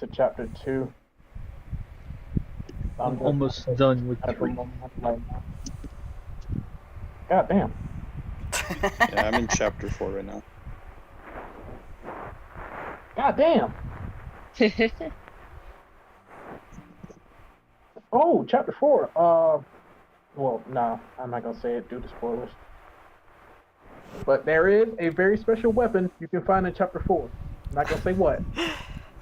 to chapter 2. I'm just almost done with at the 3. moment right now. God damn. Yeah, I'm in chapter 4 right now. God damn. Oh, chapter 4. Well, no, I'm not gonna say it due to spoilers. But there is a very special weapon you can find in chapter 4. I'm not gonna say what.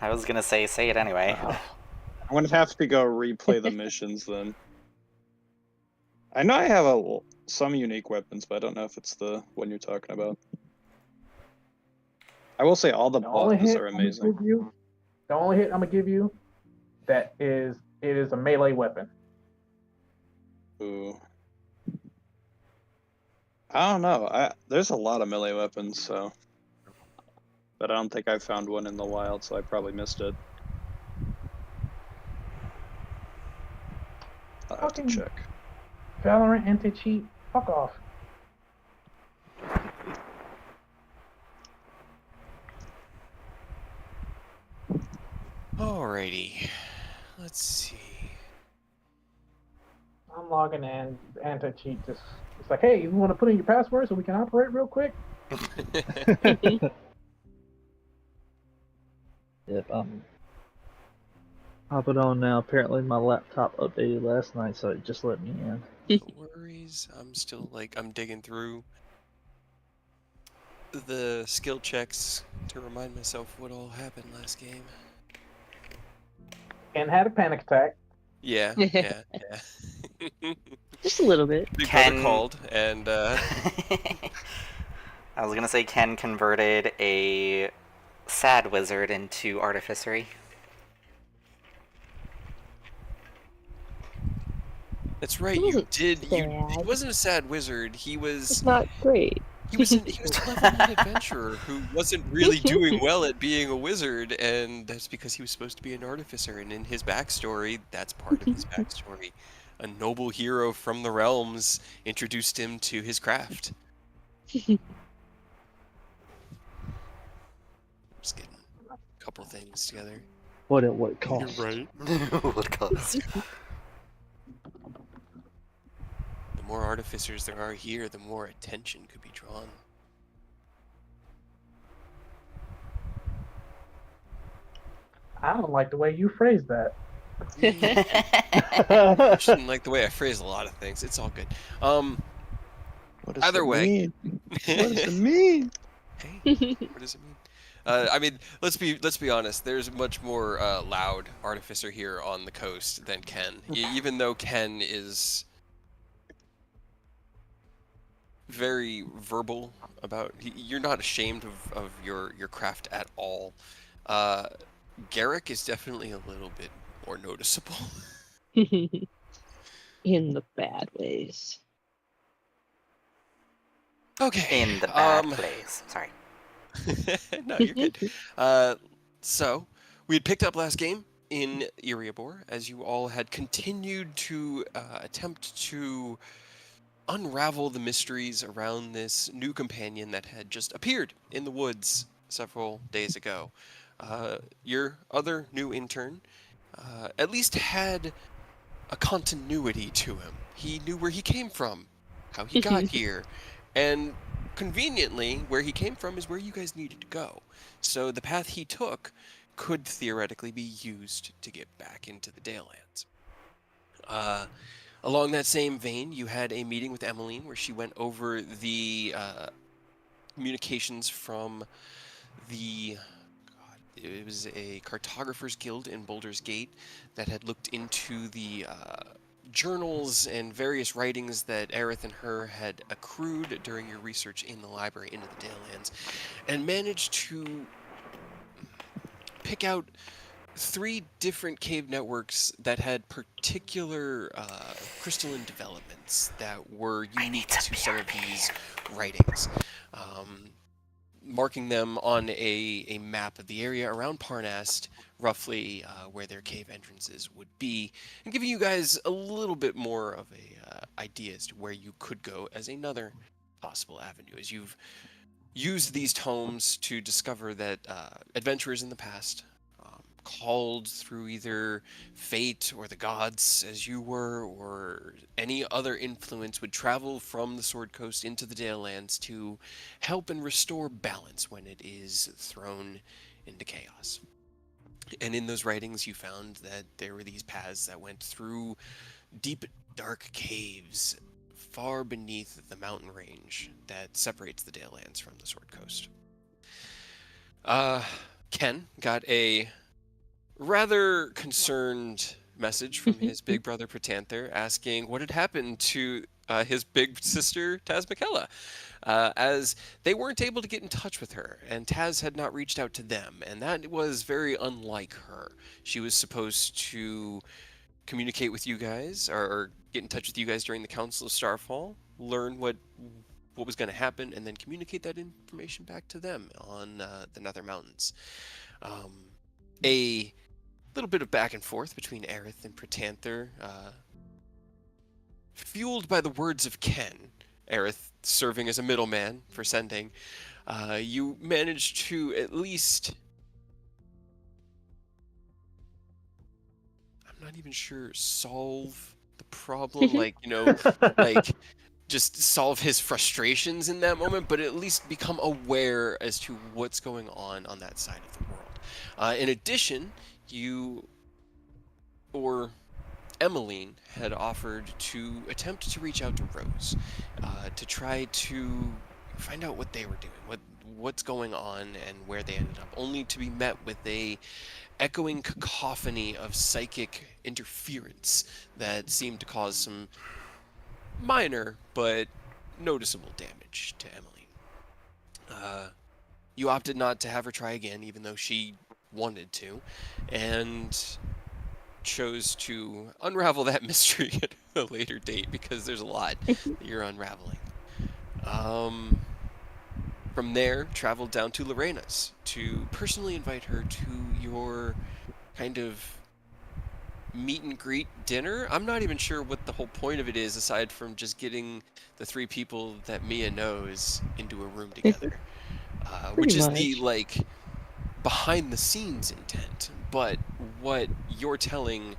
I was gonna say it anyway. I'm gonna have to go replay the missions then. I know I have some unique weapons, but I don't know if it's the one you're talking about. I will say all the bosses are amazing. The only hit I'm gonna give you that is it is a melee weapon. Ooh. I don't know. There's a lot of melee weapons, so, but I don't think I found one in the wild, so I probably missed it. I'll have to check. Valorant anti-cheat. Fuck off. Alrighty. Let's see. I'm logging in. Anti-cheat just it's like, hey, you want to put in your password so we can operate real quick? Yep, I'm hopping on now. Apparently my laptop updated last night, so it just let me in. No worries. I'm still I'm digging through the skill checks to remind myself what all happened last game. And had a panic attack. Yeah. Just a little bit. Big brother called, and I was gonna say Ken converted a sad wizard into artificery. That's right. You did. He wasn't a sad wizard. He was. It's not great. He was a level-1 adventurer who wasn't really doing well at being a wizard, and that's because he was supposed to be an artificer. And in his backstory, that's part of his backstory. A noble hero from the realms introduced him to his craft. Just getting a couple things together. What at what cost? You're right. What cost? The more artificers there are here, the more attention could be drawn. I don't like the way you phrased that. I shouldn't like the way I phrase a lot of things. It's all good. What does Either it way. mean? What does it mean? Hey, what does it mean? I mean, let's be honest. There's much more loud artificer here on the coast than Ken. Even though Ken is very verbal about, you're not ashamed of your craft at all. Garrick is definitely a little bit more noticeable. In the bad ways. Okay. In the bad place. Sorry. No, you're good. So, we had picked up last game in Erebor, as you all had continued to attempt to unravel the mysteries around this new companion that had just appeared in the woods several days ago. Your other new intern at least had a continuity to him. He knew where he came from, how he got here, and conveniently, where he came from is where you guys needed to go. So the path he took could theoretically be used to get back into the Dalelands. Along that same vein, you had a meeting with Emmeline where she went over the communications from it was a cartographers guild in Baldur's Gate that had looked into the journals and various writings that Aerith and her had accrued during your research in the library into the Dalelands, and managed to pick out 3 different cave networks that had particular crystalline developments that were unique to some of these writings. Marking them on a map of the area around Parnast, roughly where their cave entrances would be, and giving you guys a little bit more of a idea as to where you could go as another possible avenue, as you've used these tomes to discover that adventurers in the past called through either fate or the gods, as you were, or any other influence, would travel from the Sword Coast into the Dale Lands to help and restore balance when it is thrown into chaos. And in those writings, you found that there were these paths that went through deep, dark caves far beneath the mountain range that separates the Dale Lands from the Sword Coast. Ken got a rather concerned message from his big brother Pratanther asking what had happened to his big sister Taz McKella, as they weren't able to get in touch with her, and Taz had not reached out to them, and that was very unlike her. She was supposed to communicate with you guys, or get in touch with you guys during the Council of Starfall, learn what was going to happen, and then communicate that information back to them on the Nether Mountains. A little bit of back and forth between Aerith and Pratanther, fueled by the words of Ken, Aerith serving as a middleman for sending. You managed to at least... I'm not even sure, solve the problem, like, like just solve his frustrations in that moment, but at least become aware as to what's going on that side of the world. In addition, Emmeline had offered to attempt to reach out to Rose, to try to find out what they were doing, what's going on, and where they ended up, only to be met with a echoing cacophony of psychic interference that seemed to cause some minor but noticeable damage to Emmeline. You opted not to have her try again, even though she wanted to, and chose to unravel that mystery at a later date, because there's a lot that you're unraveling. From there, traveled down to Lorena's to personally invite her to your kind of meet and greet dinner. I'm not even sure what the whole point of it is, aside from just getting the three people that Mia knows into a room together, which is the behind the scenes intent. But what you're telling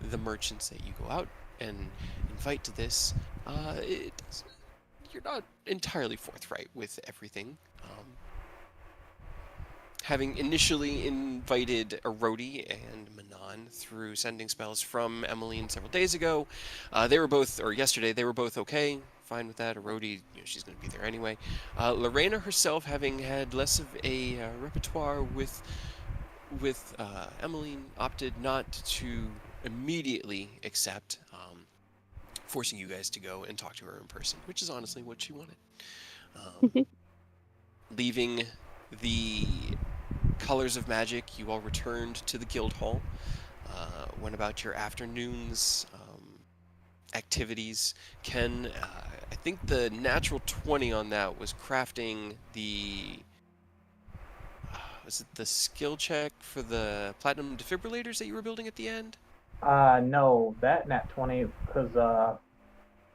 the merchants that you go out and invite to this, you're not entirely forthright with everything. Having initially invited Erodi and Manon through sending spells from Emmeline several days ago, yesterday, they were both okay, fine with that. Erodi, she's going to be there anyway. Lorena herself, having had less of a repertoire with Emmeline, opted not to immediately accept, forcing you guys to go and talk to her in person, which is honestly what she wanted. Leaving the Colors of Magic, you all returned to the guild hall, went about your afternoon's activities. Ken, I think the natural 20 on that was crafting the... was it the skill check for the platinum defibrillators that you were building at the end? No, that nat 20, because,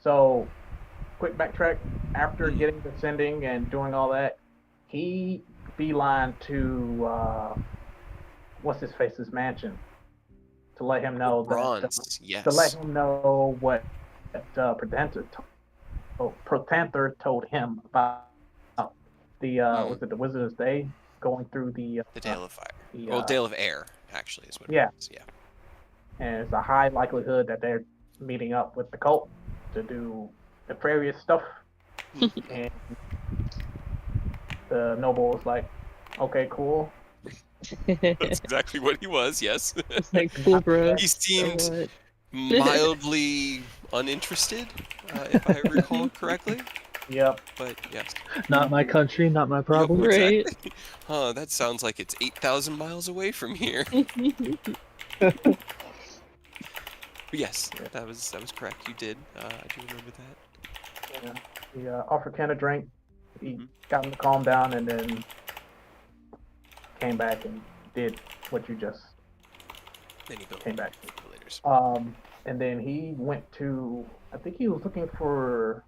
so, quick backtrack, after getting the sending and doing all that, he beeline to, what's his face's mansion, to let him know Bronze, yes. to let him know what Protanther told him about the, was it the Wizard's Day, going through the Dale of Fire. Dale of Air, actually, is what it was, yeah. And it's a high likelihood that they're meeting up with the cult to do nefarious stuff. And the noble was like, okay, cool. That's exactly what he was, yes. It's like, cool, bro. He seemed mildly uninterested, if I recall correctly. Yep. But yes. Not my country, not my problem. Yep, Right. exactly. Huh, that sounds like it's 8,000 miles away from here. But yes, that was correct. You did. I do remember that. Yeah. He offered Ken a drink. He got him to calm down, and then came back and did what you just came back to. And then he went to, I think he was looking for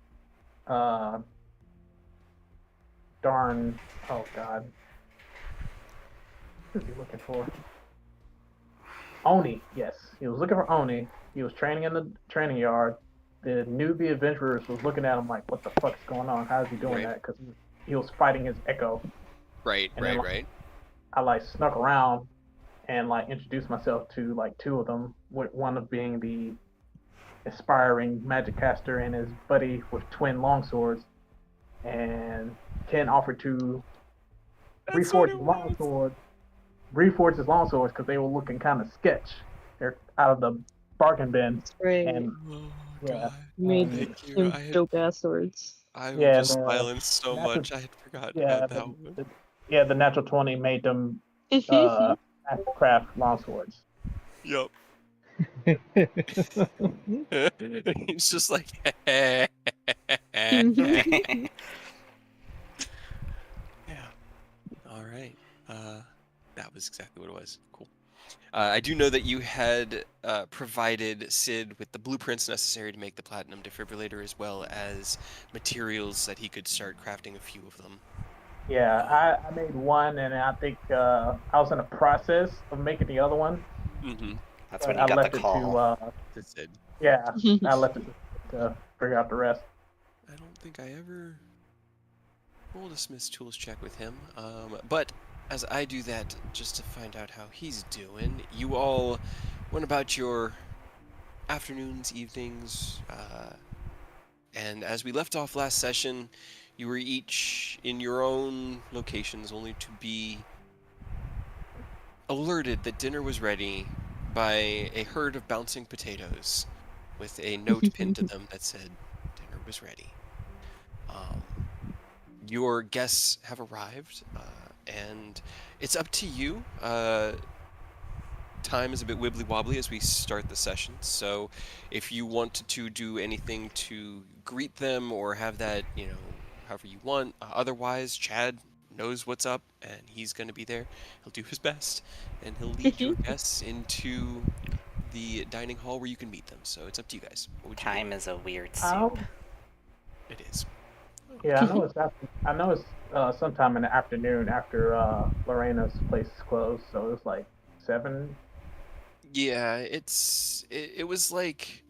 oh god. What is he looking for? Oni, yes. He was looking for Oni. He was training in the training yard. The newbie adventurers was looking at him like, what the fuck's going on? How is he doing Right. that? Because he was fighting his echo. Right, And then right. I like snuck around and like introduced myself to like two of them, with one of being the aspiring magic caster and his buddy with twin longswords. And Ken offered to That's what it was. reforge his longswords because they were looking kind of sketch. They're out of the bargain bin. Right. And Oh, yeah, God. Made Thank you. some dope ass swords. I Yeah, just the silenced so natural- much. I had forgotten yeah, about that one. the natural 20 made them craft longswords. Yup. He's just like, yeah. All right. That was exactly what it was. Cool. I do know that you had provided Sid with the blueprints necessary to make the platinum defibrillator, as well as materials that he could start crafting a few of them. Yeah, I made one, and I think I was in the process of making the other one. Mm-hmm. That's But when you I got left the it call. to Sid. yeah, I left it to figure out the rest. I don't think I ever rolled a Smith's Tools check with him. But as I do that, just to find out how he's doing, you all went about your afternoons, evenings, and as we left off last session, you were each in your own locations, only to be alerted that dinner was ready by a herd of bouncing potatoes with a note pinned to them that said, "Dinner was ready." Your guests have arrived, and it's up to you. Time is a bit wibbly wobbly as we start the session, so if you want to do anything to greet them or have that, however you want. Otherwise, Chad knows what's up, and he's going to be there. He'll do his best, and he'll lead your guests into the dining hall where you can meet them. So it's up to you guys. What would you do? Time is a weird Oh, soup. It is. yeah, I know it's sometime in the afternoon after Lorena's place is closed, so it's like 7. Yeah, it was like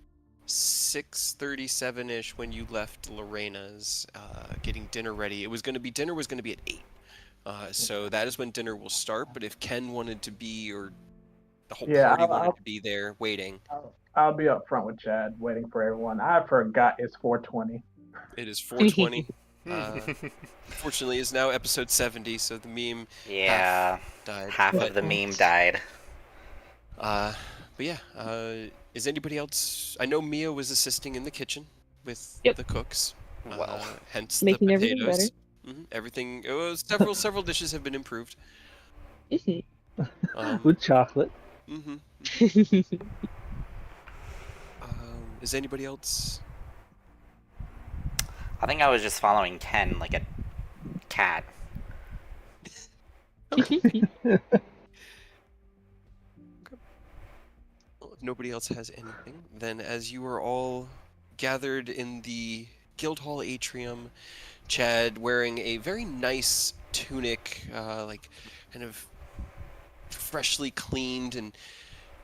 6:37-ish when you left Lorena's, getting dinner ready. Dinner was gonna be at 8. So that is when dinner will start. But if Ken wanted to be, or the whole Yeah, party wanted to be there waiting, I'll be up front with Chad, waiting for everyone. I forgot it's 4:20. it is 4:20. Unfortunately, it's now episode 70, so the meme Yeah, died. half but, of the meme died. but yeah, is anybody else? I know Mia was assisting in the kitchen with Yep. the cooks. Well, Hence Making the everything potatoes. better. Everything. Several dishes have been improved. With chocolate. Mhm. Is anybody else? I think I was just following Ken like a cat. Well, if nobody else has anything, then as you are all gathered in the Guildhall atrium, Chad wearing a very nice tunic, like kind of freshly cleaned, and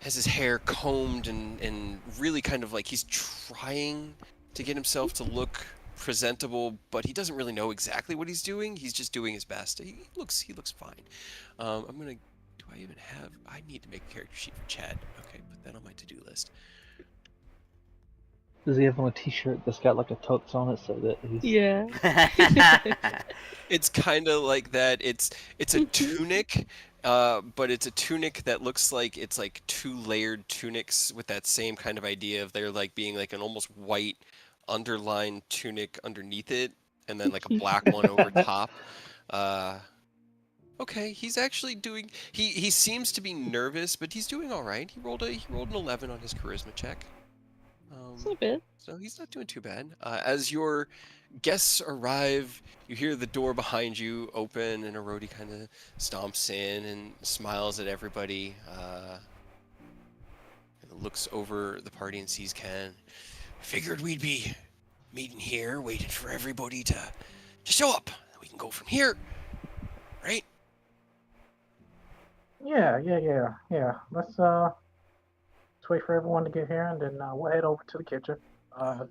has his hair combed, and really kind of like he's trying to get himself to look presentable, but he doesn't really know exactly what he's doing. He's just doing his best. He looks fine. I need to make a character sheet for Chad. Okay, put that on my to-do list. Does he have on a t-shirt that's got like a tux on it so that he's... Yeah. It's kind of like that. It's a tunic, but it's a tunic that looks like it's like 2 layered tunics with that same kind of idea of there like being like an almost white underlined tunic underneath it, and then like a black one over top. Okay, he's actually doing. He seems to be nervous, but he's doing all right. He rolled an 11 on his charisma check. It's not bad. So he's not doing too bad. As your guests arrive, you hear the door behind you open, and Arodi kind of stomps in and smiles at everybody. And looks over the party and sees Ken. Figured we'd be meeting here, waiting for everybody to show up. We can go from here, right? Yeah. Let's wait for everyone to get here, and then we'll head over to the kitchen.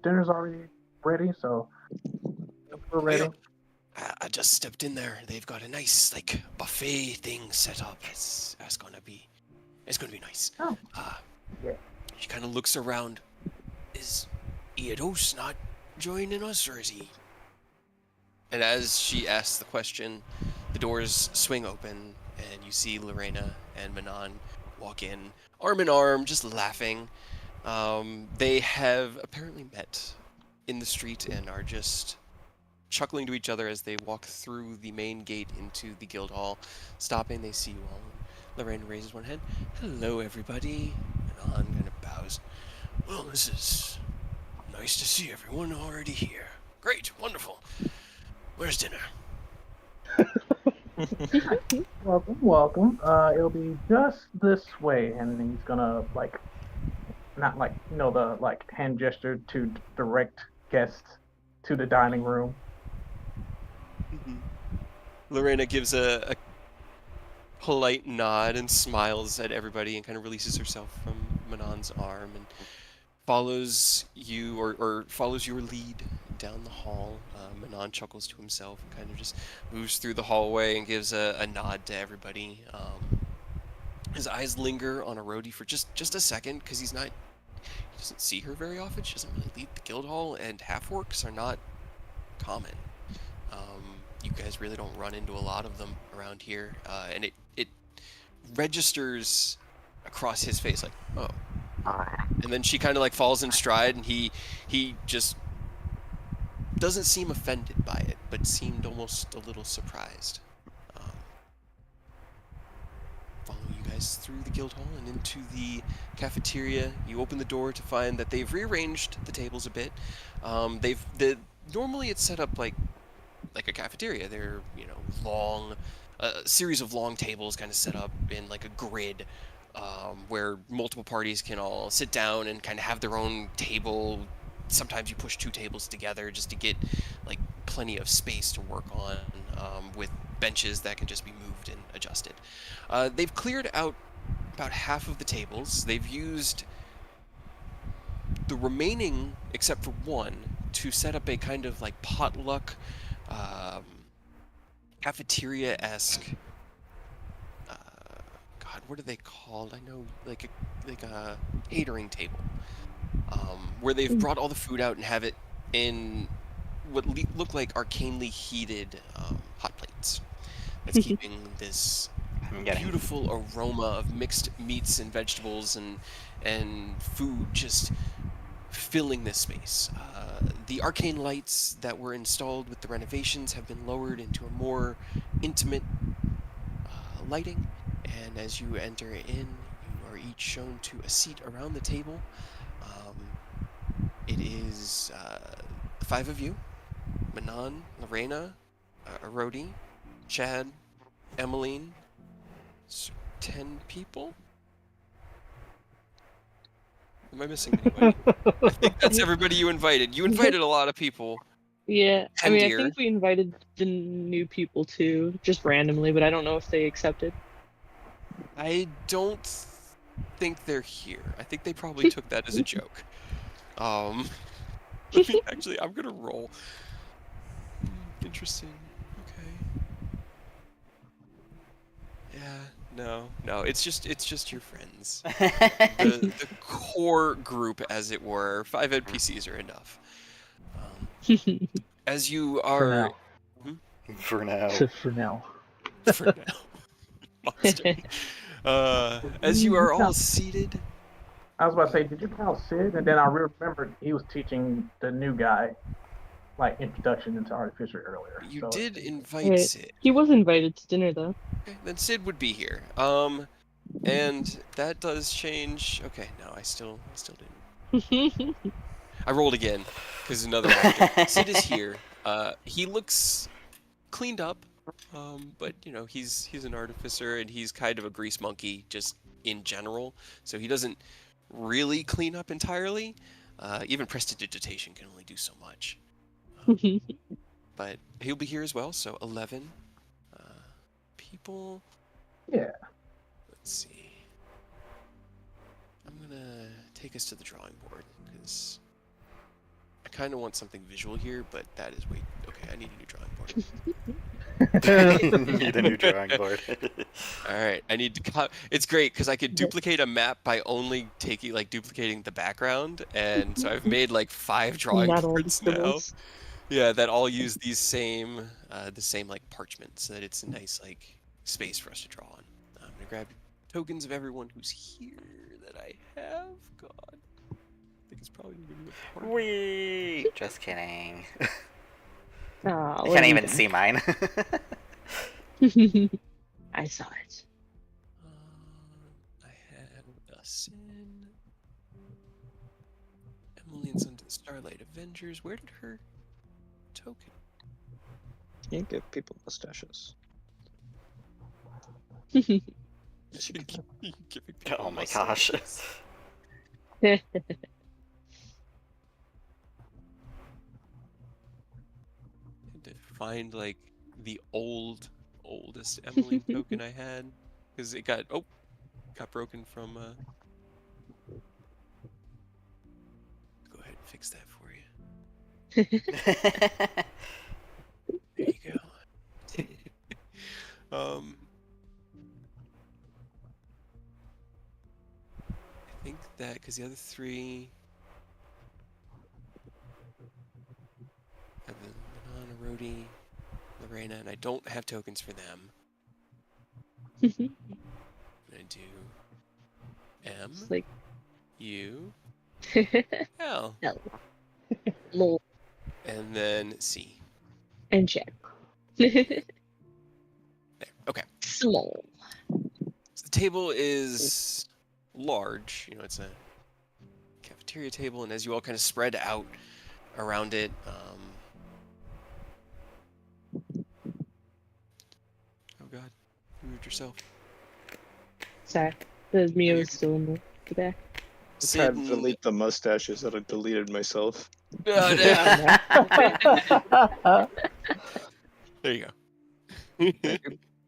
Dinner's already ready, so we're ready. Yep. I just stepped in there. They've got a nice like buffet thing set up. It's gonna be nice. Oh. Yeah. She kind of looks around. Is Eodos not joining us, or is he? And as she asks the question, the doors swing open, and you see Lorena and Manon walk in, arm in arm, just laughing. They have apparently met in the street and are just chuckling to each other as they walk through the main gate into the guild hall. Stopping, they see you all. Lorena raises one hand. Hello, everybody. Manon kind of bows. Well, this is nice to see everyone already here. Great, wonderful. Where's dinner? Welcome. It'll be just this way, and he's gonna not the hand gesture to direct guests to the dining room. Lorena gives a polite nod and smiles at everybody and kind of releases herself from Manon's arm and follows you or follows your lead down the hall. Manon chuckles to himself and kind of just moves through the hallway and gives a nod to everybody. His eyes linger on Arodi for just a second because he doesn't see her very often. She doesn't really leave the guild hall, and half-orcs are not common. You guys really don't run into a lot of them around here, and it registers across his face like, oh. And then she kind of like falls in stride, and he just doesn't seem offended by it, but seemed almost a little surprised. Follow you guys through the guild hall and into the cafeteria. You open the door to find that they've rearranged the tables a bit. Normally it's set up like a cafeteria. They're long, a series of long tables kind of set up in like a grid. Where multiple parties can all sit down and kind of have their own table. Sometimes you push two tables together just to get like plenty of space to work on, with benches that can just be moved and adjusted. They've cleared out about half of the tables. They've used the remaining, except for one, to set up a kind of like potluck, cafeteria-esque. What are they called? I know, like a catering table, where they've brought all the food out and have it in what look like arcanely heated hot plates. That's keeping this beautiful aroma of mixed meats and vegetables and food just filling this space. The arcane lights that were installed with the renovations have been lowered into a more intimate lighting. And as you enter in, you are each shown to a seat around the table. It is the five of you: Manon, Lorena, Arodi, Chad, Emmeline. So 10 people? Am I missing anybody? I think that's everybody you invited. You invited a lot of people. Yeah, I And mean, dear. I think we invited the new people too, just randomly, but I don't know if they accepted. I don't think they're here. I think they probably took that as a joke. Let me actually, I'm gonna roll. Interesting. Okay. Yeah, no, it's just your friends. The core group, as it were. 5 NPCs are enough. As you are... For now. For now. For now. Monster. As you are all seated... I was about to say, did you count Sid? And then I remembered he was teaching the new guy, like, introduction into artificial earlier. You so did invite Right. Sid. He was invited to dinner though. Okay, then Sid would be here. And that does change... Okay, no, I still didn't. I rolled again, because another one. Sid is here. He looks cleaned up, but, he's an artificer, and he's kind of a grease monkey, just in general, so he doesn't really clean up entirely. Even prestidigitation can only do so much. But he'll be here as well, so 11 people. Yeah. Let's see. I'm gonna take us to the drawing board, because I kind of want something visual here, but that is way... Okay, I need a new drawing board. Need a new drawing board. Alright, I need to... It's great, because I could duplicate a map by only duplicating the background, and so I've made like 5 drawing Not all the boards now. scribbles. Yeah, that all use the same like parchment, so that it's a nice like space for us to draw on. I'm gonna grab tokens of everyone who's here that I have. God, I think it's probably gonna be a part. Wee! Just kidding. Oh, You can't even see mine. I saw it. I had a Sin, Emily and Sons of the Starlight Avengers. Where did her token? You give people mustaches. Giving Oh my people gosh. mustaches. Had to find like the oldest Emily token I had, because it got broken from. Go ahead and fix that for you. There you go. I think that because the other 3 have the Manon, Rhodey, Lorena, and I don't have tokens for them. I'm gonna do M, It's like U, L, lol and then C. and check. There. Okay. Small. So the table is large. You know, it's a cafeteria table, and as you all kind of spread out around it, oh god, you moved yourself. Sorry, the Mia was still in the back. I tried to delete the mustaches that I deleted myself. Oh, yeah. There you go.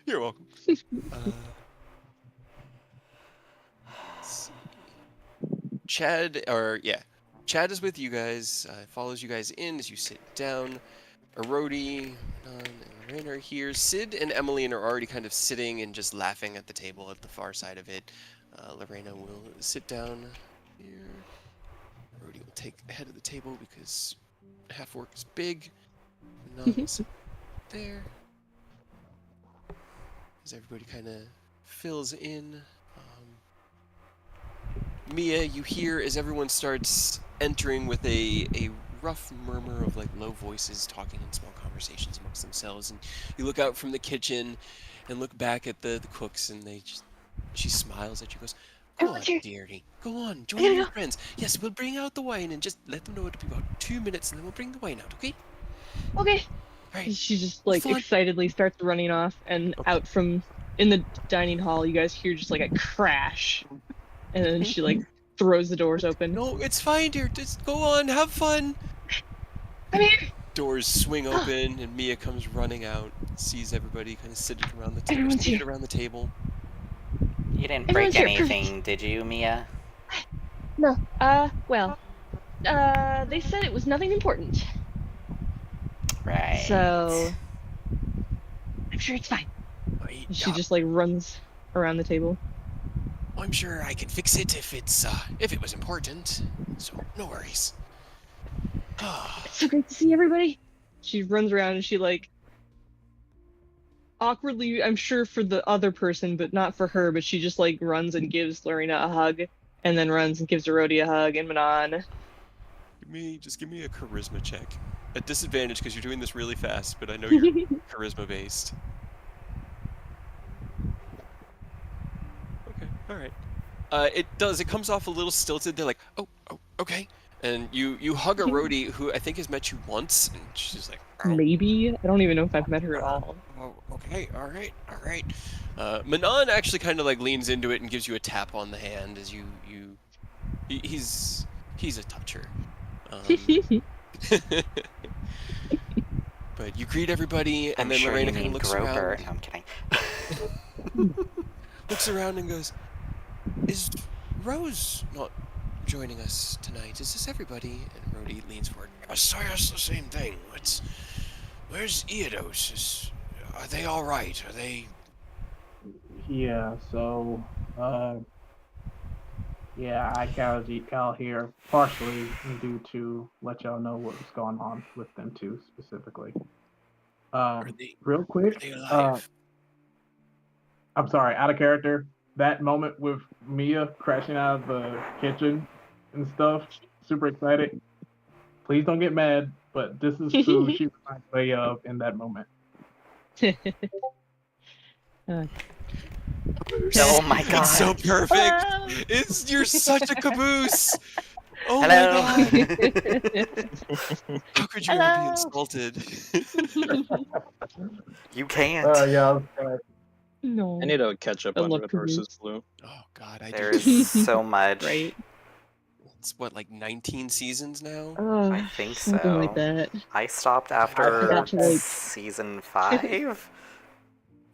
You're welcome. Let's see. Chad is with you guys. Follows you guys in as you sit down. Arodi, and Lorena are here. Sid and Emmeline are already kind of sitting and just laughing at the table at the far side of it. Lorena will sit down here. Arodi will take the head of the table because half work is big. Manon will sit there. As everybody kind of fills in. Mia, you hear as everyone starts entering with a rough murmur of like low voices talking in small conversations amongst themselves, and you look out from the kitchen and look back at the cooks, and she smiles at you, goes, "Go on, dearie, go on, join your friends. Yes, we'll bring out the wine and just let them know it'll be about 2 minutes, and then we'll bring the wine out, okay?" Okay. Right. She just like Fun. excitedly starts running off, and out from in the dining hall, you guys hear just like a crash, and then she like throws the doors open. No, it's fine, dear. Just go on, have fun. Come here. Doors swing open, and Mia comes running out, sees everybody kind of sitting around the table. Everyone's here. Around the table. You didn't Everyone's break here. anything, did you, Mia? No. Well. They said it was nothing important. Right. So I'm sure it's fine. She just like runs around the table. I'm sure I can fix it if it was important. So no worries. It's so great to see everybody. She runs around and she like awkwardly, I'm sure for the other person, but not for her, but she just like runs and gives Lorena a hug, and then runs and gives Arodi a hug, and Manon. Give me a charisma check. At disadvantage because you're doing this really fast, but I know you're charisma based. Okay, alright. It comes off a little stilted. They're like, oh, okay. And you hug a Rhodey who I think has met you once, and she's like, oh. Maybe. I don't even know if I've met her at all. Oh, okay, alright. Manon actually kind of like leans into it and gives you a tap on the hand as he's a toucher. But you greet everybody, and I'm then sure Lorena you kind of mean looks Grover. around. No, I'm kidding. Looks around and goes, "Is Rose not joining us tonight. Is this everybody? And Rhodey leans forward. Sorry, it's the same thing. Where's Eodos? Are they all right? Are they? Yeah, so, yeah, I gathered y'all here partially due to let y'all know what was going on with them two specifically. Are they? Real Are quick, they alive? I'm sorry, out of character. That moment with Mia crashing out of the kitchen and stuff, super excited. Please don't get mad, but this is who she reminds me of in that moment. Oh my god. It's so perfect. Hello. You're such a caboose. Oh Hello. my god. How could you ever be Hello. insulted? You can't. Yeah, No. I need to catch up I on love Red Caboose. versus Blue. Oh god, I do. There's so much. Right. It's what, like 19 seasons now? I think Something like so. that. I stopped I after forgot to, like- season 5.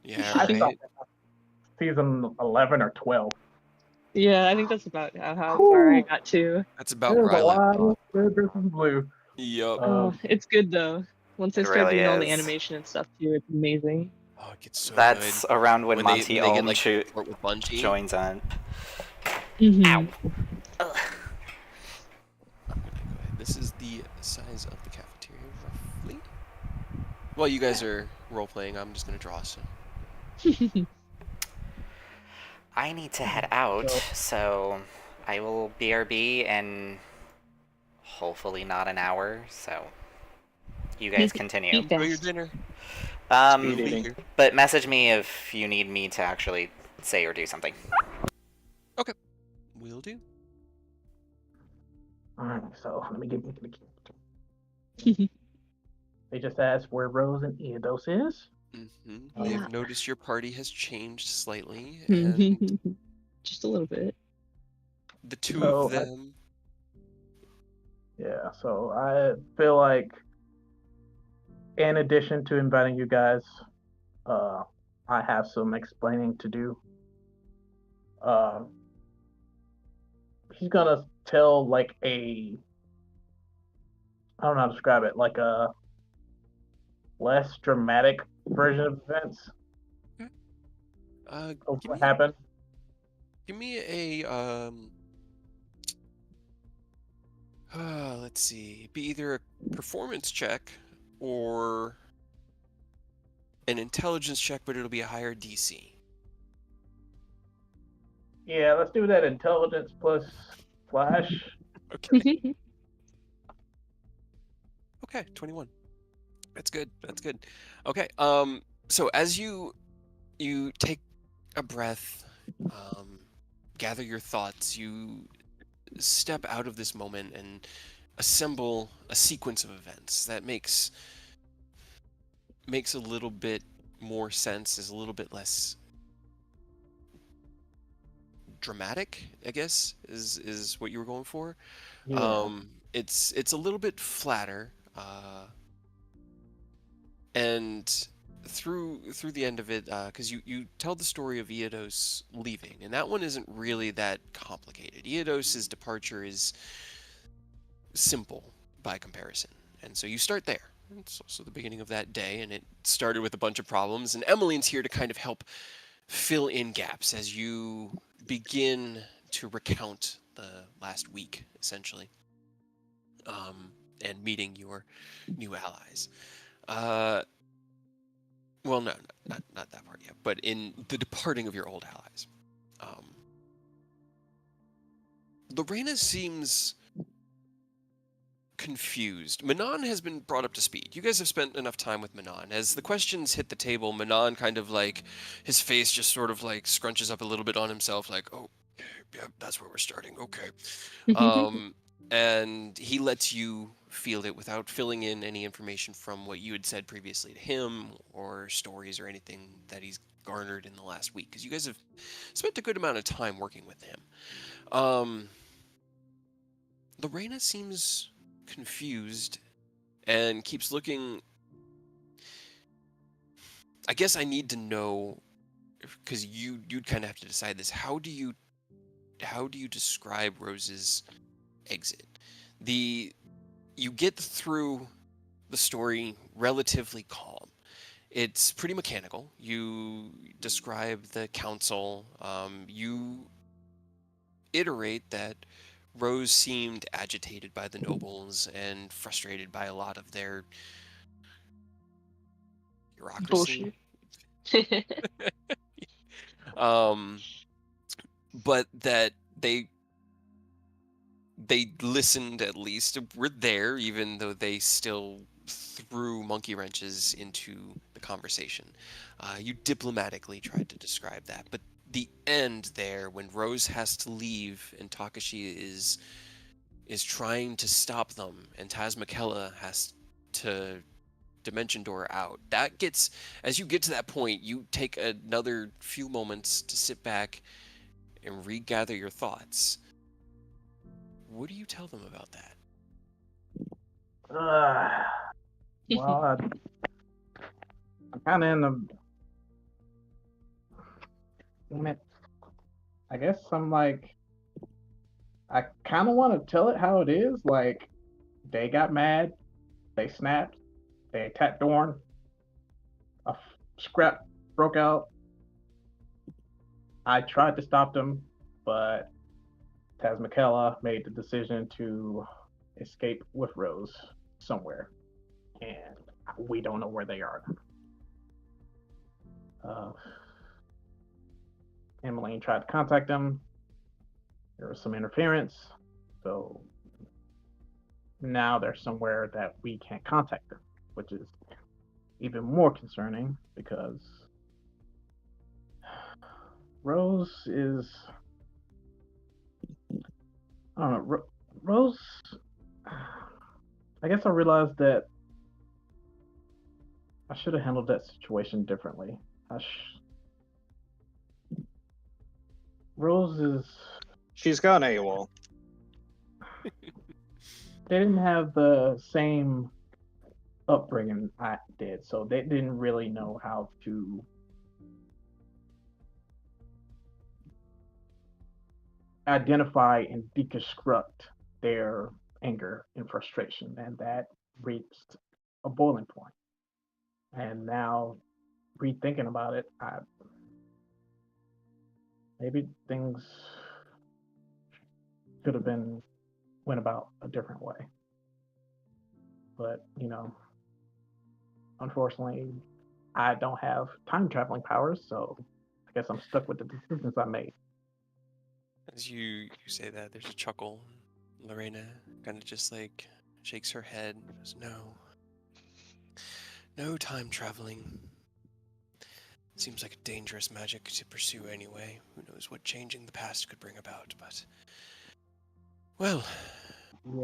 Yeah, I right. stopped at season 11 or 12. Yeah, I think that's about how far I got to. That's about There's where I a left lot off. of Red versus Blue. Yup. Oh, it's good though. Once they It start really doing all the is. animation and stuff too, it's amazing. Oh, it gets so That's good. around when When Monty they get Ohm like support with Bungie. joins on. Mm-hmm. Ow. I'm Ugh. gonna go ahead. This is the size of the cafeteria, roughly. While you guys are role playing, I'm just gonna draw some. I need to head out, so I will BRB in hopefully not an hour, so you guys continue. Eat Enjoy your fast. dinner. Speed eating. Here. But message me if you need me to actually say or do something. Will do. Alright, so let me get into the key. They just asked where Rose and Eodos is. Mm-hmm. They've Yeah. noticed your party has changed slightly, and Just a little bit. the two So, of them. Yeah, so I feel like in addition to inviting you guys, I have some explaining to do. Uh, he's gonna tell like I don't know how to describe it, like a less dramatic version of events of Give what me, happened. give me a let's see. Be either a performance check or an intelligence check, but it'll be a higher DC. Yeah, let's do that intelligence plus flash. Okay. Okay, 21. That's good. That's good. Okay. So as you take a breath, gather your thoughts, you step out of this moment and assemble a sequence of events that makes a little bit more sense, is a little bit less dramatic, I guess, is what you were going for. Yeah. It's a little bit flatter, and through the end of it, because you tell the story of Eodos leaving, and that one isn't really that complicated. Eodos's departure is simple by comparison, and so you start there. It's also the beginning of that day, and it started with a bunch of problems, and Emmeline's here to kind of help fill in gaps as you begin to recount the last week, essentially, and meeting your new allies. Well, no, not that part yet, but in the departing of your old allies. Lorena seems confused. Manon has been brought up to speed. You guys have spent enough time with Manon. As the questions hit the table, Manon kind of like, his face just sort of like scrunches up a little bit on himself, like, oh, yeah, that's where we're starting. Okay. And he lets you feel it without filling in any information from what you had said previously to him or stories or anything that he's garnered in the last week, because you guys have spent a good amount of time working with him. Lorena seems confused and keeps looking. I guess I need to know, because you'd kind of have to decide this. How do you describe Rose's exit. You get through the story relatively calm. It's pretty mechanical. You describe the council. You iterate that Rose seemed agitated by the nobles and frustrated by a lot of their bureaucracy. Bullshit. But that they listened, at least were there, even though they still threw monkey wrenches into the conversation. You diplomatically tried to describe that, but the end there, when Rose has to leave and Takashi is trying to stop them, and Tazmikella has to dimension door out. That gets, as you get to that point, you take another few moments to sit back and regather your thoughts. What do you tell them about that? Well, I'm kind of in the. Damn it. I guess I'm like. I kind of want to tell it how it is. Like, they got mad, they snapped, they attacked Dorn, a scrap broke out. I tried to stop them, but Tazmikella made the decision to escape with Rose somewhere, and we don't know where they are. Emmeline tried to contact them. There was some interference, so now they're somewhere that we can't contact them, which is even more concerning because Rose is. I don't know. Rose. I guess I realized that I should have handled that situation differently. Rose is. She's gone AWOL. They didn't have the same upbringing I did, so they didn't really know how to identify and deconstruct their anger and frustration, and that reached a boiling point. And now, rethinking about it, maybe things could have been went about a different way. But unfortunately, I don't have time traveling powers, so I guess I'm stuck with the decisions I made. As you say that, there's a chuckle. Lorena kind of just like shakes her head. Says, no time traveling. Seems like a dangerous magic to pursue anyway. Who knows what changing the past could bring about, but... Well,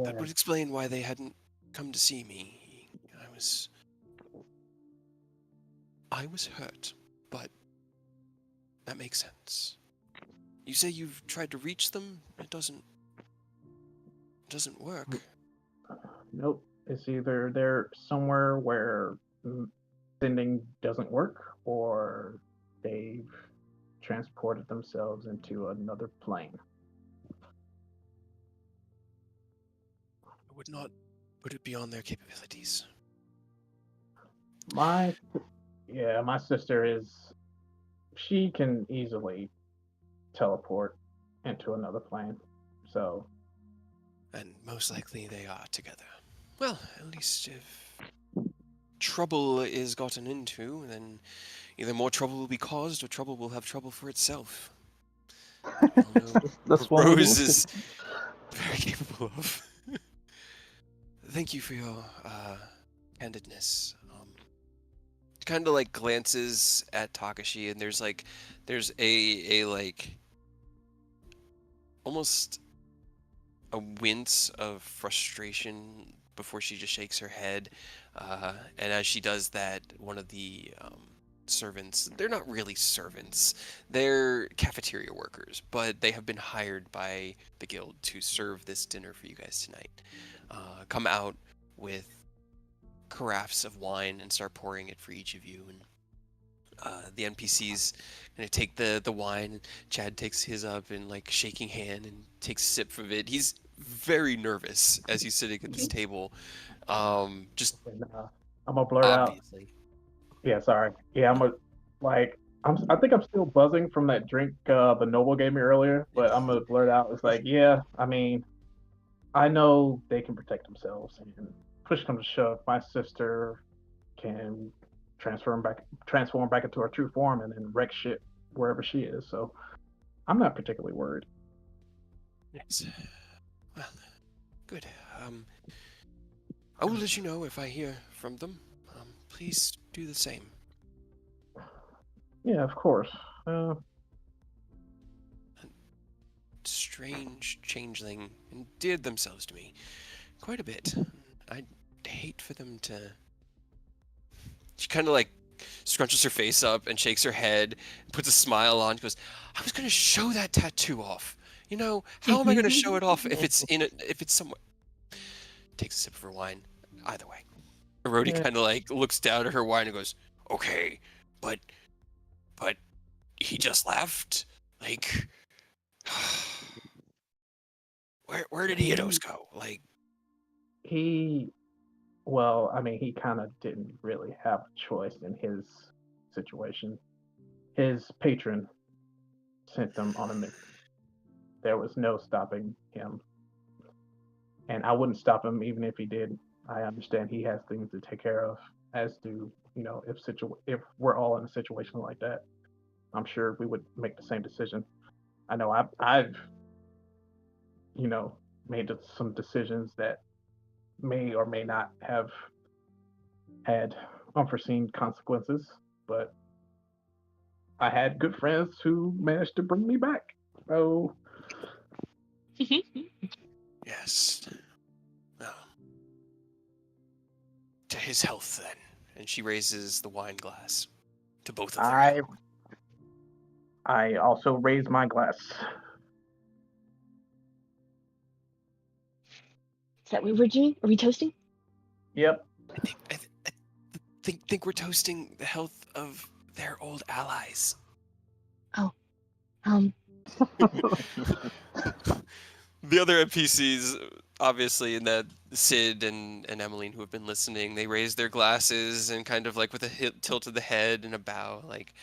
that would explain why they hadn't come to see me. I was hurt, but that makes sense. You say you've tried to reach them? It doesn't work. Nope. It's either they're somewhere where sending doesn't work, or they've transported themselves into another plane. I would not put it beyond their capabilities. My sister she can easily teleport into another plane. So. And most likely they are together. Well, at least if trouble is gotten into, then either more trouble will be caused or trouble will have trouble for itself. That's what Rose is very capable of. Thank you for your candidness. Kind of like glances at Takashi, and there's a like almost a wince of frustration before she just shakes her head. And as she does that, one of the servants, they're not really servants, they're cafeteria workers, but they have been hired by the guild to serve this dinner for you guys tonight, come out with carafes of wine and start pouring it for each of you. And the NPCs kind of take the wine. Chad takes his up and like shaking hand and takes a sip of it. He's very nervous as he's sitting at this table. Just And, I'm gonna blurt out. obviously. Yeah, sorry. Yeah, I think I'm still buzzing from that drink the Noble gave me earlier, but I'm gonna blurt out. It's like, yeah, I mean, I know they can protect themselves, and push comes to shove, my sister can transform back into her true form, and then wreck shit wherever she is. So I'm not particularly worried. Yes. Well, good. I will let you know if I hear from them. Please do the same. Yeah, of course. Strange changeling endeared themselves to me quite a bit. I'd hate for them to. She kind of like scrunches her face up and shakes her head, puts a smile on. She goes, "I was going to show that tattoo off. You know, how am I going to show it off if it's somewhere?" Takes a sip of her wine. Either way, Erodi Yeah. kind of like looks down at her wine and goes, "Okay, but he just left. Like, where did Eodos go? Like, He, well, I mean, he kind of didn't really have a choice in his situation. His patron sent them on a mission. There was no stopping him, and I wouldn't stop him even if he did. I understand he has things to take care of, as do if we're all in a situation like that. I'm sure we would make the same decision. I know I've made some decisions that may or may not have had unforeseen consequences, but I had good friends who managed to bring me back. So yes. Well, to his health then. And she raises the wine glass to both of I them. I also raise my glass. Is that what we're doing? Are we toasting? Yep. I think we're toasting the health of their old allies. Um, The other NPCs, obviously, in that Sid and Emmeline who have been listening, they raise their glasses and kind of like with a tilt of the head and a bow, like,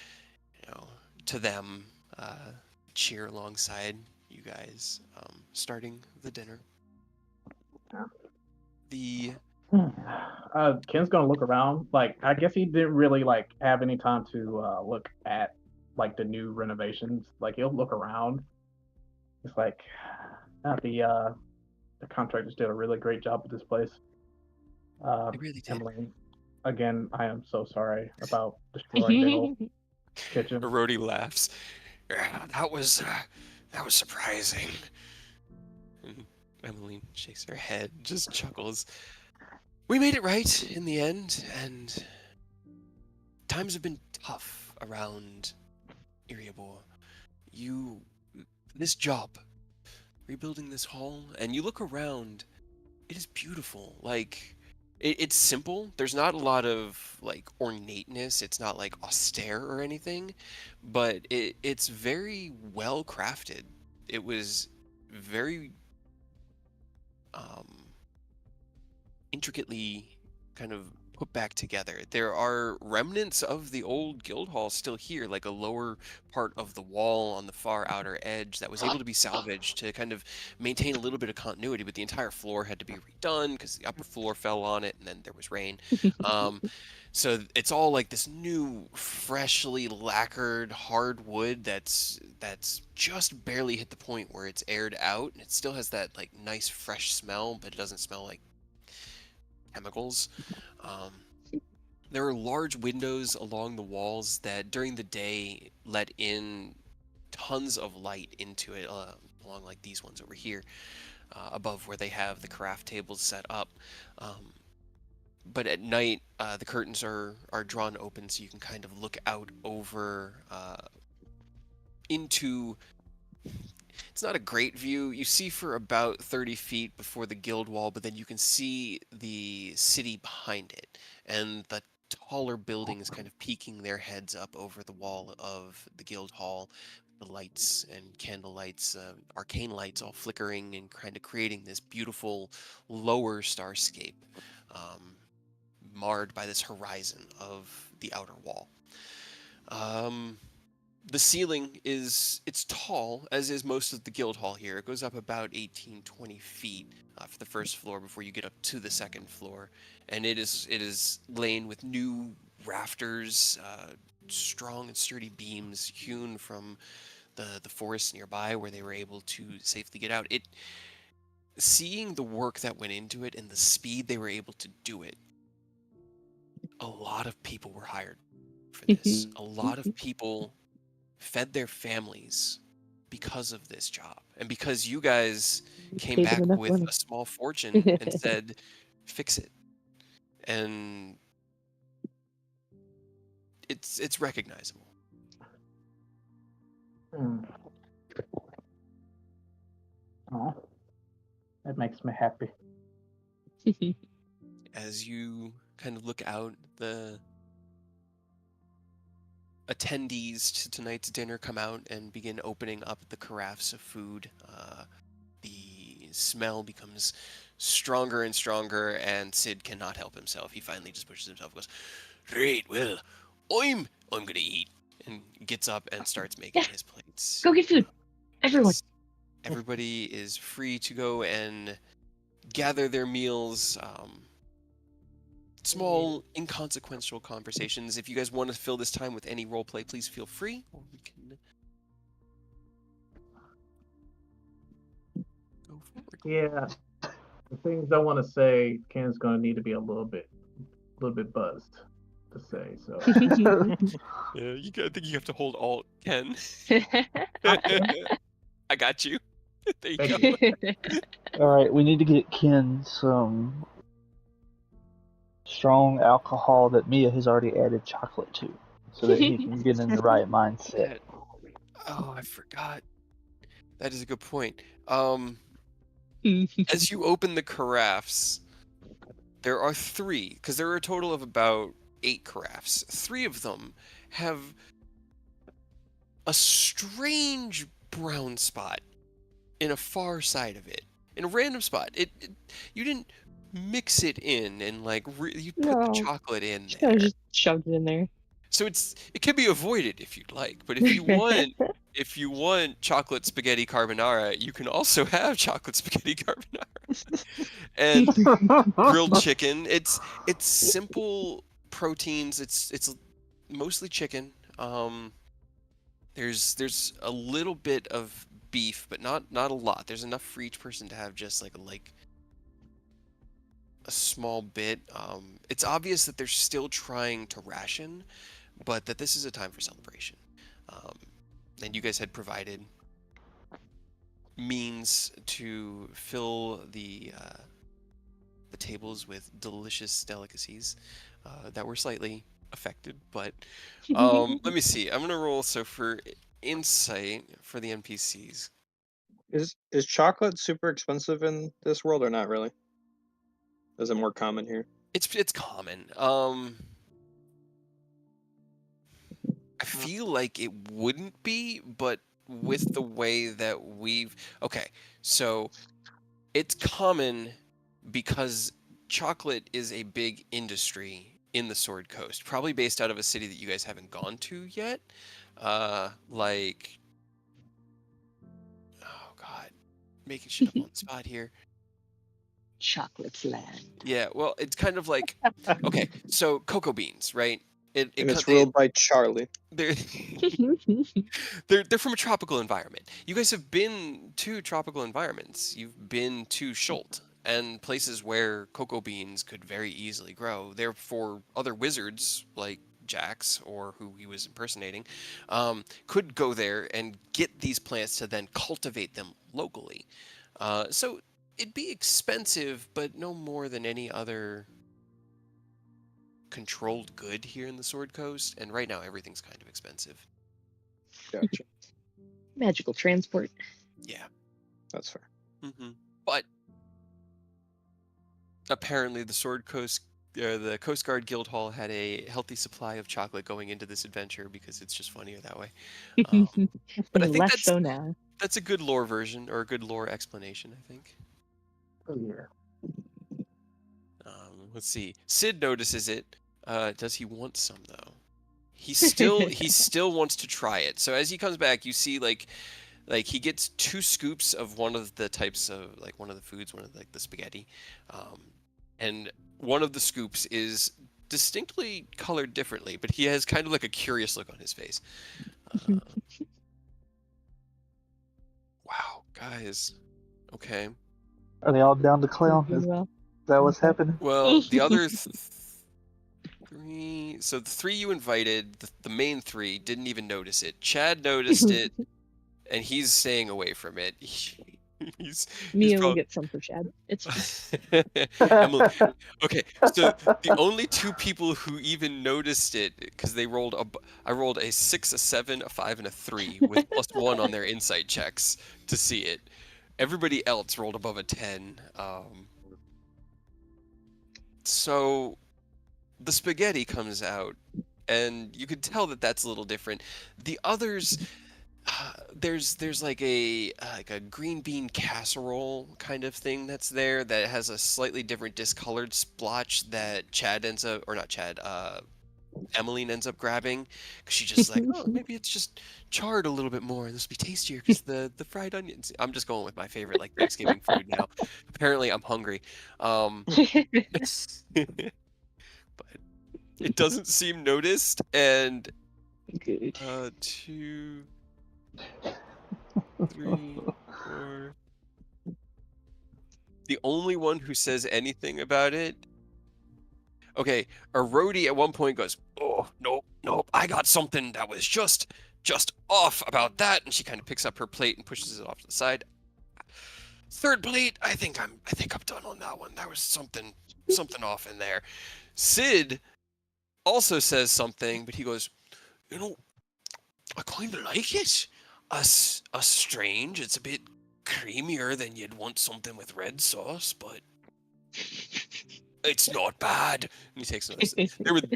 to them, cheer alongside you guys, starting the dinner. Yeah. The Ken's gonna look around. Like, I guess he didn't really have any time to look at the new renovations. Like, he'll look around. It's like the contractors did a really great job with this place. They really did. Emily, again, I am so sorry about destroying the whole kitchen. Erodi laughs. "Yeah, that was surprising." And Emily shakes her head, just chuckles. We made it right in the end, and times have been tough around Iriabor. This job, rebuilding this hall, and you look around, it is beautiful. Like, it's simple. There's not a lot of ornateness. It's not austere or anything, but it's very well crafted. It was very intricately kind of put back together. There are remnants of the old guild hall still here, like a lower part of the wall on the far outer edge that was able to be salvaged to kind of maintain a little bit of continuity, but the entire floor had to be redone because the upper floor fell on it and then there was rain. So it's all like this new, freshly lacquered hardwood that's just barely hit the point where it's aired out, and it still has that nice fresh smell, but it doesn't smell like chemicals. There are large windows along the walls that during the day let in tons of light into it, along like these ones over here, above where they have the craft tables set up. But at night, the curtains are drawn open so you can kind of look out over into. It's not a great view. You see for about 30 feet before the guild wall, but then you can see the city behind it, and the taller buildings kind of peeking their heads up over the wall of the guild hall. lights and candle lights, arcane lights, all flickering and kind of creating this beautiful lower starscape, marred by this horizon of the outer wall. The ceiling it's tall, as is most of the guild hall here. It goes up about 18, 20 feet for the first floor before you get up to the second floor, and it is laid with new rafters, strong and sturdy beams hewn from the forest nearby where they were able to safely get out. Seeing the work that went into it and the speed they were able to do it, a lot of people were hired for this. A lot of people fed their families because of this job, and because you guys came Paid them back enough with money. a small fortune and said, "Fix it," and it's recognizable. Oh, that makes me happy. As you kind of look out, the attendees to tonight's dinner come out and begin opening up the carafes of food. The smell becomes stronger and stronger, and Sid cannot help himself. He finally just pushes himself and goes, "Great, well, I'm gonna eat," and gets up and starts making his plates. Go get food, everyone. Yes. Everybody is free to go and gather their meals. Small, inconsequential conversations. If you guys want to fill this time with any role play, please feel free, or we can go forward. Yeah, the things I want to say, Ken's gonna need to be a little bit buzzed to say. So Yeah, I think you have to hold Alt Ken. I I got you. There you Thank go. you. Alright, we need to get Ken some strong alcohol that Mia has already added chocolate to, so that he can get in the right mindset. Oh, I forgot. That is a good point. As you open the carafes, there are 3, because there are a total of about 8 carafes. 3 of them have a strange brown spot in a far side of it, in a random spot. You didn't mix it in and you put the No. chocolate in Just there. kind of just shoved it in there. So it can be avoided if you'd like, but if you want chocolate spaghetti carbonara, you can also have chocolate spaghetti carbonara and grilled chicken. It's simple proteins. It's mostly chicken. There's a little bit of beef, but not a lot. There's enough for each person to have just like a small bit. It's obvious that they're still trying to ration, but that this is a time for celebration. And you guys had provided means to fill the tables with delicious delicacies that were slightly affected. But let me see. I'm gonna roll. So for insight for the NPCs, Is chocolate super expensive in this world or not really? Is it more common here? it's common. I feel like it wouldn't be, but with the way that okay, so it's common because chocolate is a big industry in the Sword Coast, probably based out of a city that you guys haven't gone to yet. Like, oh god, making shit up on the spot here. Chocolate's land. Yeah, well, it's kind of like, okay, so cocoa beans, right? And it's ruled by Charlie. They're from a tropical environment. You guys have been to tropical environments. You've been to Schult and places where cocoa beans could very easily grow. Therefore, other wizards like Jax or who he was impersonating could go there and get these plants to then cultivate them locally. So it'd be expensive, but no more than any other controlled good here in the Sword Coast, and right now everything's kind of expensive. Gotcha. Magical transport. Yeah. That's fair. But apparently the Sword Coast the Coast Guard Guild Hall had a healthy supply of chocolate going into this adventure because it's just funnier that way. But I think Less so now. that's a good lore version or a good lore explanation, I think. Oh, yeah. Let's see. Sid notices it. Does he want some though? He still wants to try it. So as he comes back, you see like he gets 2 scoops of one of the types of like one of the foods, one of like the spaghetti, and one of the scoops is distinctly colored differently, but he has kind of like a curious look on his face. Wow, guys. Okay. Are they all down to clown? Is Well, that what's happening? Well, the other 3. So the 3 you invited, the main 3 didn't even notice it. Chad noticed it, and he's staying away from it. He's Mia will probably... get some for Chad. It's fine. Emily. Okay, so the only 2 people who even noticed it, because they rolled I rolled a 6, a 7, a 5, and a 3 with +1 on their insight checks to see it. Everybody else rolled above a 10. So the spaghetti comes out, and you could tell that that's a little different. The others, there's like a green bean casserole kind of thing that's there that has a slightly different discolored splotch that Chad ends up, or not Chad, Emmeline ends up grabbing, because she's just like, oh, maybe it's just charred a little bit more, and this will be tastier because the fried onions. I'm just going with my favorite like Thanksgiving food now. Apparently, I'm hungry. But it doesn't seem noticed, and Good. 2, 3, 4. The only one who says anything about it. Okay, a roadie at one point goes, "Oh, nope, I got something that was just off about that," and she kind of picks up her plate and pushes it off to the side. 3rd plate, I think I'm done on that one. There was something off in there. Sid also says something, but he goes, I kind of like it. A strange. It's a bit creamier than you'd want something with red sauce, but it's not bad. And he takes notice.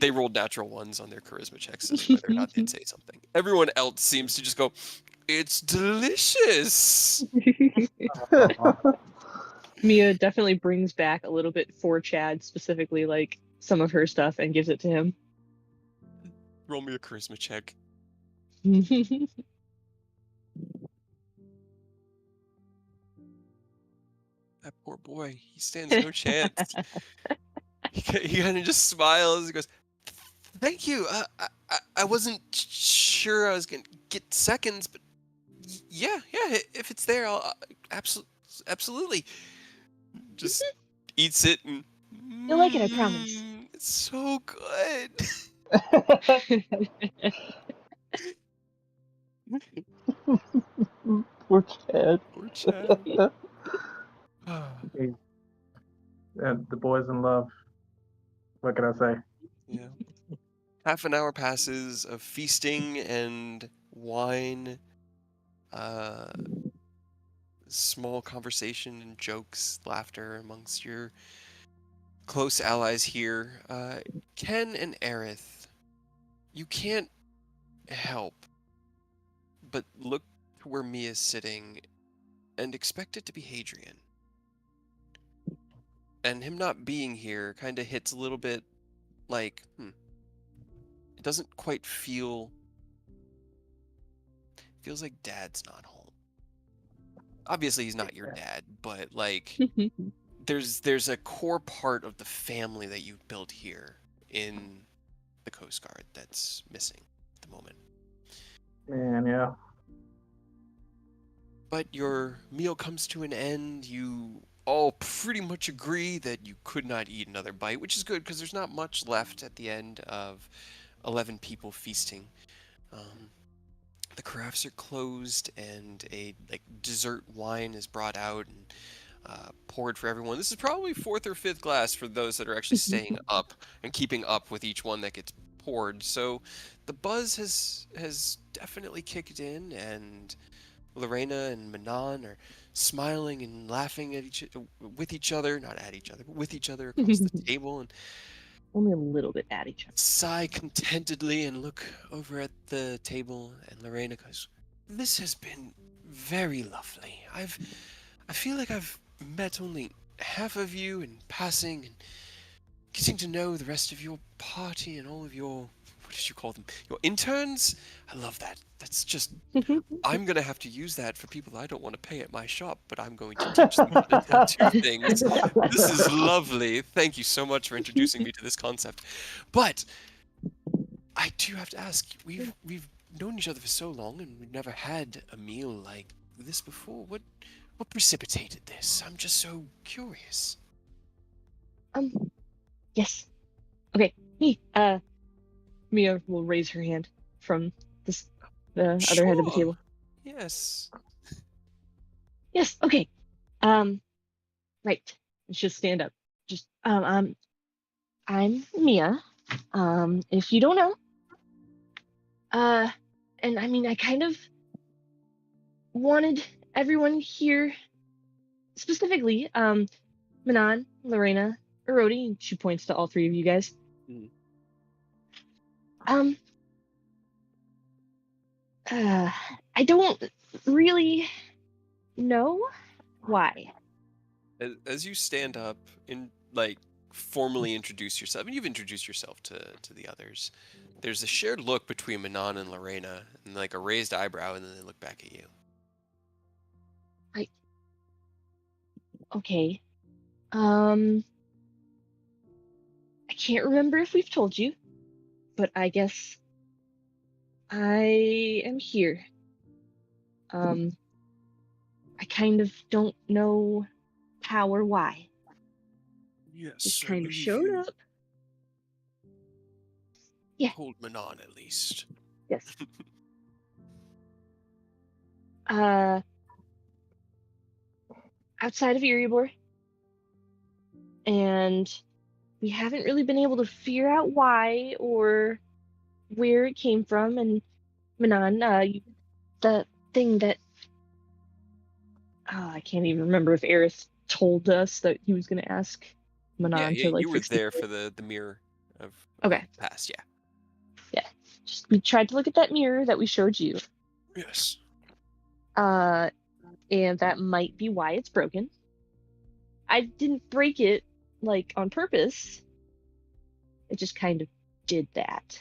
They rolled natural ones on their charisma checks as to whether or not they'd say something. Everyone else seems to just go, "It's delicious." Mia definitely brings back a little bit for Chad, specifically like some of her stuff, and gives it to him. Roll me a charisma check. That poor boy. He stands no chance. He kind of just smiles. He goes, "Thank you. I wasn't sure I was gonna get seconds, but yeah. If it's there, I'll absolutely." Just eats it and. You'll like it, I promise. It's so good. Poor Chad. Poor Chad. The boys in love. What can I say? Yeah. Half an hour passes of feasting and wine, small conversation and jokes, laughter amongst your close allies here. Ken and Aerith, you can't help but look to where Mia's sitting and expect it to be Hadrian. And him not being here kind of hits a little bit like, it doesn't quite feels like Dad's not home. Obviously he's not your dad, but like there's a core part of the family that you've built here in the Coast Guard that's missing at the moment. Man, yeah. But your meal comes to an end. You all pretty much agree that you could not eat another bite, which is good because there's not much left at the end of 11 people feasting. The carafes are closed, and a dessert wine is brought out and poured for everyone. This is probably 4th or 5th glass for those that are actually staying up and keeping up with each one that gets poured. So the buzz has definitely kicked in, and Lorena and Manon are smiling and laughing at with each other, not at each other, but with each other across the table. And only a little bit at each other. sigh contentedly and look over at the table, and Lorena goes, "This has been very lovely. I feel like I've met only half of you in passing, and getting to know the rest of your party and all of your, what did you call them? Your interns? I love that. That's just, I'm going to have to use that for people I don't want to pay at my shop, but I'm going to teach them how to tattoo things. This is lovely. Thank you so much for introducing me to this concept. But I do have to ask, we've known each other for so long, and we've never had a meal like this before. What precipitated this? I'm just so curious. Yes. Okay, me. Mia will raise her hand from the other head of the Sure. table. Yes. Yes. Okay. Right. She'll stand up. Just I'm Mia. If you don't know, and I mean, I kind of wanted everyone here, specifically, Manon, Lorena, Erodi, and she points to all three of you guys. Mhm. I don't really know why. As you stand up and like formally introduce yourself, I mean, you've introduced yourself to the others. There's a shared look between Manon and Lorena, and like a raised eyebrow, and then they look back at you. Okay. I can't remember if we've told you, but I guess I am here. I kind of don't know how or why. Yes, Just I kind of believe showed you up. Yeah. told Manon at least. Yes. Uh, outside of Erebor, and we haven't really been able to figure out why or where it came from. And Manon, the thing that I can't even remember if Eris told us that he was going to ask Manon Yeah, to like you were fix the there for the mirror of Okay. the past, yeah. Yeah. Just we tried to look at that mirror that we showed you. Yes. And that might be why it's broken. I didn't break it like on purpose. It just kind of did that.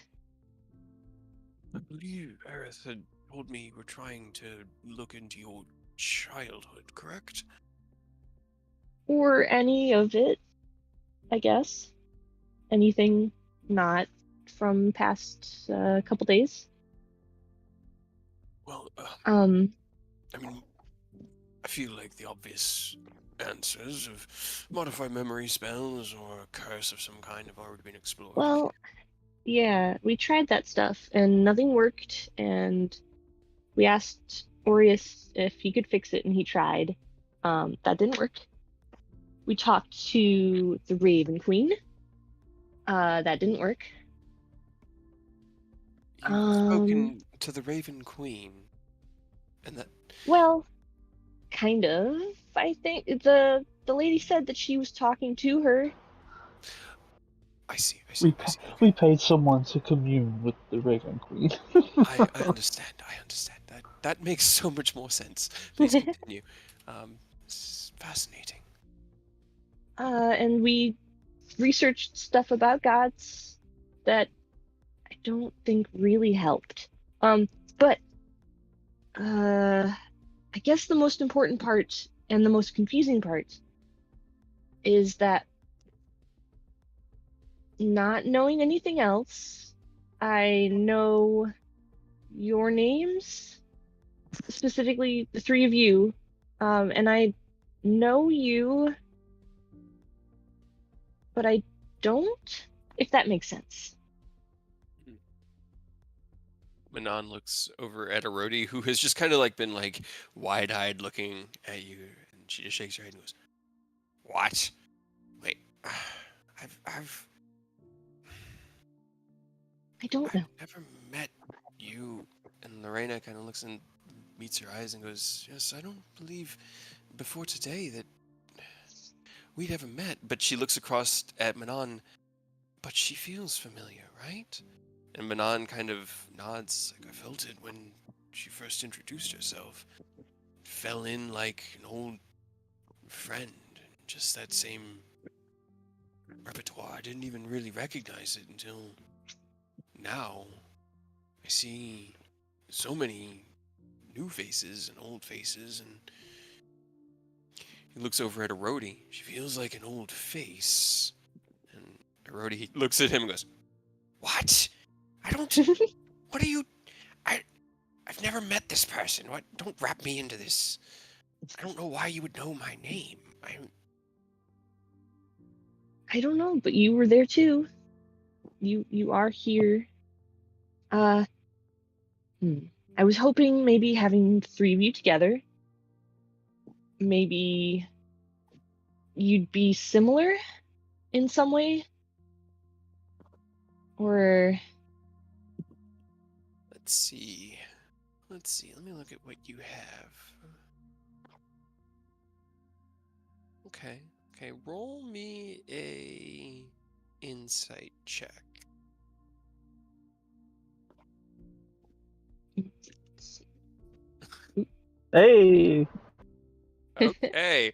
I believe Aerith had told me you were trying to look into your childhood, correct? Or any of it, I guess. Anything not from past couple days. Well, Um, I mean, I feel like the obvious answers of modified memory spells or a curse of some kind have already been explored. well, yeah, we tried that stuff and nothing worked, and we asked Aureus if he could fix it, and he tried. That didn't work. We talked to the Raven Queen. That didn't work. You've spoken to the Raven Queen, and that. Well, kind of. I think the lady said that she was talking to her. I see. Okay. We paid someone to commune with the Raven Queen. I understand. That makes so much more sense. Please continue. This is fascinating. And we researched stuff about gods that I don't think really helped. But I guess the most important part and the most confusing part is that not knowing anything else, I know your names, specifically the three of you, and I know you, but I don't, if that makes sense. Manon looks over at Erodi, who has just kind of like been like wide-eyed looking at you, and she just shakes her head and goes, "What? Wait, I've I don't know. never met you." And Lorena kind of looks and meets her eyes and goes, "Yes, I don't believe before today that we'd ever met." But she looks across at Manon. but she feels familiar, right? And Manon kind of nods, like, I felt it when she first introduced herself. Fell in like an old friend, just that same repertoire. I didn't even really recognize it until now. I see so many new faces and old faces, and he looks over at Erodi. She feels like an old face. And Erodi looks at him and goes, What? I don't... What are you... I've never met this person. What? Don't wrap me into this. I don't know why you would know my name. I don't know, but you were there too. You are here. Uh, I was hoping maybe having the three of you together, maybe you'd be similar in some way, or Let's see. Let me look at what you have. Okay. Roll me a insight check. Hey, Okay.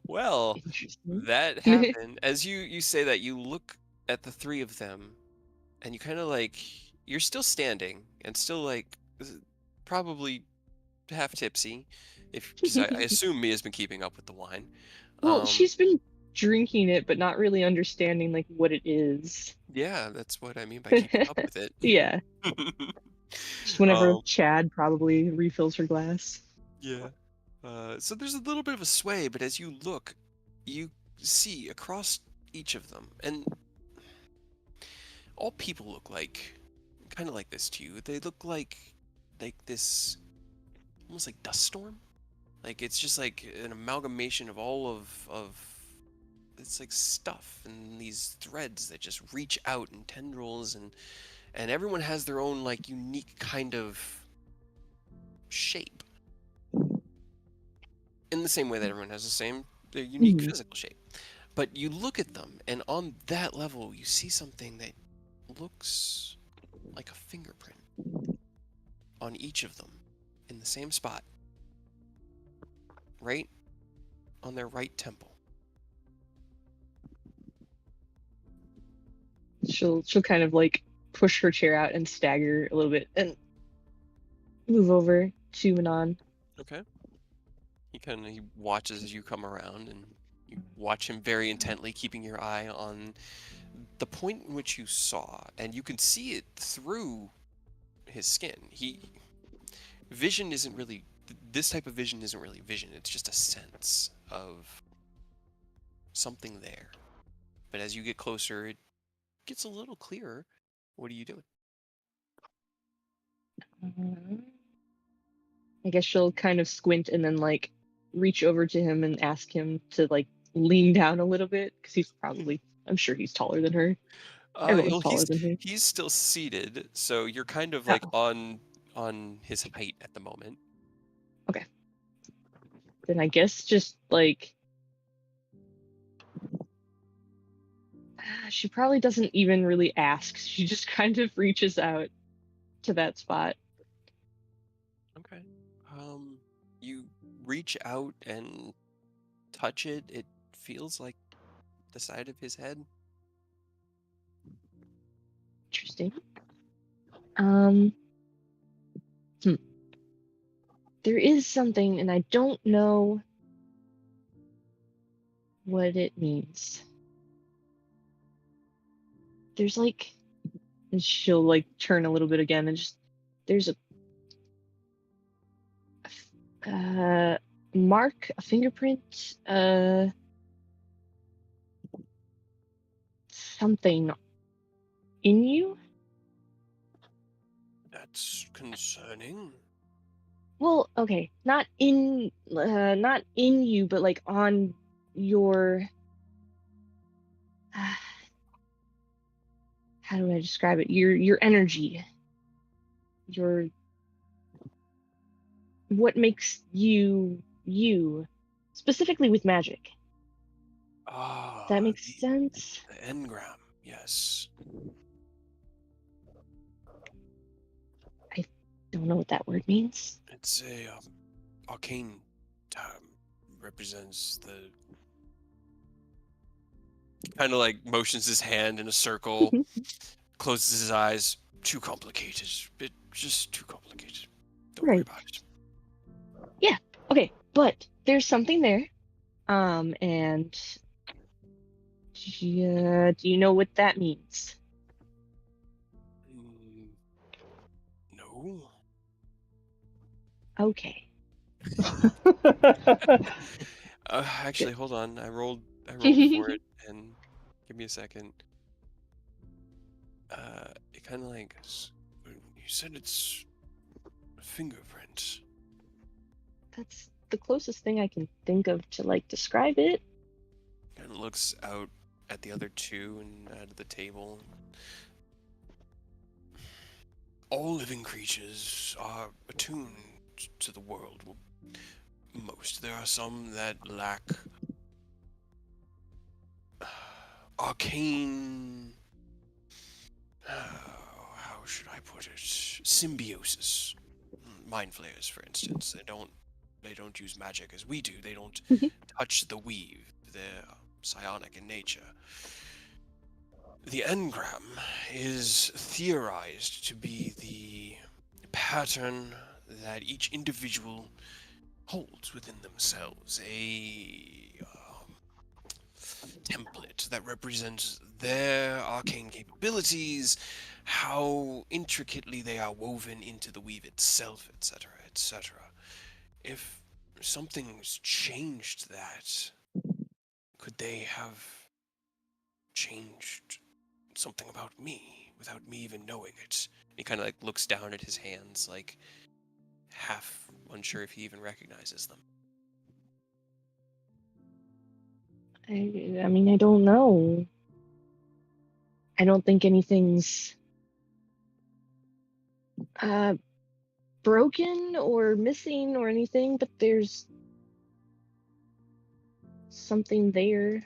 Well, interesting. that happened. As you say that, you look at the three of them, and you kind of like you're still standing and still like probably half tipsy, because I assume Mia's been keeping up with the wine. Well, she's been drinking it, but not really understanding like what it is. Yeah, that's what I mean by keeping up with it. Yeah, just whenever Um, Chad probably refills her glass. yeah. So there's a little bit of a sway, but as you look, you see across each of them, and all people look like kind of like this to you. They look like this almost like dust storm. Like it's just like an amalgamation of all of it's like stuff and these threads that just reach out in tendrils, and everyone has their own like unique kind of shape. In the same way that everyone has their unique physical shape. But you look at them, and on that level, you see something that looks like a fingerprint on each of them in the same spot, right on their right temple. She'll kind of like push her chair out and stagger a little bit and move over to Manon. Okay. He watches as you come around, and you watch him very intently, keeping your eye on the point in which you saw, and you can see it through his skin. Vision isn't really this type of vision isn't really vision. It's just a sense of something there. But as you get closer, it gets a little clearer. What are you doing? I guess she'll kind of squint and then like reach over to him and ask him to like lean down a little bit because he's probably, I'm sure he's taller than her. Everyone's Well, taller than her. he's still seated, so you're kind of Oh, like on his height at the moment. okay. Then I guess just like she probably doesn't even really ask. She just kind of reaches out to that spot. Okay. You reach out and touch it. It feels like the side of his head. Interesting. There is something, and I don't know what it means. There's like, and she'll like turn a little bit again, and just there's a mark, a fingerprint, something in you. That's concerning. Well, okay, not in you, but like on your. How do I describe it? Your energy. Your what makes you you, specifically with magic. Ah, That makes sense. the engram. Yes. I don't know what that word means. It's a arcane term. Represents the kind of like motions his hand in a circle, closes his eyes. Too complicated. Just too complicated. Don't worry Right. about it. Yeah. Okay, but there's something there. And do you know what that means? No. Okay. Actually, hold on. I rolled for it, and give me a second. It kind of like you said it's a fingerprint. That's the closest thing I can think of to like describe it. Kind of looks out at the other two and out of the table. All living creatures are attuned to the world. Well, most. There are some that lack arcane. How should I put it? Symbiosis. Mind flayers, for instance. They don't use magic as we do. They don't touch the weave. They're psionic in nature. The engram is theorized to be the pattern that each individual holds within themselves, a template that represents their arcane capabilities, how intricately they are woven into the weave itself, etc., etc. If something's changed that, could they have changed something about me without me even knowing it? He kind of like looks down at his hands, like half unsure if he even recognizes them. I mean, I don't know. I don't think anything's broken or missing or anything, but there's something there.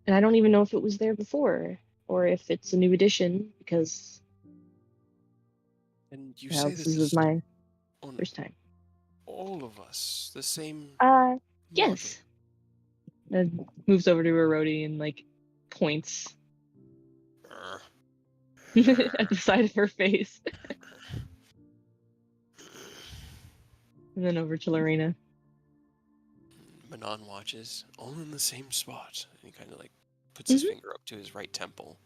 And I don't even know if it was there before or if it's a new addition because And you well, say this this is is my on first time. all of us, the same model. Yes. And moves over to Erodi and like points at the side of her face. And then over to Lorena. Manon watches, all in the same spot. And he kind of like puts his finger up to his right temple.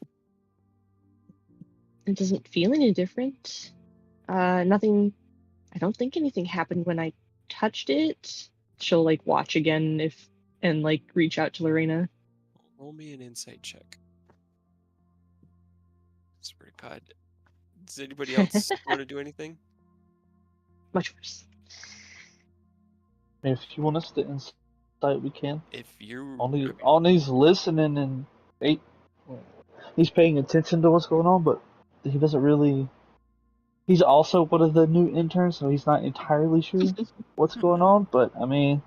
It doesn't feel any different. Nothing. I don't think anything happened when I touched it. She'll like watch again and like reach out to Lorena. Roll me an insight check. Swear to God. Does anybody else want to do anything? Much worse. If you want us to insight, we can. If you Only's listening and he's paying attention to what's going on, but he doesn't really. He's also one of the new interns, so he's not entirely sure what's going on. But I mean,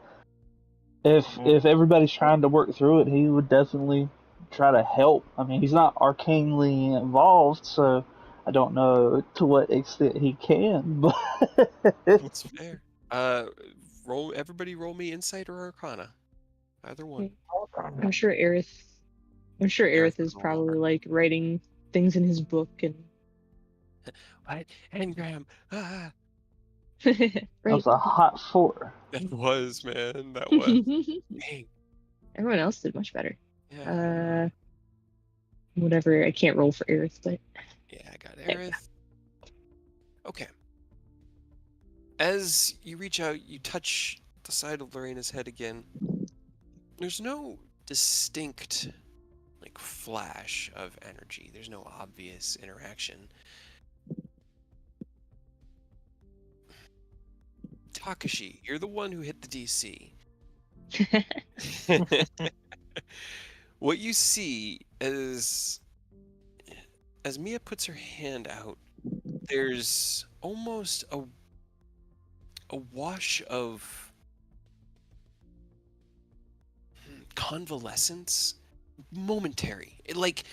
if everybody's trying to work through it, he would definitely try to help. I mean, he's not arcanely involved, so I don't know to what extent he can. But that's fair. Everybody roll me insight or arcana. Either one. I'm sure Aerith Aerith is would roll probably lower. like writing things in his book and What? Engram. Ah. That right. was a hot 4. That was, man. That was. Dang. Everyone else did much better. Yeah. Whatever. I can't roll for Aerith, but Yeah, I got Aerith. Okay. As you reach out, you touch the side of Lorena's head again. There's no distinct, like, flash of energy. There's no obvious interaction. Takashi, you're the one who hit the DC. What you see is, as Mia puts her hand out, there's almost a wash of convalescence momentary, like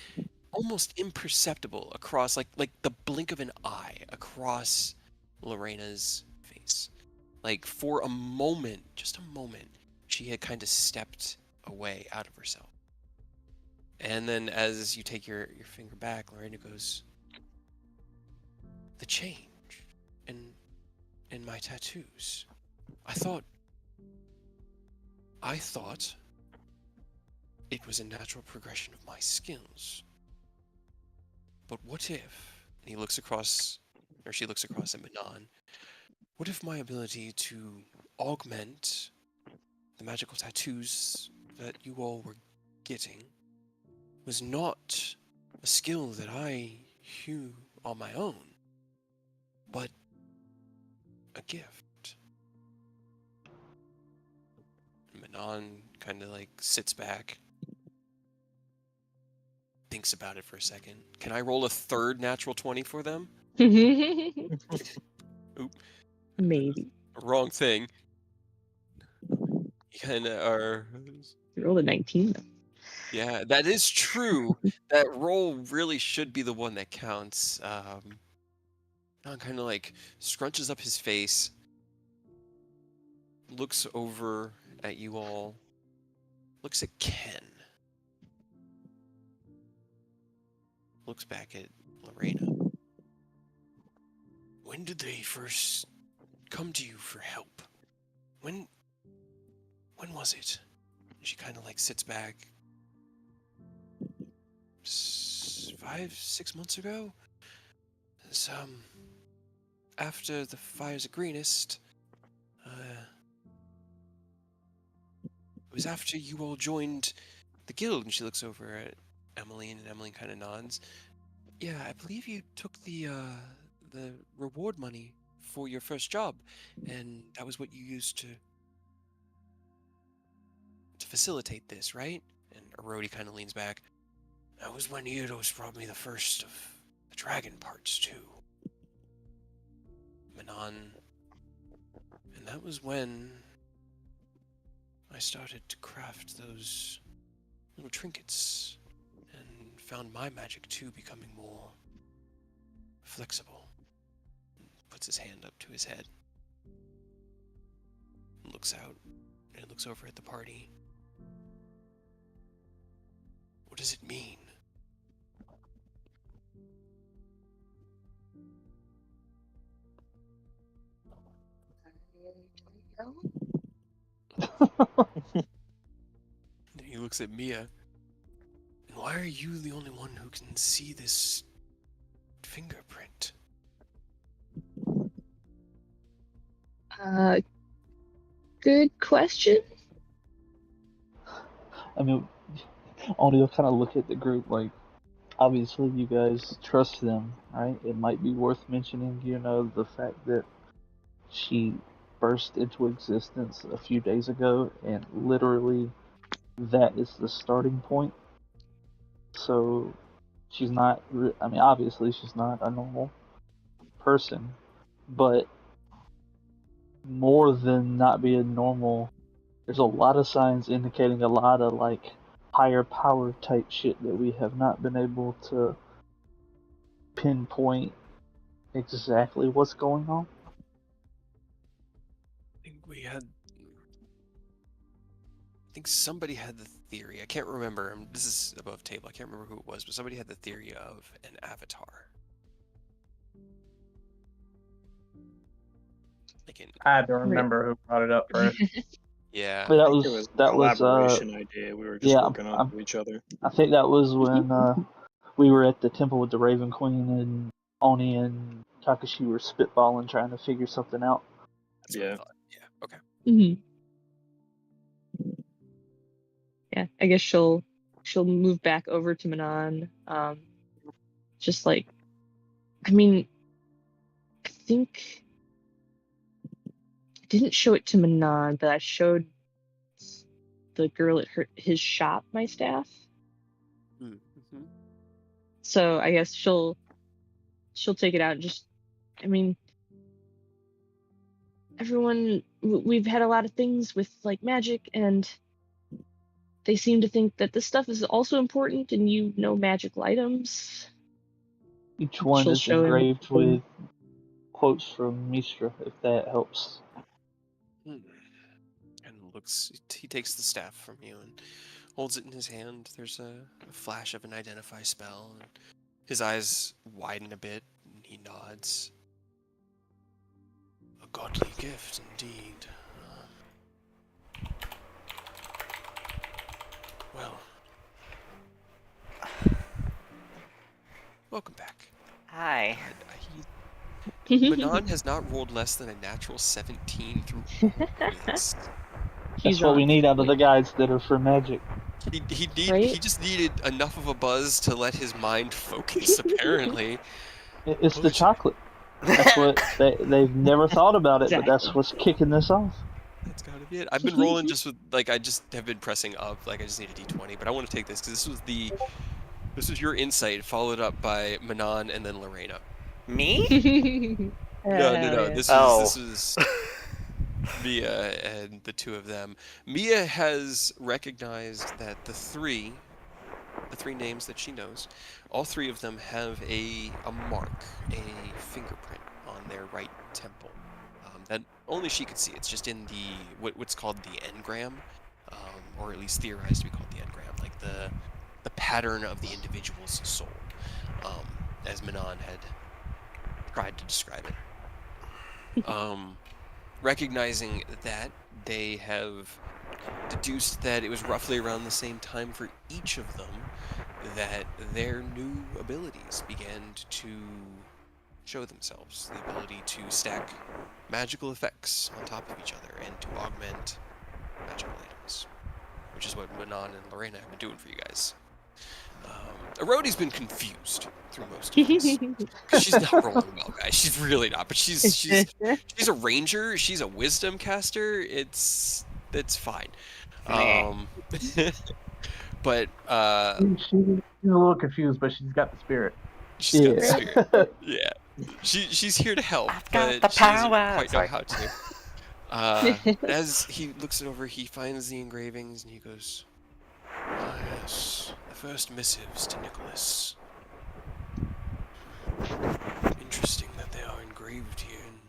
almost imperceptible across, like the blink of an eye across Lorena's face. Like for a moment, just a moment, she had kind of stepped away out of herself. And then as you take your finger back, Lorena goes, the change in my tattoos. I thought it was a natural progression of my skills. But what if, and he looks across, or she looks across at Manon, what if my ability to augment the magical tattoos that you all were getting was not a skill that I hew on my own, but a gift? Manon kind of like sits back, thinks about it for a second. Can I roll a third natural 20 for them? Oop. Maybe. Wrong thing. You kind of are. You rolled a 19 though. Yeah, that is true. That roll really should be the one that counts. Don kind of like scrunches up his face, looks over at you all, looks at Ken, looks back at Lorena. When did they first come to you for help? When was it? She kind of like sits back. 5-6 months ago? After the fires of Greenest, it was after you all joined the guild. And she looks over at Emmeline, and Emmeline kind of nods. Yeah, I believe you took the reward money for your first job, and that was what you used to facilitate this, right? And Arodi kind of leans back. That was when Eidos brought me the first of the dragon parts too. Manon. And that was when I started to craft those little trinkets and found my magic too becoming more flexible. Puts his hand up to his head. Looks out and looks over at the party. What does it mean? And he looks at Mia. And why are you the only one who can see this fingerprint? Good question. I mean, Audio kind of look at the group like, obviously you guys trust them, right? It might be worth mentioning, the fact that she burst into existence a few days ago, and literally that is the starting point. So she's not, I mean, obviously she's not a normal person, but more than not being normal, there's a lot of signs indicating a lot of like higher power type shit that we have not been able to pinpoint exactly what's going on. I think somebody had the theory. I can't remember. This is above table. I can't remember who it was, but somebody had the theory of an avatar. I had to remember who brought it up first. Yeah. But I think it was a collaboration idea. We were just working on for each other. I think that was when we were at the temple with the Raven Queen, and Oni and Takashi were spitballing, trying to figure something out. That's what I thought. Yeah. Okay. Mm-hmm. Yeah, I guess she'll move back over to Manon. Just like, I mean, I think I didn't show it to Manon, but I showed the girl at his shop my staff. Mm-hmm. So I guess she'll take it out and just, I mean, everyone, we've had a lot of things with like magic, and they seem to think that this stuff is also important, and you know magical items. Each one She'll is show him. engraved with quotes from Mistra, if that helps. Hmm. And looks. He takes the staff from you and holds it in his hand. There's a flash of an identify spell, and his eyes widen a bit, and he nods. A godly gift, indeed. Well, welcome back. Hi. Manon has not rolled less than a natural 17 through all of this. That's what we need out of the guys that are for magic. He just needed enough of a buzz to let his mind focus, apparently. It's the chocolate. That's what they've never thought about it, but that's what's kicking this off. That's gotta be it. I've been rolling just with, like, I just have been pressing up, like, I just need a d20, but I want to take this, because this was your insight, followed up by Manon and then Lorena. Me? No, Yeah. this Oh. is Mia and the two of them. Mia has recognized that the three names that she knows, all three of them have a mark, a fingerprint on their right temple. That only she could see. It's just in the what's called the engram, or at least theorized to be called the engram, like the pattern of the individual's soul, as Manon had tried to describe it. Recognizing that, they have deduced that it was roughly around the same time for each of them that their new abilities began to show themselves. The ability to stack magical effects on top of each other and to augment magical items, which is what Manon and Lorena have been doing for you guys. Erodi's been confused through most of this. Because she's not rolling well, guys. She's really not. But she's a ranger. She's a wisdom caster. It's fine. But She's a little confused, but she's got the spirit. she's got the spirit. Yeah. She's here to help, I've got but the she doesn't power. quite know Sorry. how to. As he looks it over, he finds the engravings and he goes, "Ah, yes, the first missives to Nicholas. Interesting that they are engraved here in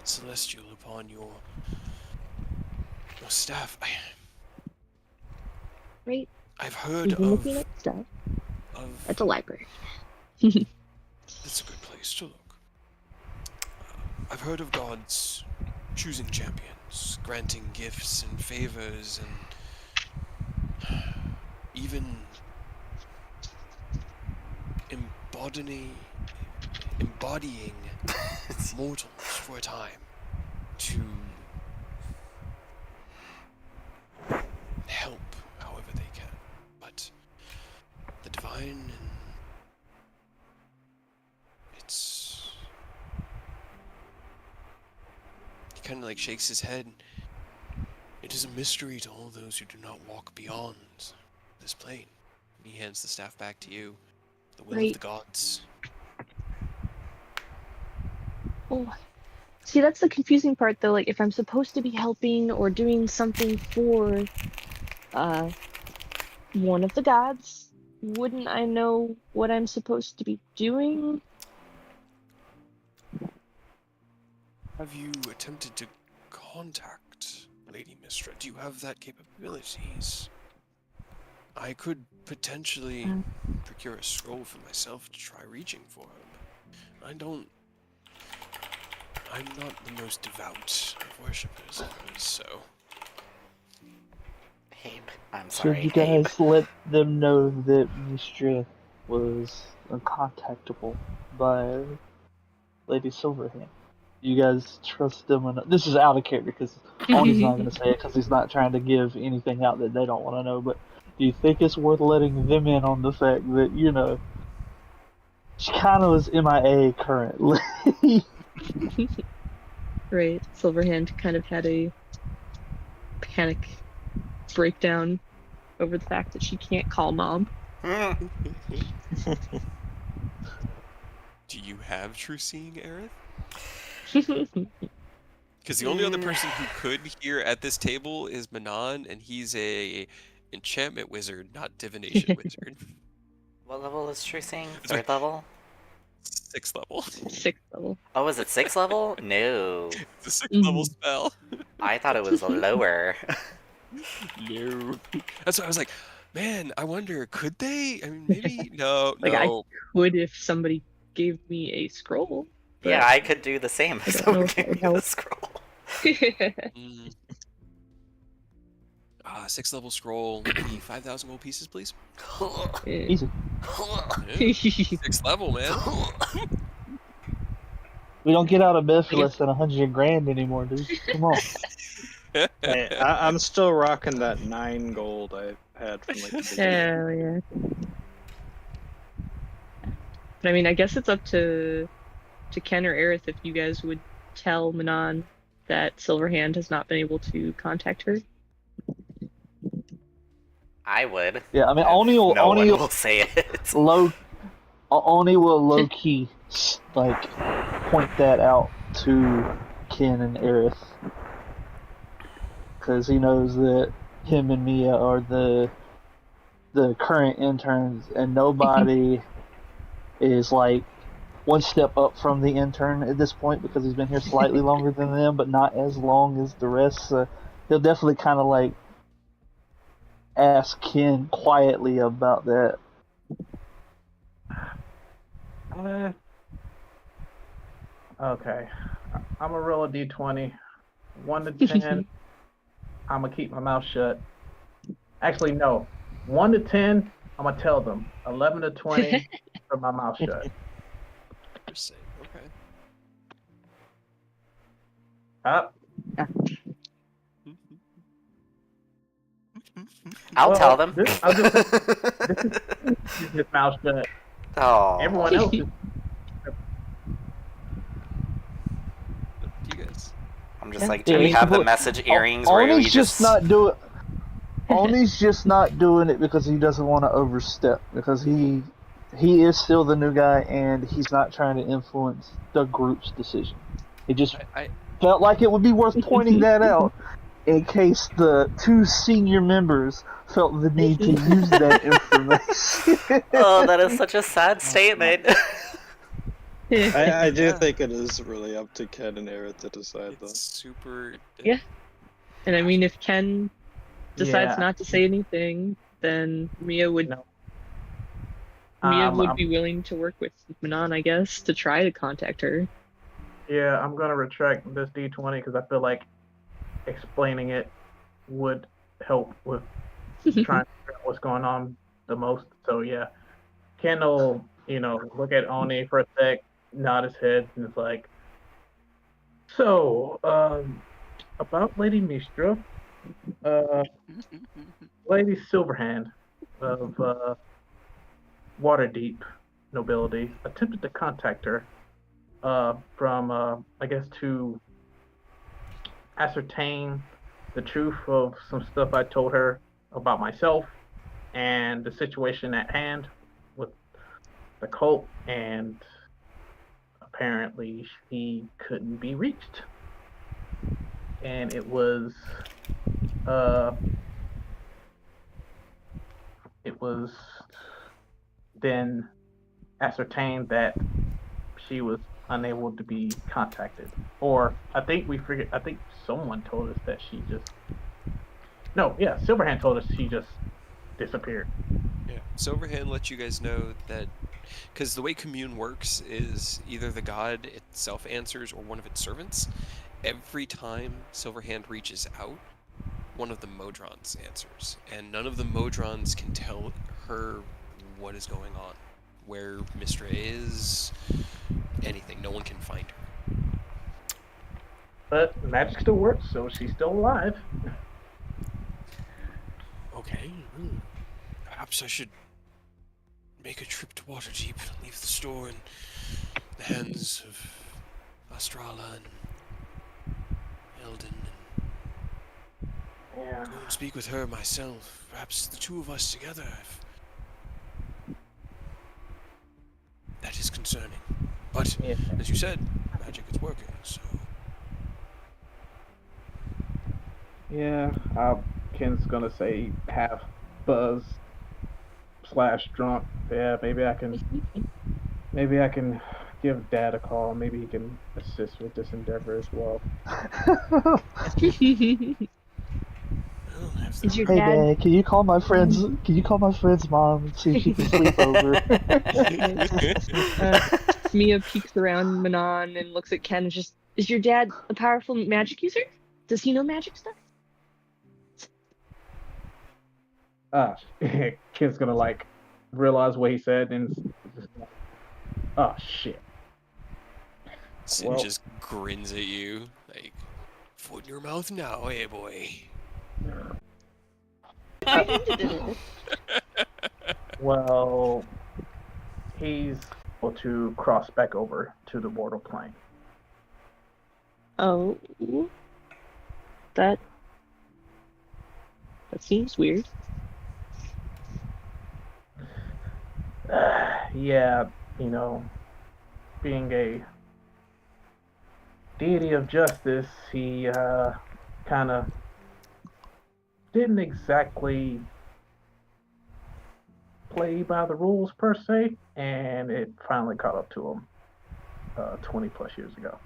celestial upon your staff. Right. I've heard We've been looking at stuff at the library. That's a good place to look. I've heard of gods choosing champions, granting gifts and favors, and even embodying mortals for a time to help however they can. But the divine, it's... He kind of like shakes his head. It is a mystery to all those who do not walk beyond this plane. He hands the staff back to you. The will of the gods. Oh, see, that's the confusing part, though. Like, if I'm supposed to be helping or doing something for, one of the gods, wouldn't I know what I'm supposed to be doing? Have you attempted to contact Lady Mistra? Do you have that capabilities? I could potentially procure a scroll for myself to try reaching for her. I'm not the most devout of worshippers, so... Abe. I'm sorry, Should you guys Abe. let them know that Mistra was uncontactable by Lady Silverhand? You guys trust them enough? This is out of character because Oni's not going to say it because he's not trying to give anything out that they don't want to know. But do you think it's worth letting them in on the fact that, you know, she kind of is MIA currently? Right. Silverhand kind of had a panic breakdown over the fact that she can't call mom. Do you have true seeing, Aerith? Because the only other person who could hear at this table is Manon, and he's a enchantment wizard, not divination wizard. What level is True Seeing? It's like- 3rd level? 6th level. 6th level. Oh, is it 6th level? No. It's a 6th level Mhm. spell. I thought it was lower. No. That's why I was like, man, I wonder, could they? I mean, maybe. No, Like, no. I would if somebody gave me a scroll. But Yeah, I could do the same I if don't know someone if that gave would me the help. scroll. Mm. 6th level scroll. Maybe 5,000 gold pieces, please. Yeah. Easy. Yeah. 6th level, man. We don't get out of bed for I guess- less than 100 grand anymore, dude. Come on. Hey, I'm still rocking that 9 gold I had from like the beginning. Hell yeah. But I mean, I guess it's up to Ken or Aerith if you guys would tell Manon that Silverhand has not been able to contact her. I would. Yeah, I mean, if Oni will, no Oni one will say it. Oni will low key like point that out to Ken and Aerith, because he knows that him and Mia are the current interns, and nobody is like one step up from the intern at this point because he's been here slightly longer than them, but not as long as the rest. So he'll definitely kind of like ask Ken quietly about that. Okay. I'm gonna roll a d20. 1 to 10, I'm gonna keep my mouth shut. Actually, no. 1 to 10, I'm gonna tell them. 11 to 20, put my mouth shut. Just saying. Okay. Up. I'll Well, tell them. I'll just keep his mouth shut. Oh. Everyone else is. You guys. I'm just like, Yeah, do we he's have the supposed- message earrings where Oni's we just not doing. Oni's just not doing it because he doesn't want to overstep. Because he is still the new guy, and he's not trying to influence the group's decision. He just I felt like it would be worth pointing that out in case the 2 senior members felt the need to use that information. Oh, that is such a sad statement. I do Yeah. think it is really up to Ken and Aerith to decide, though. It's super. Yeah. And I mean, if Ken decides Yeah. not to say anything, then Mia would No. be willing to work with Manon, I guess, to try to contact her. Yeah, I'm gonna retract this d20 because I feel like explaining it would help with trying to figure out what's going on the most. So yeah, Ken will, look at Oni for a sec, nod his head, and it's like, so, about Lady Mistra, Lady Silverhand of Waterdeep nobility attempted to contact her from, I guess, to ascertain the truth of some stuff I told her about myself and the situation at hand with the cult, and apparently she couldn't be reached. And it was then ascertained that she was unable to be contacted. Or I think someone told us that she just Silverhand told us she just disappeared. Yeah, Silverhand lets you guys know that, because the way commune works is either the god itself answers or one of its servants. Every time Silverhand reaches out, one of the Modrons answers, and none of the Modrons can tell her what is going on, where Mistra is, anything. No one can find her. But magic still works, so she's still alive. Okay. Perhaps I should make a trip to Waterdeep, leave the store in the hands of Astrala and Eldon, Yeah. and go and speak with her myself. Perhaps the two of us together. That is concerning. But, Yeah. as you said, magic is working, so... Yeah. Ken's gonna say have buzzed / drunk. Yeah, maybe I can give Dad a call. Maybe he can assist with this endeavor as well. I'll have Is the your Hey dad? Dad, can you call my friend's mom and see if she can sleep over? Mia peeks around Manon and looks at Ken and just, is your dad a powerful magic user? Does he know magic stuff? Kid's gonna like realize what he said and just like, oh shit. Sin Well- just grins at you, like, foot in your mouth now, eh, boy? Well, he's able to cross back over to the mortal plane. Oh, that seems weird. Yeah, you know, being a deity of justice, he kind of didn't exactly play by the rules per se, and it finally caught up to him 20 plus years ago.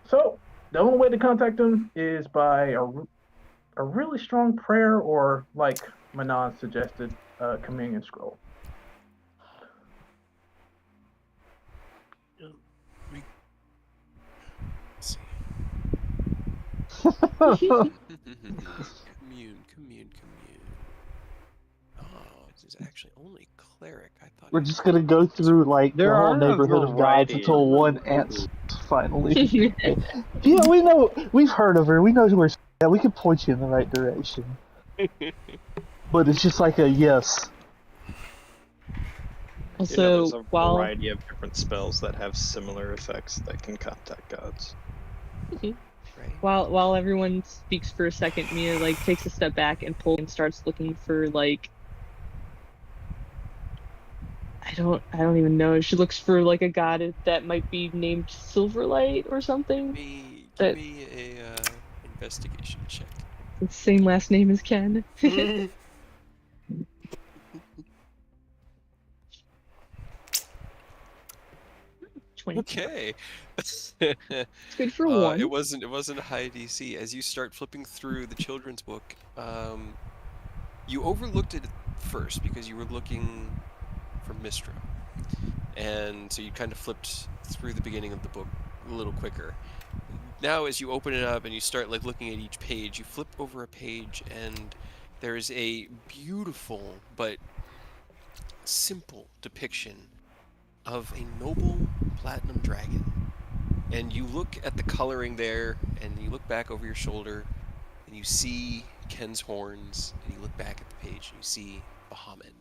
So the only way to contact him is by a really strong prayer, or like Manon suggested, communion scroll. Let's see. Commune. Oh, this is actually only cleric. I thought. We're just gonna go through like There the whole are a neighborhood of gods variety. until one answers finally. Yeah, we know, we've heard of her. We know who yeah, we can point you in the right direction. But it's just like a yes. Also, there's a while variety of different spells that have similar effects that can contact gods. Right. while everyone speaks for a second, Mia like takes a step back and pulls and starts looking for like I don't even know. She looks for like a god that might be named Silverlight or something. Give me a investigation check. The same last name as Ken. 20. Okay. It's good for one. It wasn't a high DC. As you start flipping through the children's book, you overlooked it at first because you were looking for Mistra, and so you kind of flipped through the beginning of the book a little quicker. Now, as you open it up and you start like looking at each page, you flip over a page and there is a beautiful but simple depiction of a noble platinum dragon. And you look at the coloring there, and you look back over your shoulder, and you see Ken's horns, and you look back at the page, and you see Bahamut.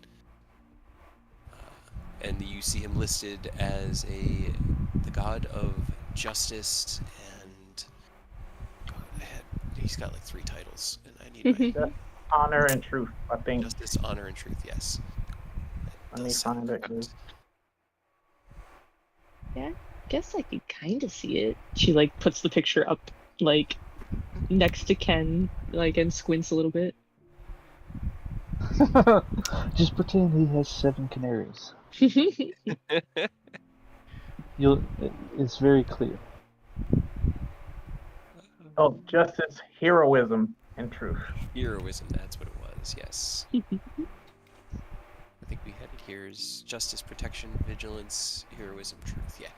And you see him listed as the god of justice and he's got like 3 titles, and I need my Honor and truth, I think. justice, honor, and truth. Yes. Let me find it. Yeah, guess I could kind of see it. She like puts the picture up like next to Ken, like, and squints a little bit. Just pretend he has 7 canaries. It's very clear. Oh, justice, heroism, and truth. Heroism, that's what it was, yes. I think we had it here is justice, protection, vigilance, heroism, truth. Yeah.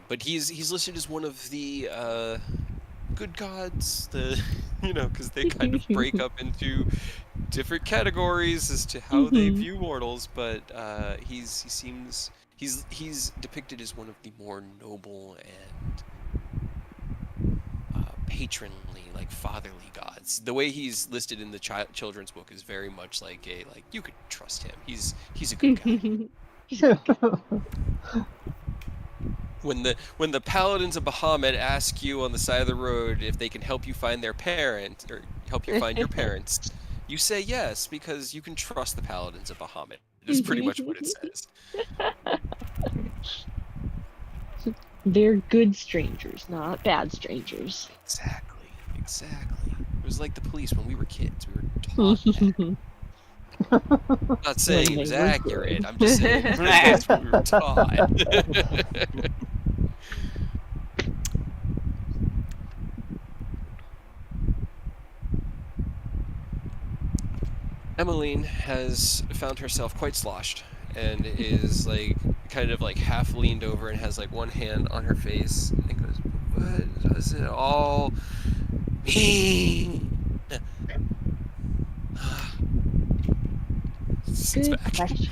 But he's listed as one of the good gods, because they kind of break up into different categories as to how they view mortals. But he's depicted as one of the more noble and patronly, like fatherly gods. The way he's listed in the children's book is very much like you could trust him. He's a good guy. When the paladins of Bahamut ask you on the side of the road if they can help you find their parent or help you find your parents, you say yes because you can trust the paladins of Bahamut. Is pretty much what it says. They're good strangers, not bad strangers. Exactly. It was like the police when we were kids. We were taught that. I'm not saying it was they were accurate. good. I'm just saying that's what we were taught. Emmeline has found herself quite sloshed and is like kind of like half leaned over and has like one hand on her face and goes, "What does it all mean?" Sits Good back. question.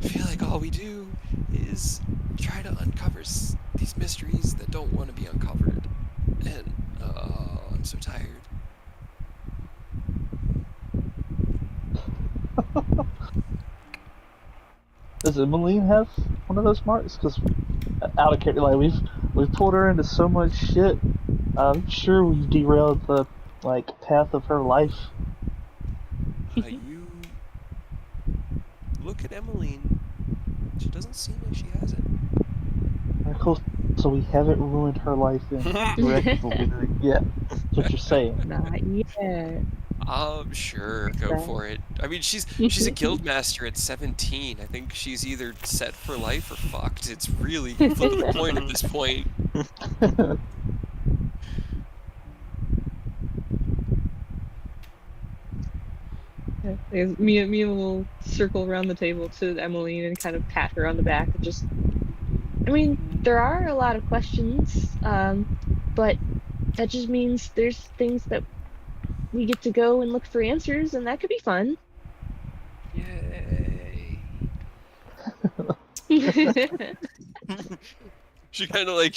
I feel like all we do is try to uncover these mysteries that don't want to be uncovered. And, I'm so tired. Does Emmeline have one of those marks? Because out of character, like we've pulled her into so much shit. I'm sure we've derailed the like path of her life. You look at Emmeline. She doesn't seem like she has it. Very cool. So we haven't ruined her life irreparably yet. That's what you're saying. Not yet. Sure, go for it. I mean, she's a guild master at 17. I think she's either set for life or fucked. It's really flipping the coin at this point. Me and will circle around the table to Emmeline and kind of pat her on the back. And just, I mean, there are a lot of questions, but that just means there's things that we get to go and look for answers, and that could be fun. Yay. She kind of like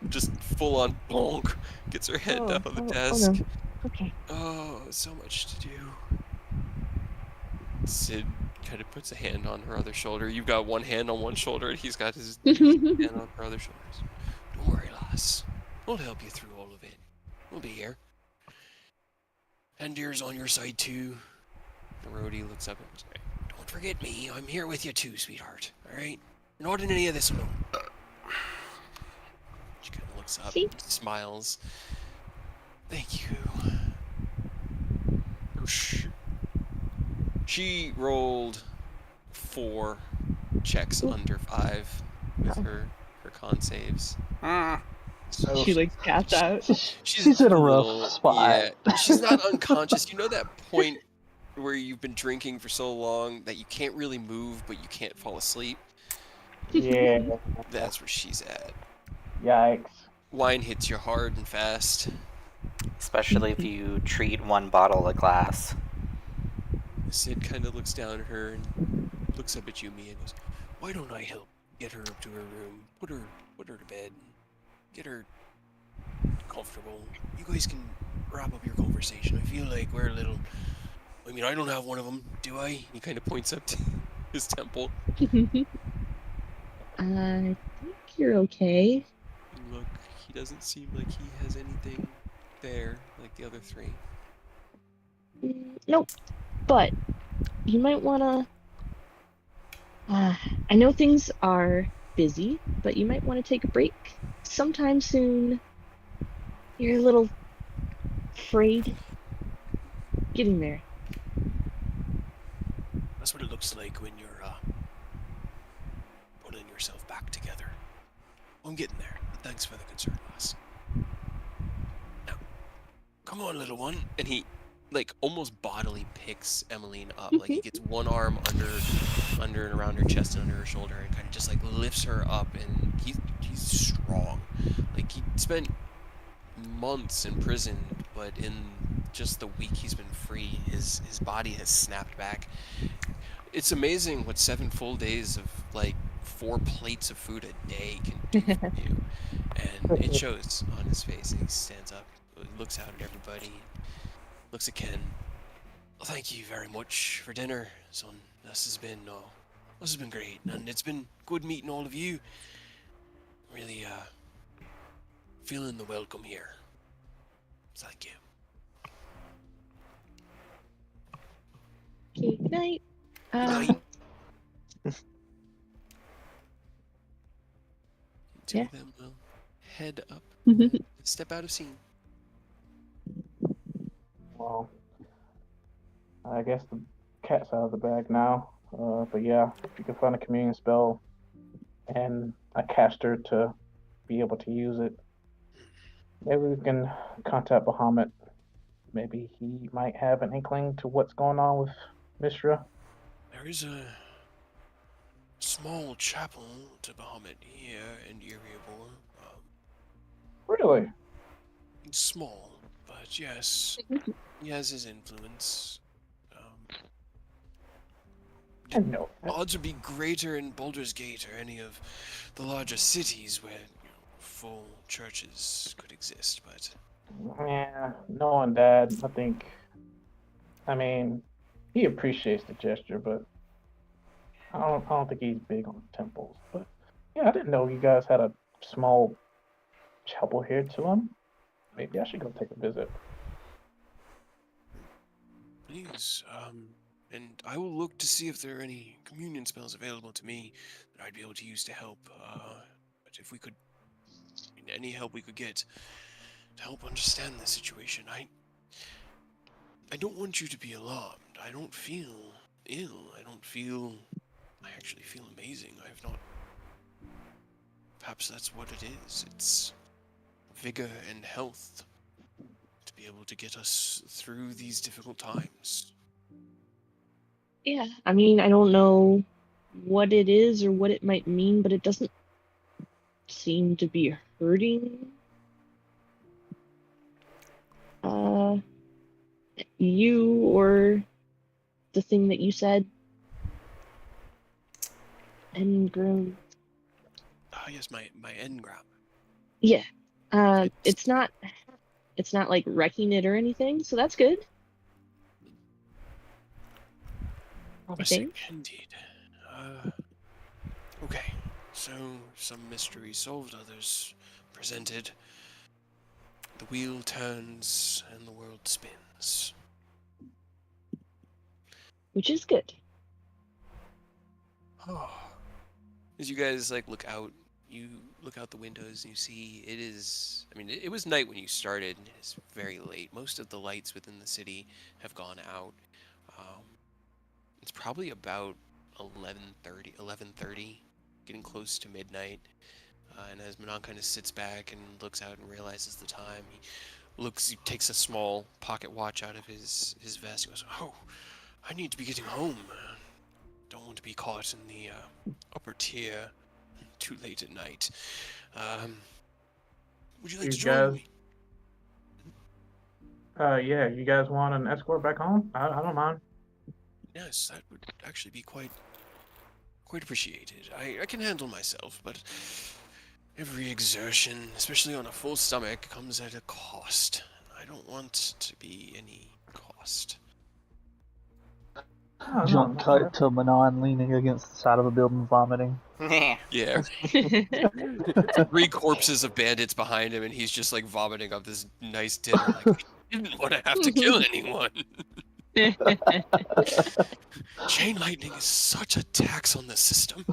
just full on bonk, gets her head down on the desk. no. Okay. Oh, so much to do. Sid kind of puts a hand on her other shoulder. You've got one hand on one shoulder, and he's got his hand on her other shoulders. Don't worry, lass. We'll help you through all of it. We'll be here. And deer's on your side too. The roadie looks up and says, "Don't forget me. I'm here with you too, sweetheart. All right? You're not in any of this alone." She kind of looks up, See? and smiles. Thank you. She rolled 4 checks under 5 with her con saves. So She like passed out. She's in a rough spot. Yeah, she's not unconscious. You know that point where you've been drinking for so long that you can't really move, but you can't fall asleep? yeah, That's where she's at. yikes. Wine hits you hard and fast. Especially if you treat one bottle a glass. Sid kind of looks down at her and looks up at Yumi and goes, "Why don't I help get her up to her room, put her to bed, get her comfortable? You guys can wrap up your conversation. I feel like we're a little... I mean, I don't have one of them, do I?" He kind of points up to his temple. I think you're okay. Look, he doesn't seem like he has anything there like the other 3. Nope. But you might want to. I know things are busy, but you might want to take a break sometime soon. You're a little afraid. Getting there. That's what it looks like when you're putting yourself back together. I'm getting there, but thanks for the concern, lass. Now, come on, little one. And he, like, almost bodily picks Emmeline up. Like, he gets one arm under and around her chest and under her shoulder and kind of just, like, lifts her up. And he's strong. Like, he spent months in prison, but in just the week he's been free, his body has snapped back. It's amazing what 7 full days of, like, 4 plates of food a day can do for you. And it shows on his face. He stands up, looks out at everybody, looks at Ken. "Well, thank you very much for dinner, son. This has been great, and it's been good meeting all of you. Really feeling the welcome here. Thank you." Okay, good night. Night. Two Yeah. of them will head up, step out of scene. Well, I guess the cat's out of the bag now. But yeah, if you can find a communion spell and a caster to be able to use it, maybe we can contact Bahamut. Maybe he might have an inkling to what's going on with Mishra. There is a small chapel to Bahamut here in Iriabor. Really? It's small, but yes, he has his influence. I know that. Odds would be greater in Baldur's Gate or any of the larger cities where full churches could exist, but Yeah, knowing Dad, I think. I mean, he appreciates the gesture, but I don't think he's big on temples. But yeah, I didn't know you guys had a small chapel here to him. Maybe I should go take a visit. please, and I will look to see if there are any communion spells available to me that I'd be able to use to help. But if we could, any help we could get to help understand the situation, I don't want you to be alarmed. I don't feel ill. I actually feel amazing. I have not. Perhaps that's what it is. It's vigor and health to be able to get us through these difficult times. Yeah, I mean, I don't know what it is or what it might mean, but it doesn't seem to be hurting you or the thing that you said. Engram. Ah, yes, my engram. Yeah. It's not like wrecking it or anything, so that's good. I Promising think. indeed. Okay, so some mystery solved, others presented. The wheel turns and the world spins. Which is good. As you guys look out, you look out the windows and you see it is. I mean, it was night when you started. It's very late. Most of the lights within the city have gone out. It's probably about 11:30, getting close to midnight. And as Manon kind of sits back and looks out and realizes the time, he takes a small pocket watch out of his vest. He goes, "Oh, I need to be getting home. Don't want to be caught in the upper tier too late at night. Would you like You to join guys, me?" yeah, you guys want an escort back home? I don't mind. Yes, that would actually be quite appreciated. I can handle myself, but every exertion, especially on a full stomach, comes at a cost. I don't want to be any cost. Oh, Jump no, cut to Manon leaning against the side of a building vomiting. Yeah. 3 corpses of bandits behind him, and he's just vomiting up this nice dinner. I didn't want to have to kill anyone. Chain lightning is such a tax on the system.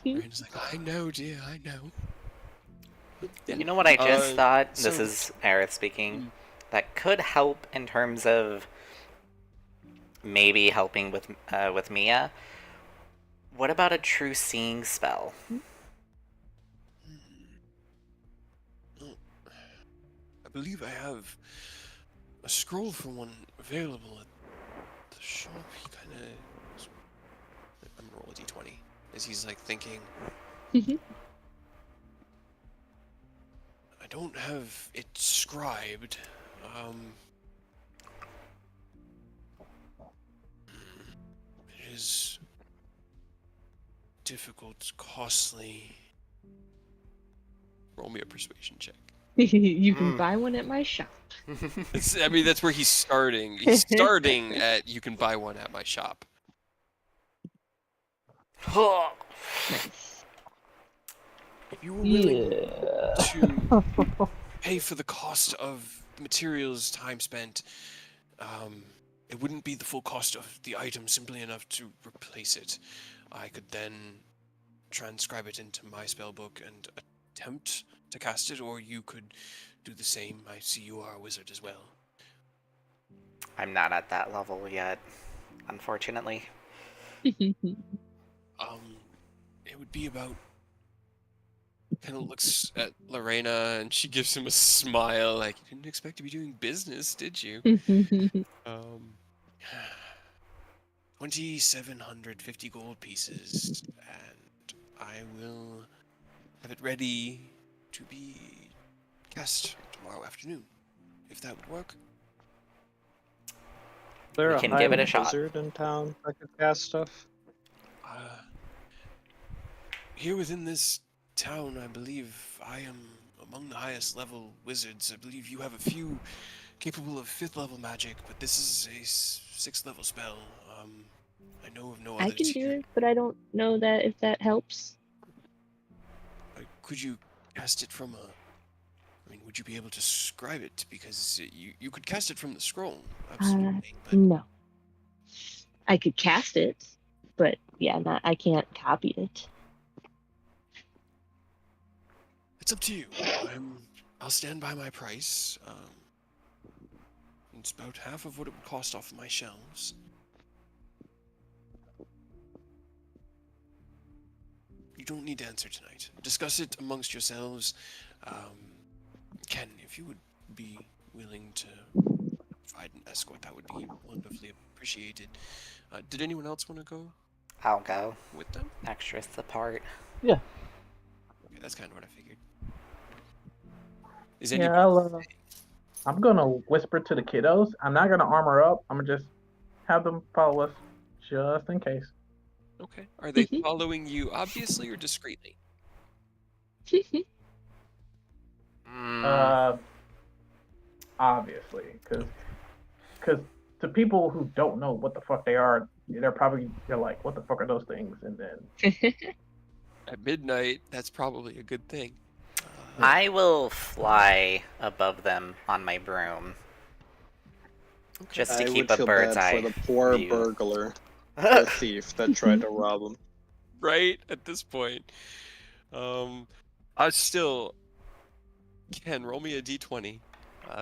And he's like, I know, dear, I know. Yeah. You know what I just thought? This so- is Aerith speaking. That could help in terms of maybe helping with Mia. What about a true seeing spell? Oh, I believe I have a scroll for one available at the shop. He kind of. I'm gonna roll a d20 as he's thinking. I don't have it scribed. It is difficult, costly. Roll me a persuasion check. You can buy one at my shop. That's where he's starting. He's starting at you can buy one at my shop. Nice. If you were willing Yeah. to pay for the cost of the materials, time spent, it wouldn't be the full cost of the item simply enough to replace it. I could then transcribe it into my spellbook and attempt to cast it, or you could do the same. I see you are a wizard as well. I'm not at that level yet, unfortunately. It would be about. Kind of looks at Lorena and she gives him a smile, like, you didn't expect to be doing business, did you? 2,750 gold pieces, and I will have it ready to be cast tomorrow afternoon, if that would work. Is there We a can high give it a shot. wizard in town that could cast stuff? Here within this town, I believe I am among the highest level wizards. I believe you have a few capable of 5th level magic, but this is a 6th level spell. I know of no I others can do here. it, but I don't know that if that helps. Could you cast it from a? I mean, would you be able to scribe it? Because you could cast it from the scroll, absolutely. But No. I could cast it, but yeah, I can't copy it. it's up to you. I'll stand by my price. It's about half of what it would cost off of my shelves. You don't need to answer tonight. Discuss it amongst yourselves. Ken, if you would be willing to provide an escort, that would be wonderfully appreciated. Did anyone else want to go I'll go. with them? Extras apart. Yeah. Okay, that's kind of what I figured. Is Yeah, anyone? I'm gonna whisper to the kiddos. I'm not gonna armor up. I'm gonna just have them follow us, just in case. Okay. Are they following you obviously or discreetly? Uh, obviously, because to people who don't know what the fuck they are, they're like, what the fuck are those things? And then At midnight, that's probably a good thing. I will fly above them on my broom. Okay. Just to I keep would a feel bird's bad eye for the poor view. burglar or thief that tried to rob him. Right at this point. I still Ken, roll me a d20.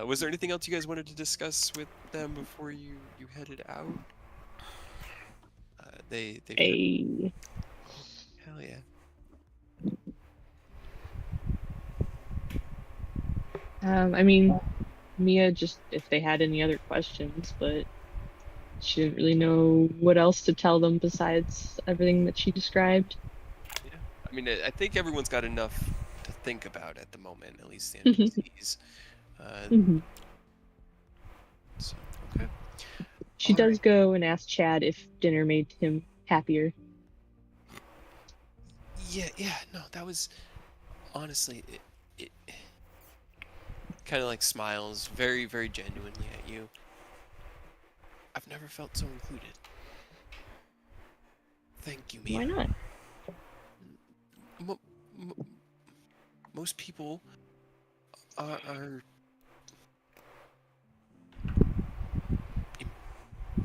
Was there anything else you guys wanted to discuss with them before you headed out? They Hey. hell yeah. I mean, Mia just if they had any other questions, but she didn't really know what else to tell them besides everything that she described. Yeah. I mean, I think everyone's got enough to think about at the moment, at least the NPCs. So, okay. She does go and ask Chad if dinner made him happier. Yeah, no, that was honestly it kind of like smiles very, very genuinely at you. I've never felt so included. Thank you, Mia. Why not? Most people are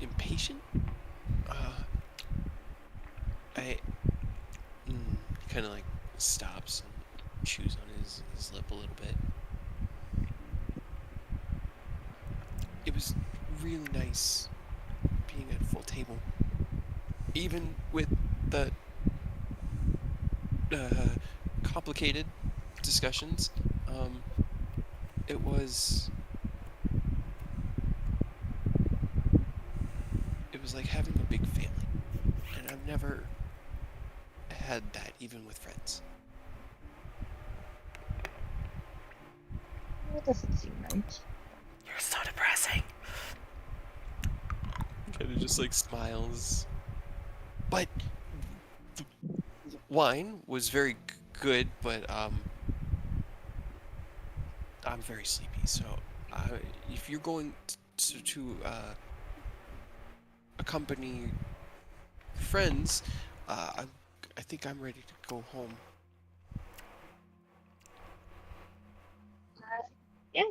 impatient. I he kind of like stops and chews on his lip a little bit. It was really nice being at a full table, even with the complicated discussions. It was like having a big family, and I've never had that even with friends. That doesn't seem right. You're so depressing. Kind of just like smiles. But the wine was very good, but I'm very sleepy. So if you're going to accompany friends, I think I'm ready to go home. Yeah,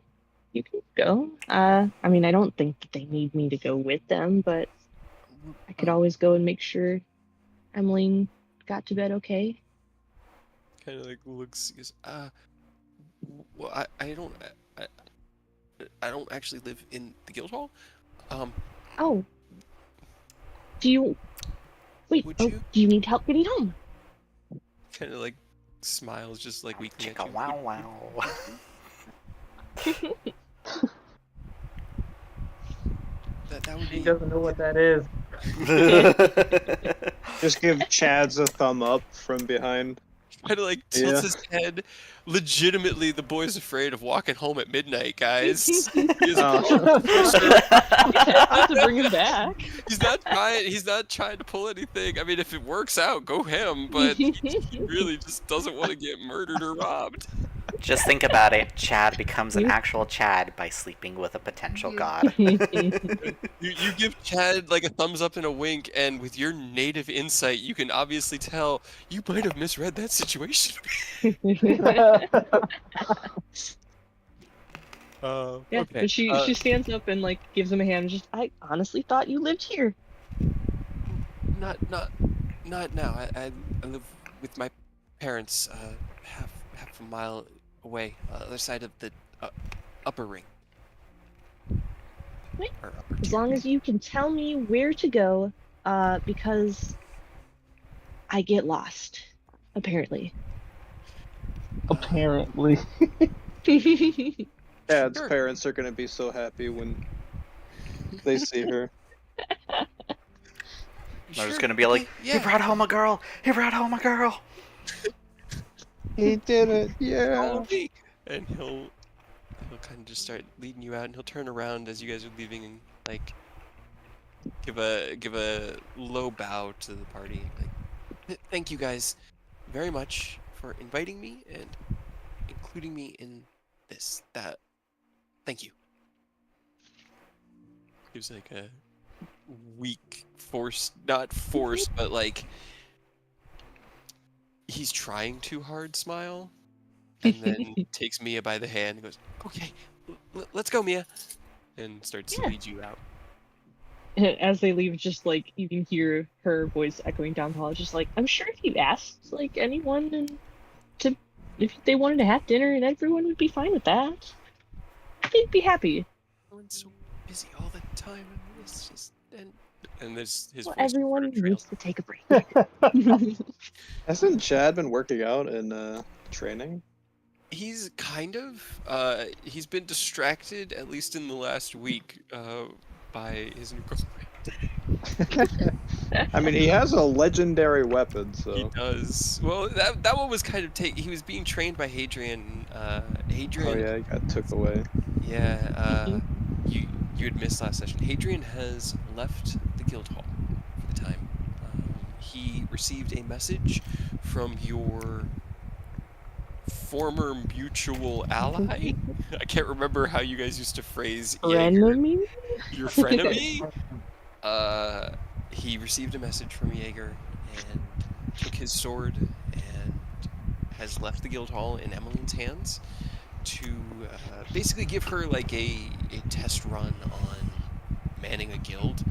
you can go. I mean, I don't think that they need me to go with them, but I could always go and make sure Emmeline got to bed okay. Kind of like looks. Goes, well, I don't actually live in the guild hall. Oh, do you wait? Would Oh, you do you need help getting home? kind of like smiles, just like winking at Chicka you? wow wow. That would She be. doesn't know what that is. Just give Chad's a thumb up from behind. Kind of like tilts his head. Legitimately, the boy's afraid of walking home at midnight, guys. He's Have to bring him back. He's not trying. He's not trying to pull anything. I mean, if it works out, go him. But he really just doesn't want to get murdered or robbed. Just think about it. Chad becomes an actual Chad by sleeping with a potential god. You give Chad like a thumbs up and a wink, and with your native insight, you can obviously tell you might have misread that situation. Yeah, Okay. but she stands up and like gives him a hand. And just, I honestly thought you lived here. Not now. I live with my parents half a mile away, other side of the upper ring. Wait. Or upper As tier. long as you can tell me where to go, because I get lost, apparently. Apparently. Chad's Sure. parents are gonna be so happy when they see her. They're just gonna be like, he brought home a girl! He brought home a girl! He did it, yeah. Follow me. And he'll kind of just start leading you out, and he'll turn around as you guys are leaving and like give a low bow to the party. Like, thank you guys very much for inviting me and including me in this. Thank you. Gives like a weak, not forced, but like he's trying too hard smile, and then takes Mia by the hand and goes, "Okay, let's go, Mia," and starts to lead you out. As they leave, just like you can hear her voice echoing down the hall, just like, I'm sure if you asked like anyone and if they wanted to have dinner, and everyone would be fine with that. They'd be happy. Everyone's so busy all the time, and it's just and there's his Well, voice everyone sort of trails. needs to take a break. Hasn't Chad been working out in training? He's kind of he's been distracted, at least in the last week, by his new girlfriend. I mean, he has a legendary weapon, He so. does. Well, that one was kind of he was being trained by Hadrian. Hadrian. Oh yeah, he got took away. Yeah. You had missed last session. Hadrian has left the guild hall for the time. He received a message from your former mutual ally. I can't remember how you guys used to phrase Jaeger. Frenemy? Your frenemy? He received a message from Jaeger and took his sword and has left the guild hall in Emmeline's hands to basically give her like a test run on manning a guild,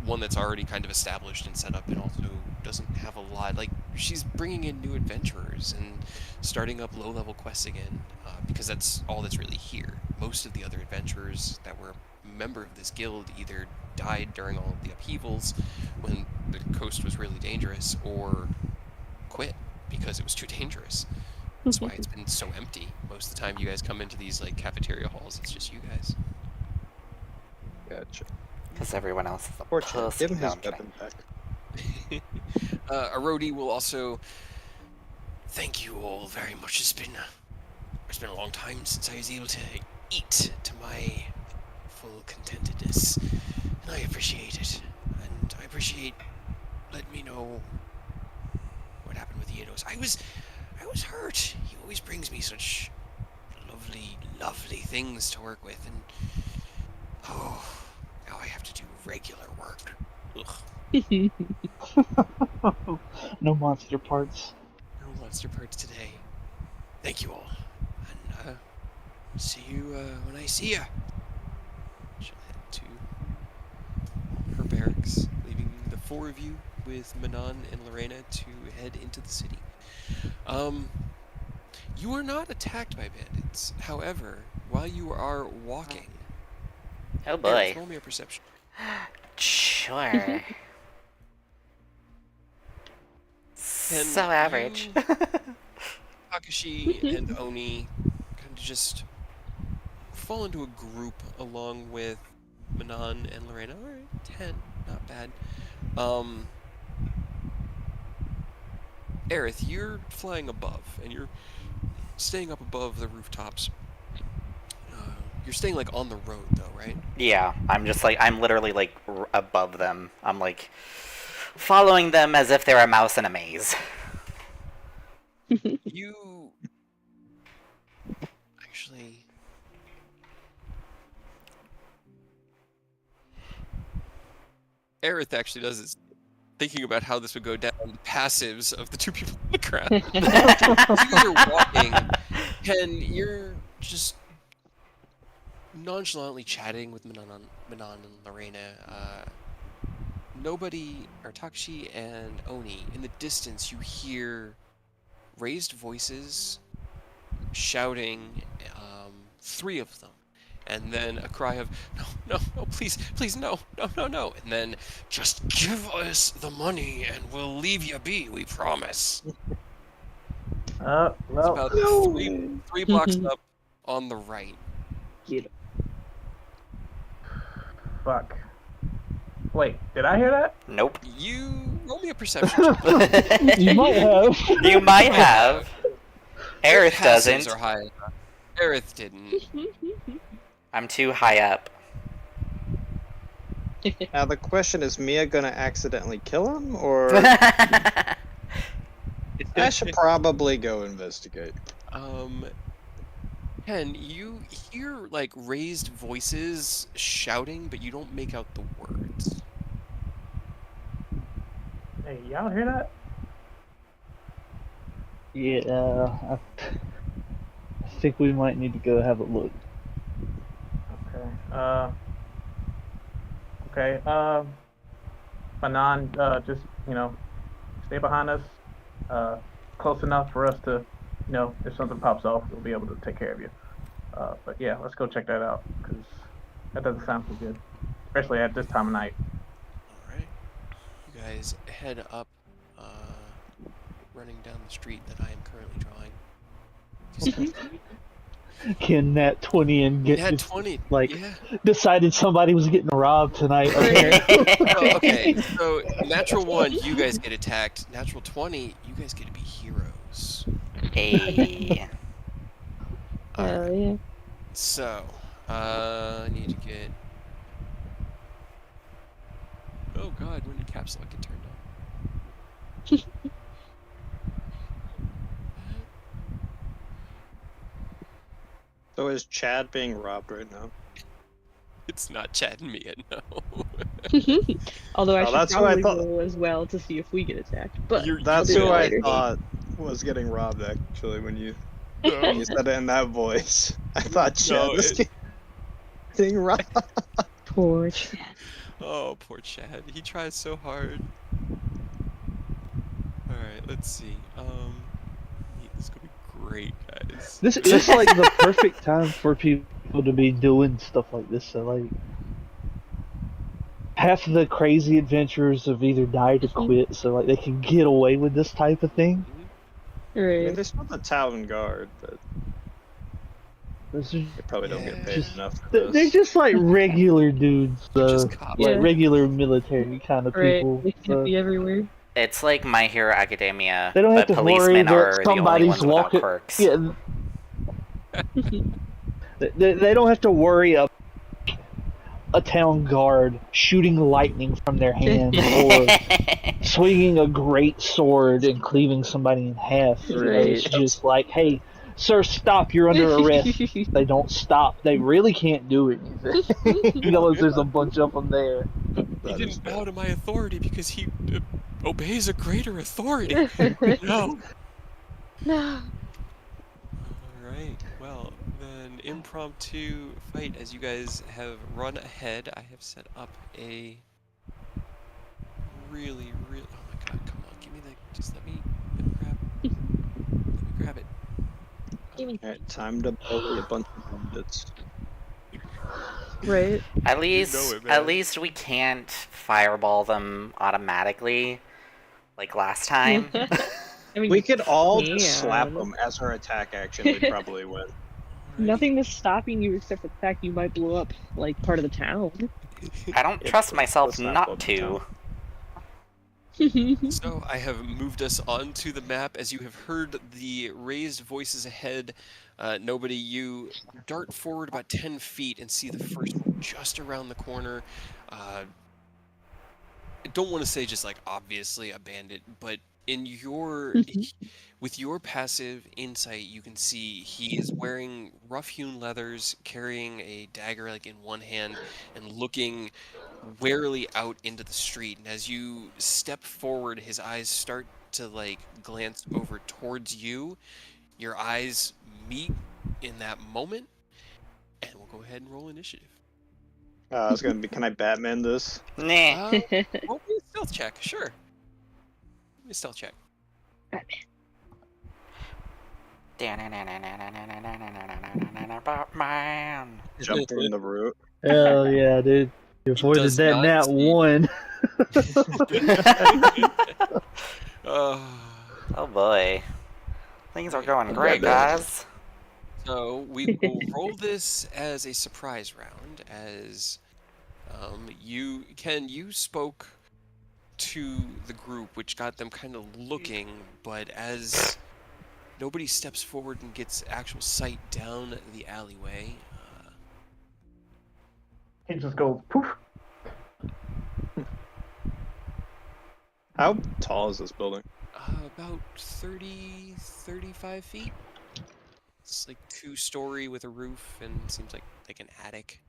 one that's already kind of established and set up and also doesn't have a lot, like she's bringing in new adventurers and starting up low-level quests again, because that's all that's really here. Most of the other adventurers that were a member of this guild either died during all of the upheavals when the coast was really dangerous, or quit because it was too dangerous. That's why it's been so empty. Most of the time you guys come into these like cafeteria halls, it's just you guys. Gotcha. Because everyone else is a Poor Chad. pussy. Give him No, his I'm kidding. weapon back. Arodi will also thank you all very much. It's been a long time since I was able to eat to my full contentedness, and I appreciate it. And I appreciate letting me know what happened with Eidos. I was hurt. He always brings me such lovely things to work with, and now I have to do regular work. Ugh. No monster parts. No monster parts today. Thank you all, and see you when I see ya. She'll head to her barracks, leaving the four of you with Manon and Lorena to head into the city. You are not attacked by bandits. However, while you are walking, Oh Aerith, boy. roll me a perception. Sure. So average. Takashi and Oni kind of just fall into a group along with Manon and Lorena. Alright, 10, not bad. Aerith, you're flying above, and you're staying up above the rooftops. You're staying like on the road though, right? Yeah, I'm literally like above them. I'm like following them as if they're a mouse in a maze. You actually Aerith actually does this thinking about how this would go down, the passives of the two people in the crowd. As you guys are walking, and you're just nonchalantly chatting with Manon and Lorena. Nobody, or Takashi and Oni, in the distance you hear raised voices shouting, three of them. And then a cry of, no, please, no, no. And then, just give us the money and we'll leave you be, we promise. Well, It's about three blocks up on the right. fuck. Wait, did I hear that? Nope. You roll me a perception check. You might have. You might have. Aerith Passives doesn't. are high enough. Aerith didn't. I'm too high up. Now the question is, Mia gonna accidentally kill him, or I I should probably go investigate. Ken, you hear like raised voices shouting, but you don't make out the words. Hey, y'all hear that? Yeah, I think we might need to go have a look. Okay. Okay. Manon, just stay behind us, close enough for us to, if something pops off, we'll be able to take care of you. But yeah, let's go check that out because that doesn't sound too good, especially at this time of night. All right, you guys head up, running down the street that I am currently drawing. Can Nat 20 and get Nat just, 20, like yeah. decided somebody was getting robbed tonight. Okay. Oh, okay, so natural 1, you guys get attacked. Natural 20, you guys get to be heroes. Hey. Oh yeah. So, I need to get. Oh god, when did caps lock get turned on? So is Chad being robbed right now? It's not Chad and Mia, no. Although I Oh, should that's who I probably thought- roll as well to see if we get attacked. But That's I'll do who that I later. thought was getting robbed, actually, when you said it in that voice. I thought Chad No, was getting robbed. Poor Chad. Oh, poor Chad. He tries so hard. Alright, let's see. This is gonna be great, guys. This is like the perfect time for people to be doing stuff like this. So like, half of the crazy adventurers have either died or quit, so like they can get away with this type of thing. I mean, Right. they're still the town guard, but This is, they probably don't get Yeah. paid Just- enough for they're this. just like regular dudes, Just so, cops. like Yeah. regular military kind of Right. people. They can So be everywhere. It's like My Hero Academia, they don't have but to worry policemen that are the only somebody's ones without walking. quirks. Yeah, they don't have to worry about a town guard shooting lightning from their hands or swinging a great sword and cleaving somebody in half. You know, it's Right. just like, hey, sir, stop! You're under arrest. They don't stop. They really can't do anything. Unless there's a bunch of them there. He That is didn't bow to my authority because he obeys a greater authority. No. No. Alright, well, then impromptu fight as you guys have run ahead. I have set up a really, oh my god, come on, give me just let me grab it. Give me. Alright, time to bully a bunch of bandits. Right. At You least, know it, at man. least we can't fireball them automatically, like last time. I mean, We you could all just slap can. them as our attack action. We'd probably win. Alrighty. Nothing is stopping you except for the fact you might blow up like part of the town. I don't Yeah, trust but myself let's not blow not up the to. So I have moved us onto the map. As you have heard the raised voices ahead, nobody, you dart forward about 10 feet and see the first one just around the corner. I don't want to say just like obviously a bandit, but in your with your passive insight, you can see he is wearing rough-hewn leathers, carrying a dagger like in one hand, and looking warily out into the street. And as you step forward, his eyes start to like glance over towards you. Your eyes meet in that moment, and we'll go ahead and roll initiative. I was gonna be. Can I Batman this? Nah. Roll me a stealth check, sure. Roll me a stealth check. Batman. Jump from the roof. Hell yeah, dude. You He avoided does that not nat see- 1. Oh boy. Things are going great, guys. So we will roll this as a surprise round, as you spoke to the group, which got them kind of looking, but as nobody steps forward and gets actual sight down the alleyway, He just goes poof. How tall is this building? about 35 feet. It's like 2-story with a roof and seems like an attic.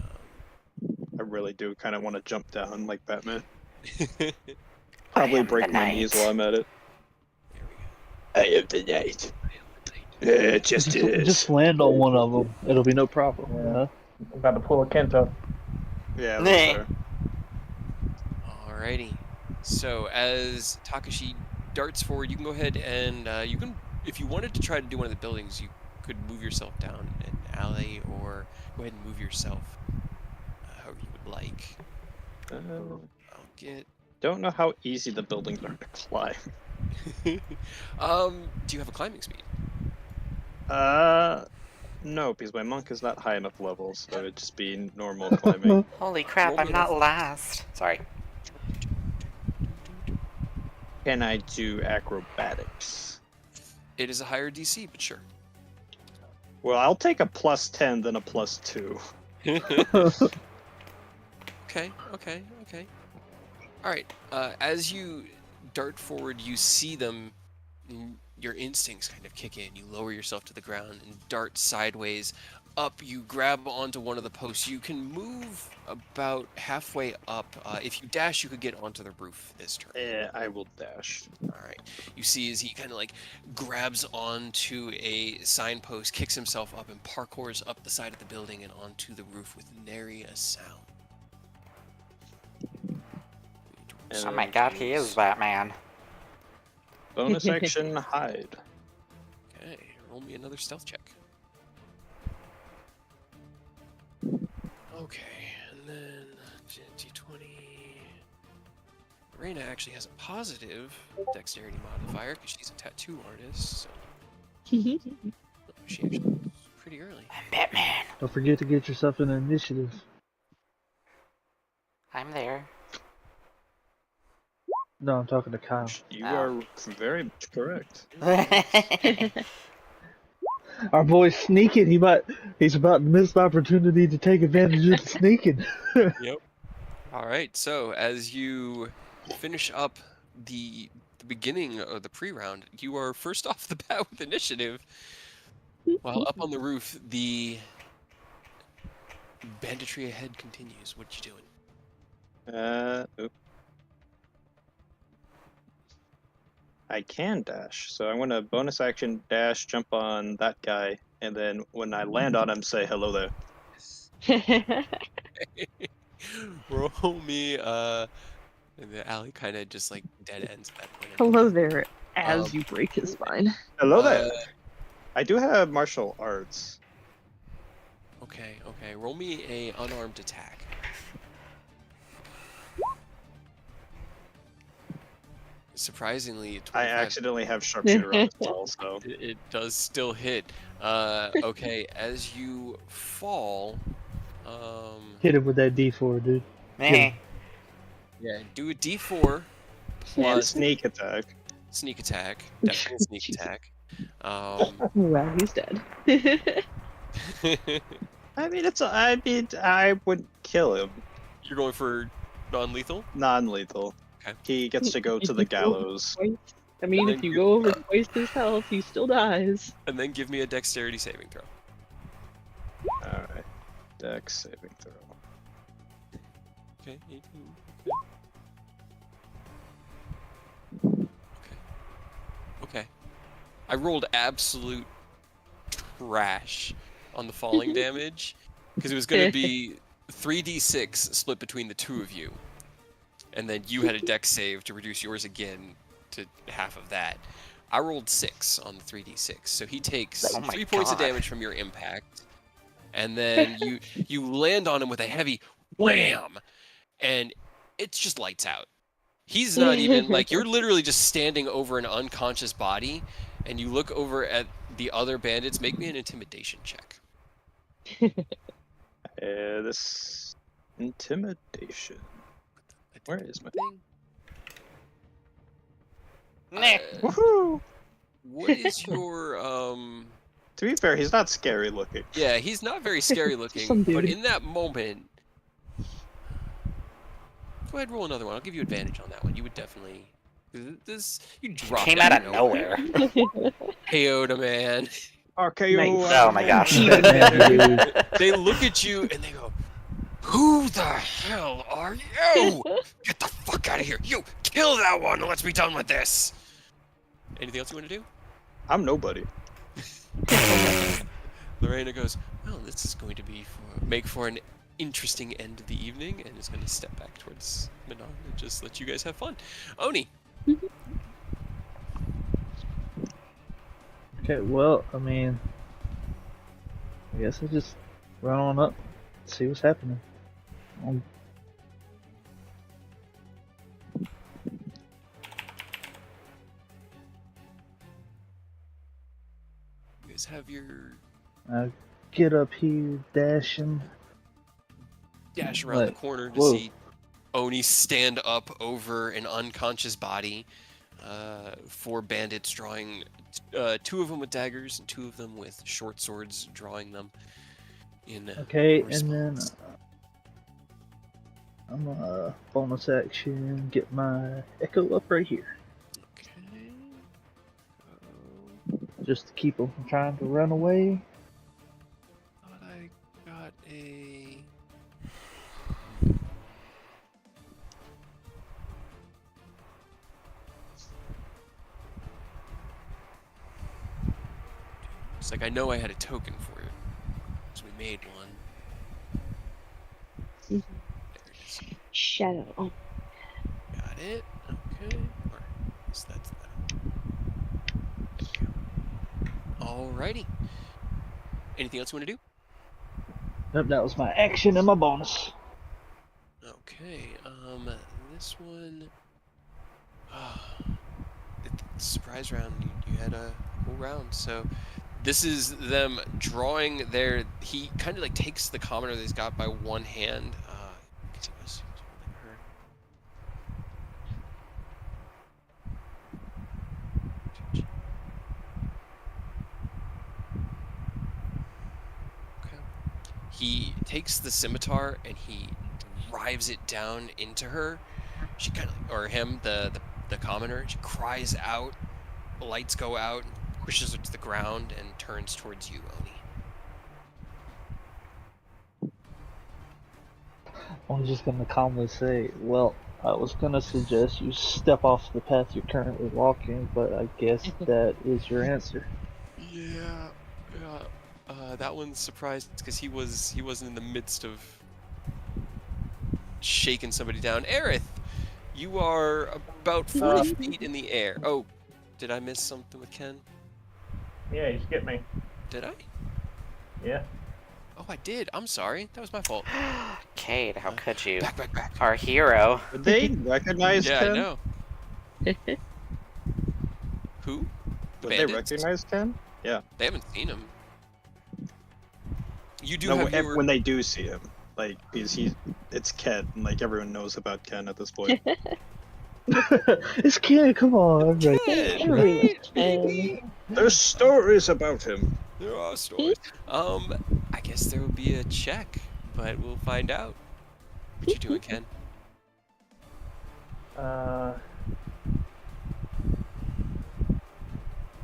I really do kind of want to jump down like Batman. There Probably am break the my knees knight. while I'm at it. we go. I am the knight. Just land on one of them. It'll be no problem. Yeah. I'm about to pull a Kento. Yeah, Nah. that's fair. Alrighty. So as Takashi darts forward, you can go ahead and you can, if you wanted to try to do one of the buildings, you could move yourself down an alley or go ahead and move yourself however you would like. I'll get. Don't know how easy the buildings are to climb. Do you have a climbing speed? No, because my monk is not high enough level, so it'd just be normal climbing. Holy crap, Roll me I'm not enough. last. Sorry. Can I do acrobatics? It is a higher DC, but sure. Well, I'll take a +10 than a +2. Okay. All right. As you dart forward, you see them. Your instincts kind of kick in. You lower yourself to the ground and dart sideways. Up, you grab onto one of the posts. You can move about halfway up. If you dash, you could get onto the roof this turn. I will dash. All right. You see as he kind of like grabs onto a signpost, kicks himself up, and parkours up the side of the building and onto the roof with nary a sound. Oh my god, he is Batman. Bonus action, hide. Okay, roll me another stealth check. Okay, and then D20. Reina actually has a positive dexterity modifier because she's a tattoo artist. So she actually looks pretty early. I'm Batman. Don't forget to get yourself an initiative. I'm there. No, I'm talking to Kyle. You are very much correct. Our boy's sneaking. He's about to miss the opportunity to take advantage of the sneaking. Yep. All right. So as you finish up the beginning of the pre-round, you are first off the bat with initiative. While up on the roof, the banditry ahead continues. What you doing? Oop. I can dash, so I'm gonna bonus action dash, jump on that guy, and then when I land on him, say hello there. Roll me. And the alley kind of just like dead ends at that point. Hello there, as Um, you break his spine. Hello there. I do have martial arts. Okay. Roll me a unarmed attack. Surprisingly, I 25. accidentally have sharpshooter on this also. It does still hit. Okay, as you fall, Hit him with that D4, dude. Meh. yeah, do a D4 And plus sneak attack. sneak attack. Definitely a sneak Jeez. attack. Well, he's dead. I mean, I would kill him. You're going for non-lethal? Non-lethal. Okay. He gets to go to the gallows. I mean, And if then you you- go over twice his health, he still dies. And then give me a dexterity saving throw. Alright. Dex saving throw. Okay, 18. Okay. I rolled absolute trash on the falling damage because it was going to be 3d6 split between the two of you. And then you had a dex save to reduce yours again to half of that. I rolled 6 on the 3d6, so he takes Oh my 3 points of God. damage from your impact. And then you land on him with a heavy wham! And it's just lights out. He's not even, like, you're literally just standing over an unconscious body, and you look over at the other bandits. Make me an intimidation check. This intimidation. Where is my thing? Meh. Woohoo! What is your, To be fair, he's not scary looking. Yeah, he's not very scary looking, Some but dude. in that moment... Go ahead, roll another one. I'll give you advantage on that one. You would definitely... You dropped Came out of nowhere. KO'd a man. RKO. Nice. Oh my gosh. Dude. They look at you and they go, "Who the hell are you? Get the fuck out of here! You kill that one and let's be done with this." Anything else you want to do? I'm nobody. Lorena goes, "Well, this is going to be make for an interesting end of the evening," and is going to step back towards Manon and just let you guys have fun. Oni. Okay, well, I mean, I guess I just run on up, see what's happening. You guys have your I get up here, dashing. dash around the Like, corner to whoa. see Oni stand up over an unconscious body. 4 bandits drawing, 2 of them with daggers and 2 of them with short swords, drawing them in Okay, response. and then I'm gonna bonus action, get my echo up right here, Okay. just to keep them from trying to run away. Thought I got a. It's like I know I had a token for it, so we made one. There it is. Shadow. Got it. Okay. Or is that's that? There we go. Alrighty. Anything else you want to do? Nope, that was my action and my bonus. Okay. This one. The surprise round. You had a whole round, so this is them drawing their. He kind of like takes the commoner that he's got by one hand. He takes the scimitar and he drives it down into her. She kind of, or him, the commoner. She cries out. The lights go out, pushes her to the ground, and turns towards you, Oni. I'm just gonna calmly say, well, I was gonna suggest you step off the path you're currently walking, but I guess that is your answer. Yeah. That one's surprised because he wasn't in the midst of shaking somebody down. Aerith, you are about 40 feet in the air. Oh, did I miss something with Ken? Yeah, you skipped me. Did I? Yeah. Oh, I did. I'm sorry. That was my fault. Cade, how could you? Back. Our hero. Did they recognize Yeah, Ken? I know. Who? The Did they bandits? recognize Ken? Yeah. They haven't seen him. You do No, have your... when they do see him, like, because it's Ken, and like everyone knows about Ken at this point. It's Ken, come on. Right. Ken, Everyone right, can. baby. There's stories about him. There are stories. I guess there will be a check, but we'll find out. What you doing, Ken? I'm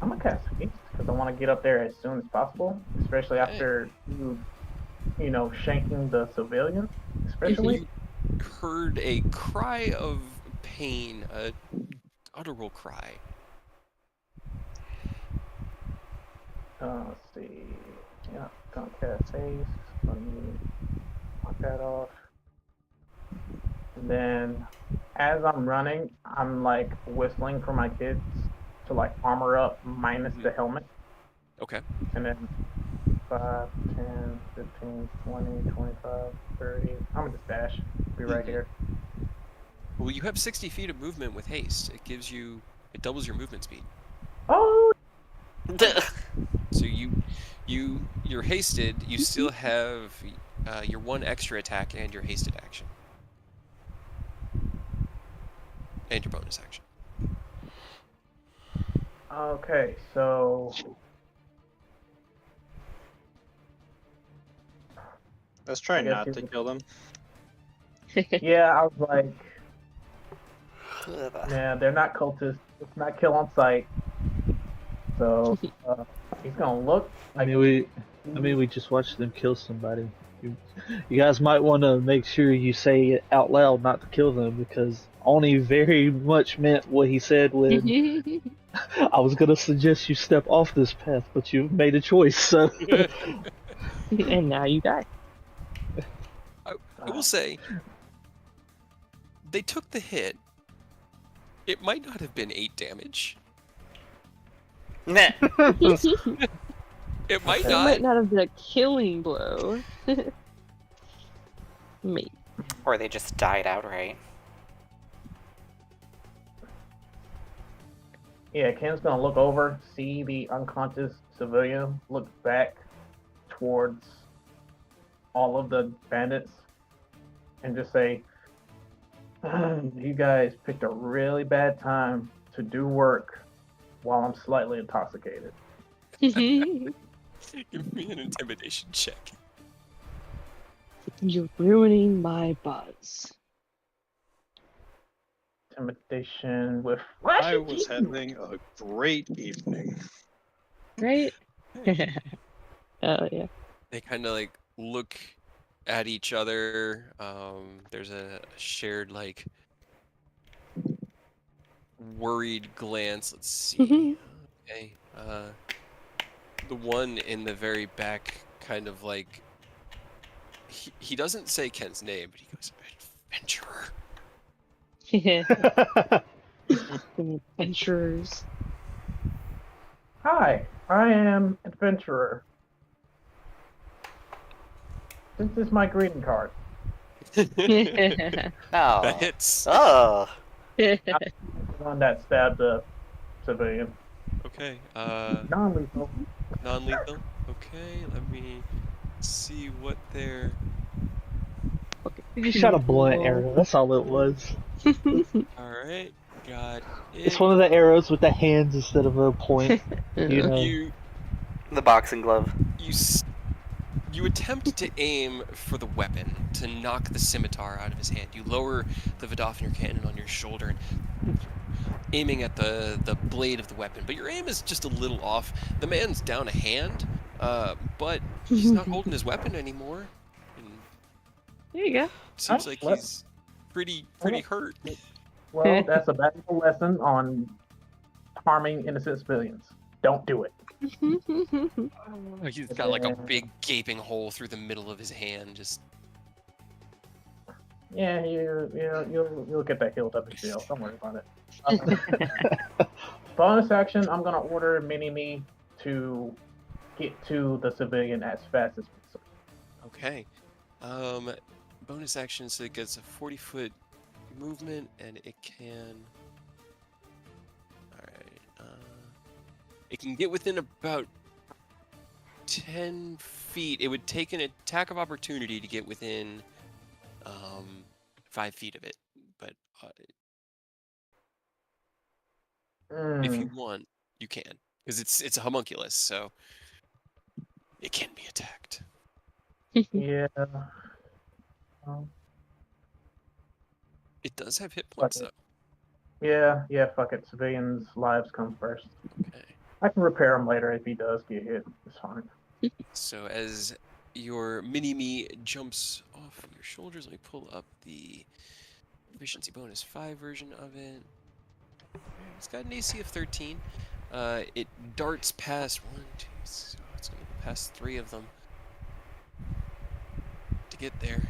gonna cast haste because I want to get up there as soon as possible, especially after shanking the civilian, especially. You heard a cry of pain, a guttural cry. Let's see. Yeah, gonna cast haste. Let me knock that off. And then, as I'm running, I'm like whistling for my kids to like armor up minus the helmet. Okay. And then 5, 10, 15, 20, 25, 30. I'm gonna just dash. Be right here. Well, you have 60 feet of movement with haste. It doubles your movement speed. Oh! So you're hasted. You still have your one extra attack and your hasted action, and your bonus action. Okay, so Let's try I guess not you to would- kill them. yeah, I was like, yeah, they're not cultists. It's not kill on sight. So he's gonna look. I mean, we just watched them kill somebody. You guys might want to make sure you say it out loud, not to kill them, because Oni very much meant what he said when I was gonna suggest you step off this path, but you made a choice. So And now you die. I will say, they took the hit. It might not have been 8 damage. Nah. It might It not. might not have been a killing blow. Maybe. Or they just died outright. Yeah, Ken's gonna look over, see the unconscious civilian, look back towards all of the bandits, and just say, "You guys picked a really bad time to do work while I'm slightly intoxicated." Give me an intimidation check. You're ruining my buzz. Intimidation with I was having a great evening. Right? Oh, yeah. They kind of like look at each other. There's a shared like worried glance. Let's see. Okay. The one in the very back kind of like he doesn't say Ken's name, but he goes, "Adventurer." Adventurers. Hi, I am Adventurer. This is my greeting card. No. That hits. Oh. The one that stabbed the civilian. Okay. Non-lethal. Non-lethal. Okay. Let me see what they're. you shot a blunt arrow. That's all it was. All right. Got it. It's one of the arrows with the hands instead of a point. You know. The boxing glove. You attempt to aim for the weapon, to knock the scimitar out of his hand. You lower the Vidofnir cannon on your shoulder, and aiming at the blade of the weapon. But your aim is just a little off. The man's down a hand, but he's not holding his weapon anymore. And There you go. seems like he's pretty hurt. Well, that's a valuable lesson on harming innocent civilians. Don't do it. He's got like a big gaping hole through the middle of his hand. Just Yeah, you'll get that healed up in jail. Don't worry about it. Bonus action, I'm gonna order Mini-Me to get to the civilian as fast as possible. Okay. Bonus action, so it gets a 40-foot movement, and it can. All right. It can get within about 10 feet. It would take an attack of opportunity to get within 5 feet of it, but if you want, you can, because it's a homunculus, so it can be attacked. Yeah. Um, It does have hit points, fuck though. it. Yeah, fuck it. Civilians' lives come first. Okay. I can repair him later if he does get hit. It's fine. So as your mini-me jumps off your shoulders, let me pull up the efficiency bonus 5 version of it. It's got an AC of 13. It darts past 1, 2, so it's going to go past 3 of them to get there.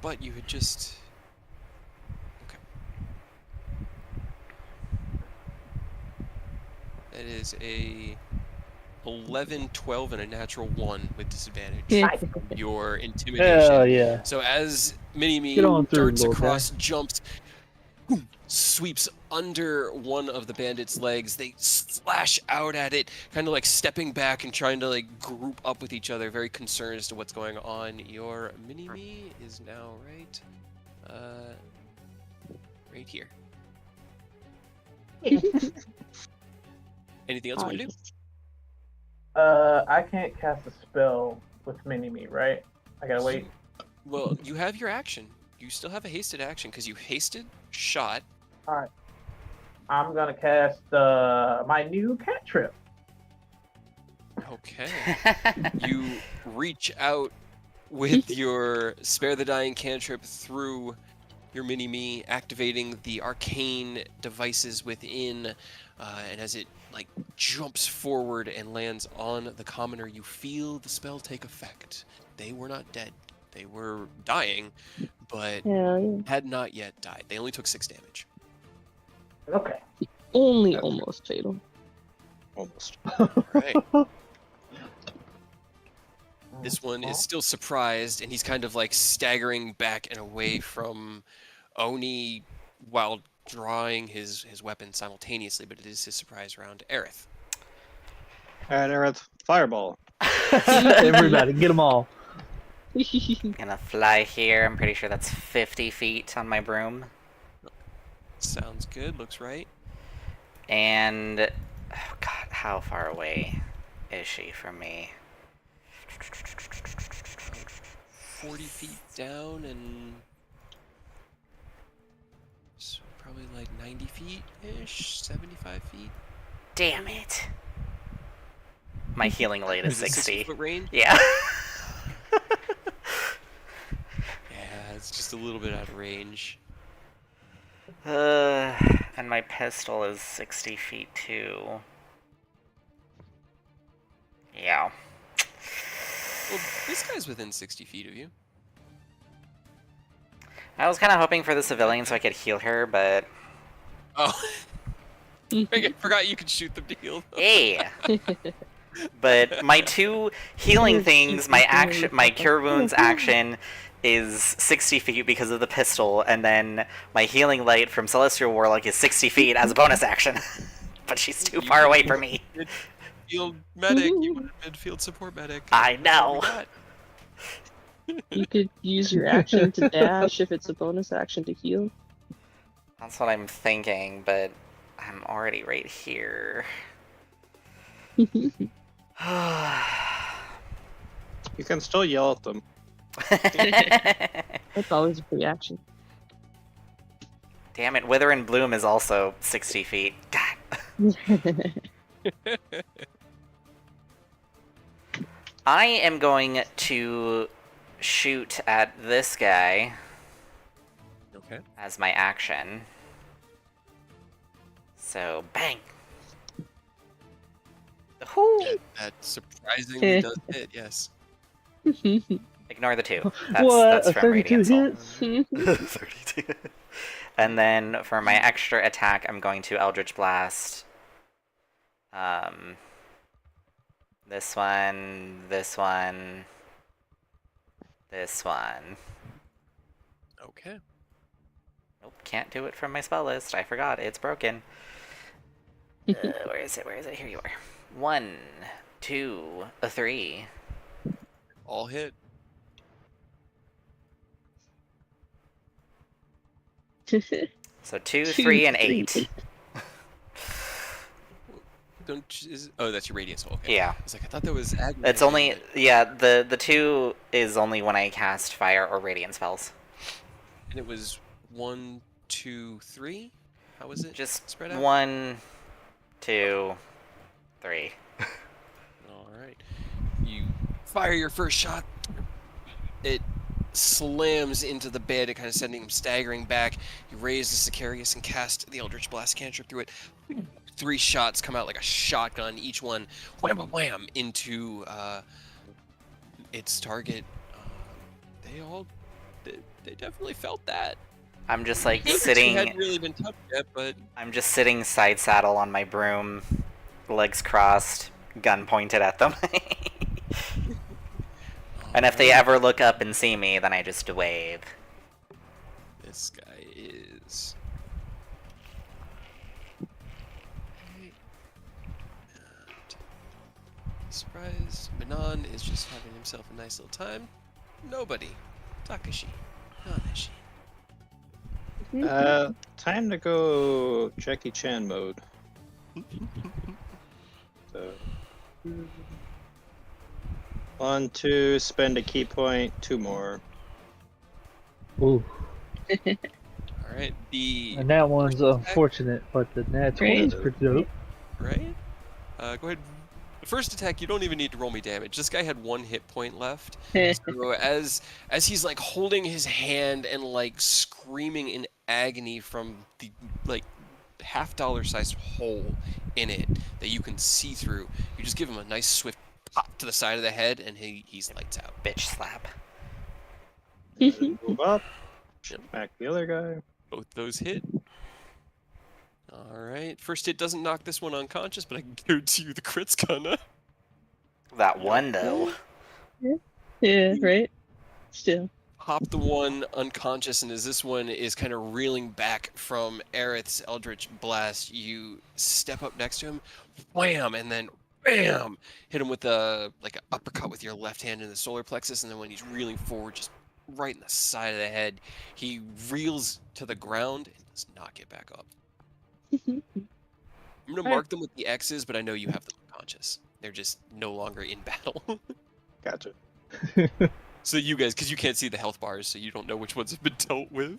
But you had just... Okay. That is a 11, 12, and a natural 1 with disadvantage. Your intimidation. Hell yeah. So as Mini-Me Get on through, darts little across, jumps, boom, sweeps under one of the bandits' legs. They slash out at it, kind of like stepping back and trying to like group up with each other, very concerned as to what's going on. Your Mini-Me is now right here. Anything else you want to do? I can't cast a spell with Mini-Me, right? I gotta wait. Well, you have your action. You still have a hasted action because you hasted, shot. Alright. I'm gonna cast my new cantrip. Okay. You reach out with your Spare the Dying cantrip through your Mini-Me, activating the arcane devices within, and as it like jumps forward and lands on the commoner, you feel the spell take effect. They were not dead. They were dying, but had not yet died. They only took 6 damage. Okay. Only almost fatal. Almost. Right. This one is still surprised, and he's kind of like staggering back and away from Oni while drawing his weapon simultaneously, but it is his surprise round. Aerith. Alright, Aerith, fireball. Everybody, get them all. Gonna fly here. I'm pretty sure that's 50 feet on my broom. Sounds good, looks right. And, oh god, how far away is she from me? 40 feet down and so probably like 90 feet-ish, 75 feet. Damn it. My healing light is 60. 60-foot range? Yeah. Yeah, it's just a little bit out of range. And my pistol is 60 feet too. Yeah. Well, this guy's within 60 feet of you. I was kind of hoping for the civilian so I could heal her, but... Oh. I forgot you could shoot them to heal them. Hey! But my 2 healing things, my Cure Wounds action is 60 feet because of the pistol, and then my healing light from Celestial Warlock is 60 feet as a bonus action. But she's too far away from me. Midfield medic, you want a midfield support medic. I know! You could use your action to dash if it's a bonus action to heal. That's what I'm thinking, but I'm already right here. You can still yell at them. That's always a free action. Damn it, Wither and Bloom is also 60 feet. God. I am going to shoot at this guy Okay. as my action. So, bang! Whoo! That surprisingly does hit, yes. Ignore the 2. What? That's A from 32 Radiant Soul. hits? 32. And then for my extra attack, I'm going to Eldritch Blast This one, this one, this one. Okay. Nope, can't do it from my spell list. I forgot. It's broken. Where is it? Where is it? Here you are. 1, 2, 3. All hit. So 2, 3, and 3. 8. Oh, that's your radiance. Okay. Yeah. I was like, I thought that was agony. It's only, yeah, the 2 is only when I cast fire or radiant spells. And it was 1, 2, 3. How was it? Just spread out. 1, 2, 3. All right. You fire your first shot. It slams into the bed, kind of sending him staggering back. You raise the Sicarius and cast the Eldritch Blast cantrip through it. 3 shots come out like a shotgun, each one wham wham into its target. They definitely felt that. I'm just like It sitting. hadn't really been touched yet, but I'm just sitting side saddle on my broom, legs crossed, gun pointed at them. And if they ever look up and see me, then I just wave. This guy is. Okay. And surprise, Manon is just having himself a nice little time. Nobody. Takashi. Nanashi. Time to go Jackie Chan mode. So, 1, 2, spend a key point, 2 more. Ooh. All right. And that one's unfortunate, but the nat 20 is pretty dope. Right? Go ahead. The first attack, you don't even need to roll me damage. This guy had 1 hit point left. So as he's like holding his hand and like screaming in agony from the like $half sized hole in it that you can see through, you just give him a nice swift pop to the side of the head and he's lights out. Bitch slap. Move up. Yep. Back the other guy. Both those hit. All right. First hit doesn't knock this one unconscious, but I can guarantee you the crit's gonna. That one though. Yeah, right? Still. Pop the one unconscious, and as this one is kind of reeling back from Aerith's Eldritch Blast, you step up next to him, wham, and then bam, hit him with a like an uppercut with your left hand in the solar plexus, and then when he's reeling forward, just right in the side of the head, he reels to the ground and does not get back up. I'm gonna mark them with the X's, but I know you have them unconscious. They're just no longer in battle. Gotcha. So you guys, because you can't see the health bars, so you don't know which ones have been dealt with.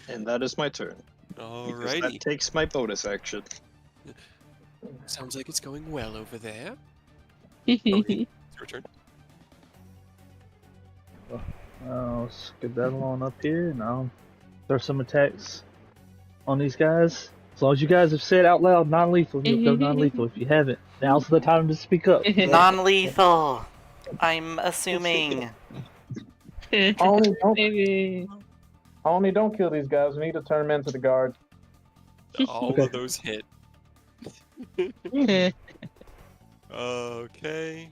And that is my turn. Because Alrighty. that takes my bonus action. Sounds like it's going well over there. That's It's your turn. I'll skedaddle on up here and I'll throw some attacks on these guys. As long as you guys have said out loud non-lethal, you'll go non-lethal. If you haven't, now's the time to speak up. Non-lethal. I'm assuming. Only don't, Maybe. only don't kill these guys. We need to turn them into the guard. All Okay. of those hit. Okay.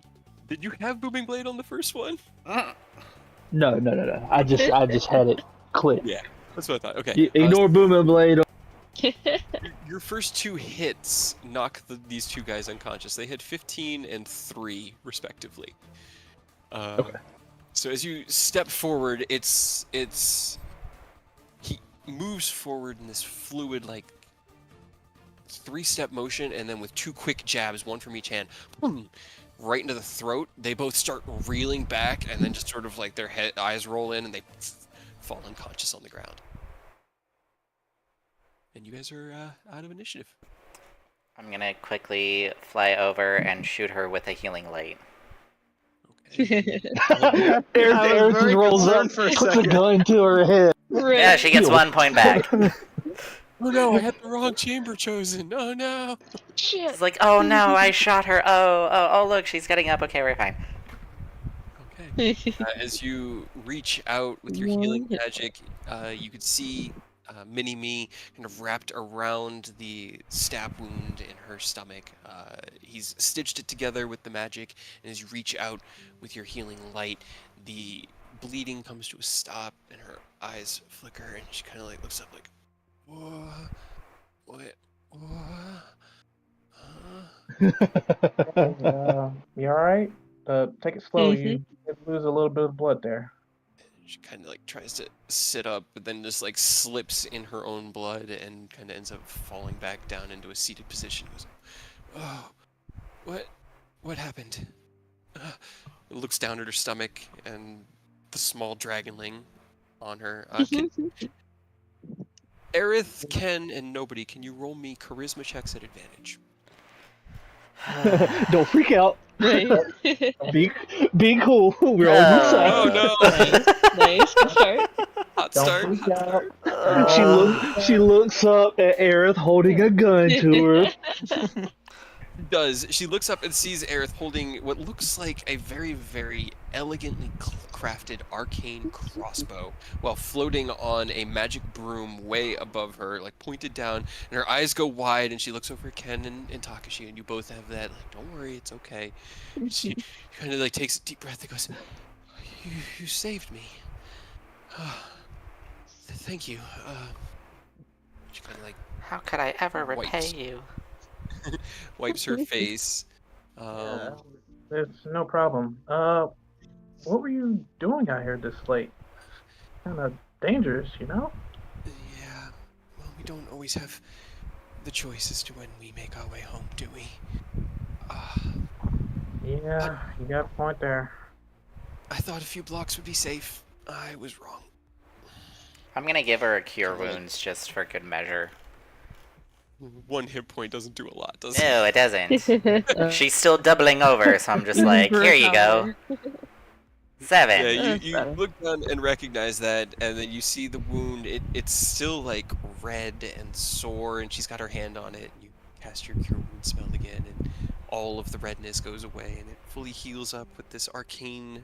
Did you have Booming Blade on the first one? No. I just had it click. Yeah, that's what I thought. Okay. Ignore Booming Blade. Your first 2 hits knock these 2 guys unconscious. They had 15 and 3, respectively. Okay. So as you step forward, he moves forward in this fluid, like 3-step motion, and then with 2 quick jabs, one from each hand, boom, right into the throat. They both start reeling back, and then just sort of like their eyes roll in, and they fall unconscious on the ground. And you guys are out of initiative. I'm gonna quickly fly over and shoot her with a healing light. Okay. Eric very rolls up, concerned for a puts a second. gun to her head. Yeah, she gets Heal. 1 point back. Oh no, I had the wrong chamber chosen. Oh no. Shit. It's like, oh no, I shot her. Oh, look, she's getting up. Okay, we're fine. Okay. As you reach out with your healing magic, you could see mini-me kind of wrapped around the stab wound in her stomach. He's stitched it together with the magic, and as you reach out with your healing light, the bleeding comes to a stop, and her eyes flicker, and she kind of like looks up like, what? You all right? Take it slow. Mhm. You lose a little bit of blood there. She kind of like tries to sit up, but then just like slips in her own blood and kind of ends up falling back down into a seated position. Goes, oh, what happened? Looks down at her stomach and the small dragonling on her. Aerith, Ken, and nobody, can you roll me charisma checks at advantage? Don't freak out. Right. Be cool. We're on your side. Oh no! Nice. Good start. Hot Don't start. freak Hot out. start. She looks up at Aerith holding a gun to her. She looks up and sees Aerith holding what looks like a very, very elegantly crafted arcane crossbow while floating on a magic broom way above her, like pointed down, and her eyes go wide and she looks over at Ken and Takashi, and you both have that, like, don't worry, it's okay. She kind of like takes a deep breath and goes, you saved me. Thank you. She kind of like How could I ever repay Wipes. you? wipes her face. It's no problem. What were you doing out here this late? Kind of dangerous, you know? Yeah, well, we don't always have the choice as to when we make our way home, do we? Yeah, you got a point there. I thought a few blocks would be safe. I was wrong. I'm gonna give her a cure wounds just for good measure. One hit point doesn't do a lot, does it? No, it doesn't. She's still doubling over, so I'm just like, here you go. 7. Yeah, you look down and recognize that, and then you see the wound. It's still like red and sore, and she's got her hand on it. You cast your cure wound spell again, and all of the redness goes away, and it fully heals up with this arcane.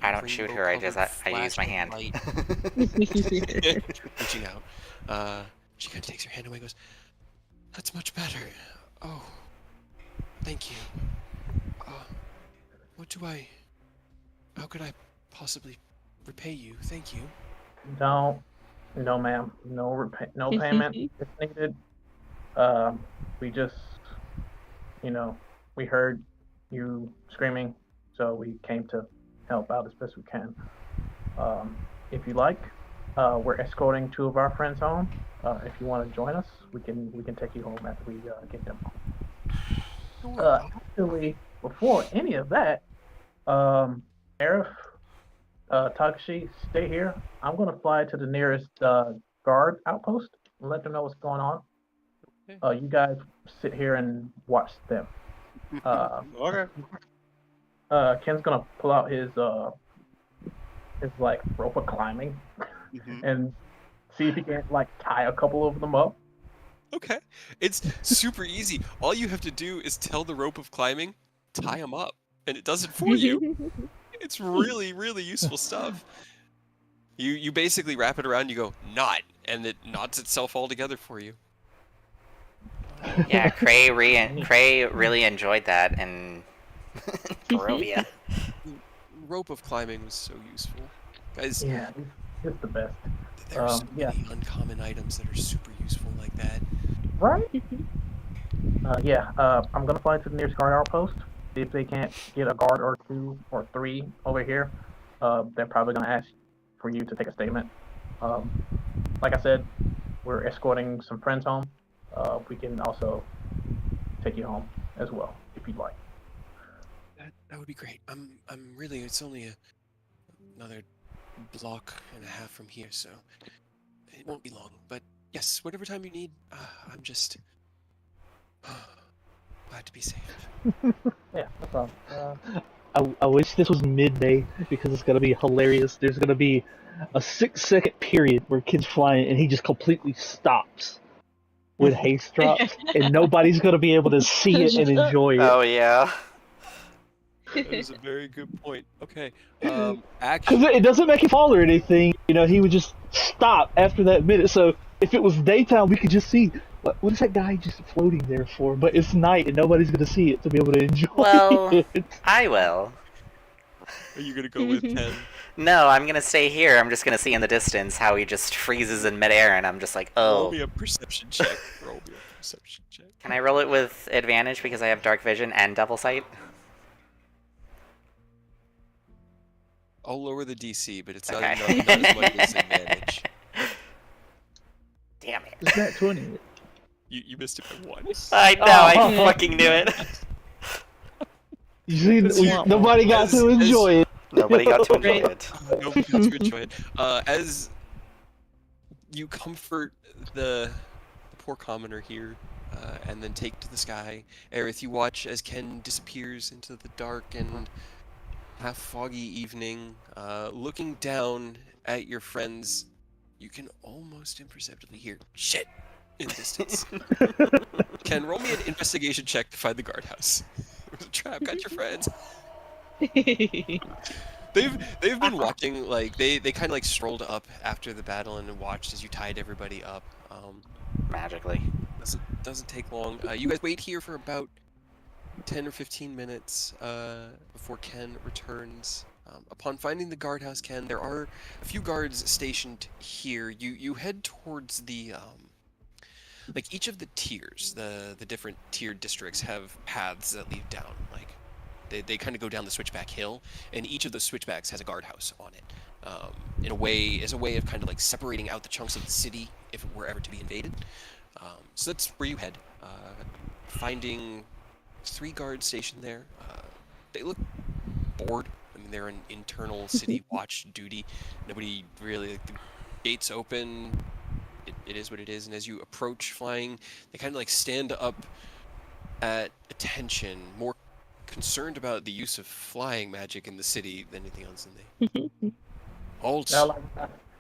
I don't shoot her, I use my hand. Reaching out. She kind of takes her hand away and goes, that's much better. Oh, thank you. How could I possibly repay you? Thank you. No, ma'am. No payment is needed. We just, we heard you screaming, so we came to help out as best we can. If you like, we're escorting 2 of our friends home. If you want to join us, we can take you home after we get them home. Actually, before any of that, Aerith, Takashi, stay here. I'm gonna fly to the nearest guard outpost and let them know what's going on. You guys sit here and watch them. Okay. Ken's gonna pull out his like rope of climbing and see if he can like tie a couple of them up. Okay. It's super easy. All you have to do is tell the rope of climbing, tie them up, and it does it for you. It's really, really useful stuff. You basically wrap it around, you go, knot, and it knots itself all together for you. Yeah, Cray really enjoyed that in Barovia. Rope of climbing was so useful. Guys, Yeah, it's the best. there are so yeah. many uncommon items that are super useful like that. Right? I'm gonna fly to the nearest guard outpost. See if they can't get a guard or 2 or 3 over here. They're probably gonna ask for you to take a statement. Like I said, we're escorting some friends home. We can also take you home as well if you'd like. That would be great. I'm really, it's only another block and a half from here, so it won't be long. But yes, whatever time you need, I'm just glad to be safe. Yeah, no problem. I wish this was midday because it's gonna be hilarious. There's gonna be a 6-second period where Kid's flying and he just completely stops when haste drops, and nobody's gonna be able to see it and enjoy it. Oh yeah. That is a very good point. Okay. Because Actually, it doesn't make him fall or anything. He would just stop after that minute. So if it was daytime, we could just see what is that guy just floating there for? But it's night and nobody's gonna see it to be able to enjoy Well, it. I will. Are you gonna go with Ken? No, I'm gonna stay here. I'm just gonna see in the distance how he just freezes in midair, and I'm just like, Roll oh. me a perception check. Roll me a perception check. Can I roll it with advantage because I have dark vision and double sight? I'll lower the DC, but it's not, Okay. not as much as advantage. Damn it. It's not 20. You missed it by 1. I know, I fucking knew it. You see, Womp nobody got to enjoy it. Nobody got to enjoy it. Nobody got to enjoy it. As you comfort the poor commoner here, and then take to the sky, Aerith, you watch as Ken disappears into the dark and half foggy evening. Looking down at your friends, you can almost imperceptibly hear shit in the distance. Ken, roll me an investigation check to find the guardhouse. It was a trap. Got your friends. They've been watching, like they kind of like strolled up after the battle and watched as you tied everybody up. Magically. Doesn't take long. You guys wait here for about 10 or 15 minutes before Ken returns. Upon finding the guardhouse, Ken, there are a few guards stationed here. You head towards the like each of the tiers, the different tiered districts have paths that lead down. Like they kind of go down the switchback hill, and each of the switchbacks has a guardhouse on it. In a way, as a way of kind of like separating out the chunks of the city if it were ever to be invaded. So that's where you head. Finding 3 guards stationed there. They look bored. I mean, they're an internal city watch duty. Nobody really, like, the gates open. It is what it is. And as you approach flying, they kind of like stand up at attention, more concerned about the use of flying magic in the city than anything else. And they halt.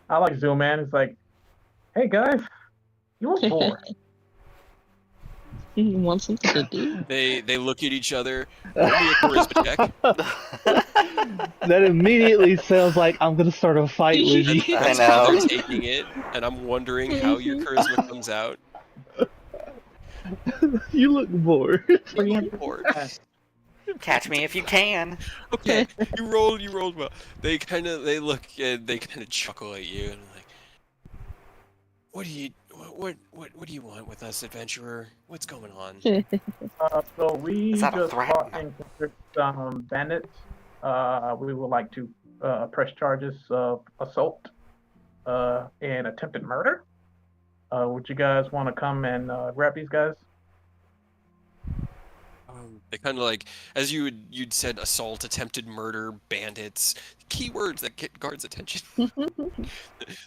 I like zoom in. It's like, hey guys, you look bored. You want something to do? They look at each other. Roll me a charisma check. That immediately sounds like I'm gonna start a fight with you. That's I how know. they're taking it, and I'm wondering how your charisma comes out. You look bored. You look bored. Catch me if you can. Okay, you rolled well. They look and they kind of chuckle at you and like, what do you want with us, adventurer? What's going on? So we Is that a just threat? caught and captured some bandits. We would like to press charges of assault and attempted murder. Would you guys want to come and grab these guys? They kind of like, as you'd said, assault, attempted murder, bandits, keywords that get guards' attention.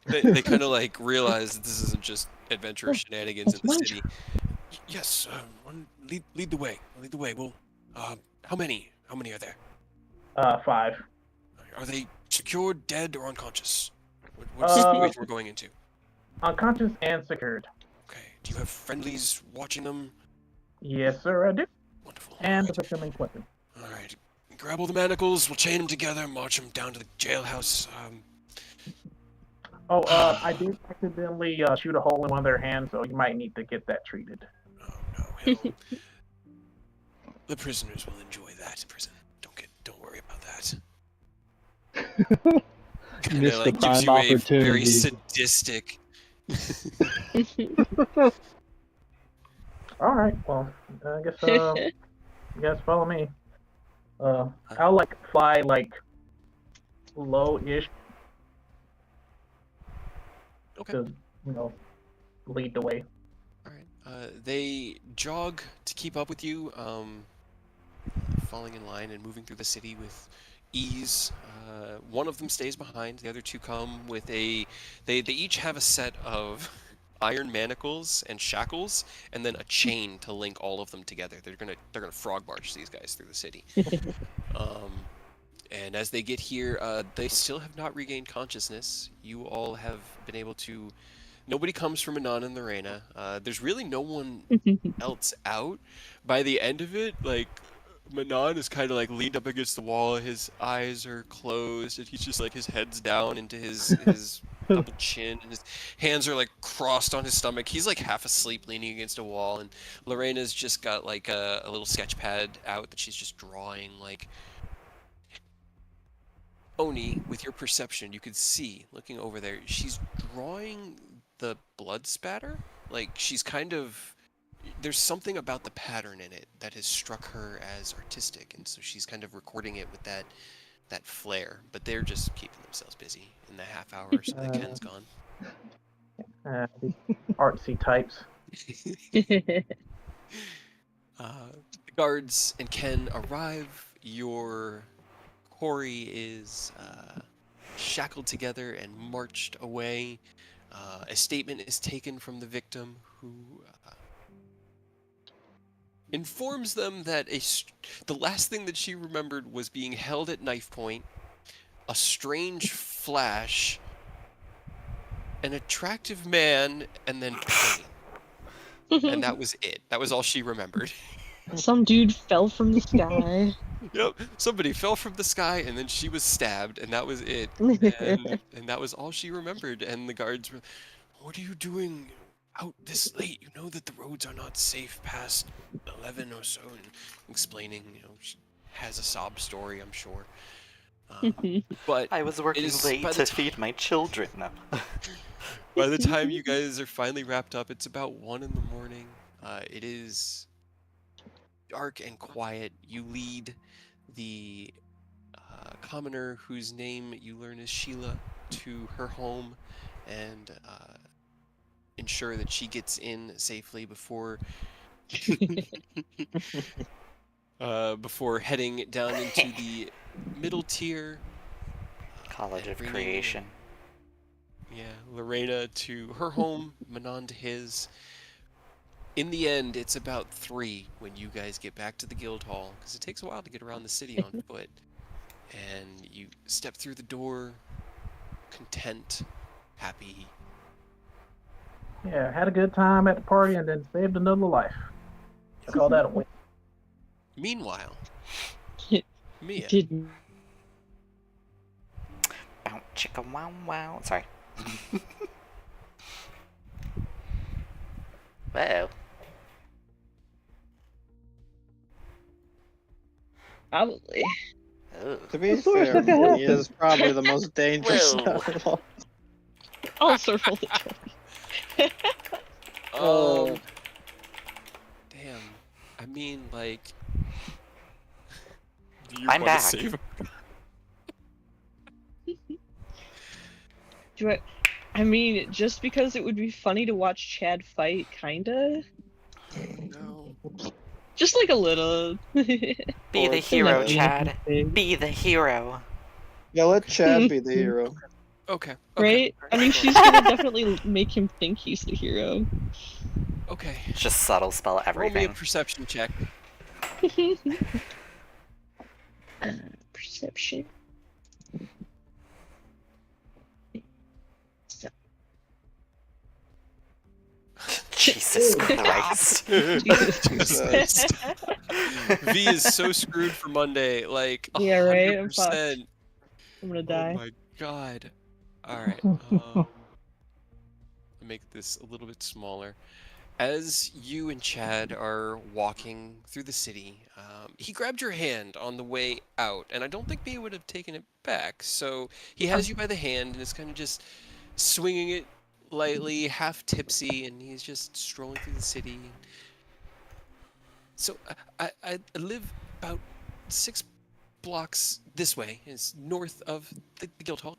they kind of like realize that this isn't just adventurous shenanigans in the city. Yes, lead the way. Lead the way. Well, how many? How many are there? 5. Are they secured, dead, or unconscious? What's the situation we're going into? Unconscious and secured. Okay. Do you have friendlies watching them? Yes, sir, I do. Wonderful. And the fulfilling weapon. All right. Grab all the manacles. We'll chain them together. March them down to the jailhouse. I did accidentally shoot a hole in one of their hands, so you might need to get that treated. Oh no. Hell. The prisoners will enjoy that in prison. Don't worry about that. Kinda Missed the like gives prime you a very opportunity. sadistic. All right, well, I guess you guys follow me. I'll like fly like low-ish Okay. to lead the way. All right. They jog to keep up with you, falling in line and moving through the city with ease. One of them stays behind. The other 2 come with a. They each have a set of iron manacles and shackles, and then a chain to link all of them together. They're gonna frog march these guys through the city. And as they get here, they still have not regained consciousness. You all have been able to. Nobody comes from Manon and Lorena. There's really no one else out. By the end of it, like, Manon is kind of like leaned up against the wall. His eyes are closed, and he's just like his head's down into his double chin, and his hands are like crossed on his stomach. He's like half asleep, leaning against a wall, and Lorena's just got like a little sketch pad out that she's just drawing. Like, Oni, with your perception, you could see looking over there. She's drawing the blood spatter. Like, she's kind of. There's something about the pattern in it that has struck her as artistic, and so she's kind of recording it with that flair. But they're just keeping themselves busy in the half hour or so that Ken's gone. The artsy types. The guards and Ken arrive. Your Corey is shackled together and marched away. A statement is taken from the victim, who informs them that the last thing that she remembered was being held at knife point, a strange flash, an attractive man, and then pain. And that was it. That was all she remembered. Some dude fell from the sky. Yep, somebody fell from the sky, and then she was stabbed, and that was it. And that was all she remembered. And the guards were, "What are you doing out this late? You know that the roads are not safe past 11 or so," and explaining, she has a sob story, I'm sure. But I was working late to feed my children. No. By the time you guys are finally wrapped up, it's about 1 in the morning. It is dark and quiet. You lead the commoner, whose name you learn is Sheila, to her home, and ensure that she gets in safely before before heading down into the middle tier. College of bringing, Creation. Yeah, Lorena to her home, Manon to his. In the end, it's about 3 when you guys get back to the guild hall, because it takes a while to get around the city on foot. And you step through the door, content, happy. Yeah, had a good time at the party and then saved another life. I call that a win. Meanwhile, Mia. Didn't. Bow, chicka, wow, wow. Sorry. Whoa. Probably. Ooh. To be Source fair, took a hit. he is probably the most dangerous Whoa. out of all. I'll circle the 20. Damn. I mean, like. Do you I'm wanna back. save him? I mean, just because it would be funny to watch Chad fight, kinda. No. Just like a little. Be the hero, Nothing Chad. big. Be the hero. Yeah, let Chad be the hero. Okay. Right? I mean, she's gonna definitely make him think he's the hero. Okay. Just subtle spell Roll me a everything. perception check. Perception. So, Jesus Christ. Jesus. V is so screwed for Monday. Like, Yeah, right? I'm 100%. I'm gonna Oh die. my god. Alright. I'll make this a little bit smaller. As you and Chad are walking through the city, he grabbed your hand on the way out, and I don't think Mia would have taken it back. So he has you by the hand and is kind of just swinging it lightly, half tipsy, and he's just strolling through the city. So I live about 6 blocks this way. It's north of the guild hall,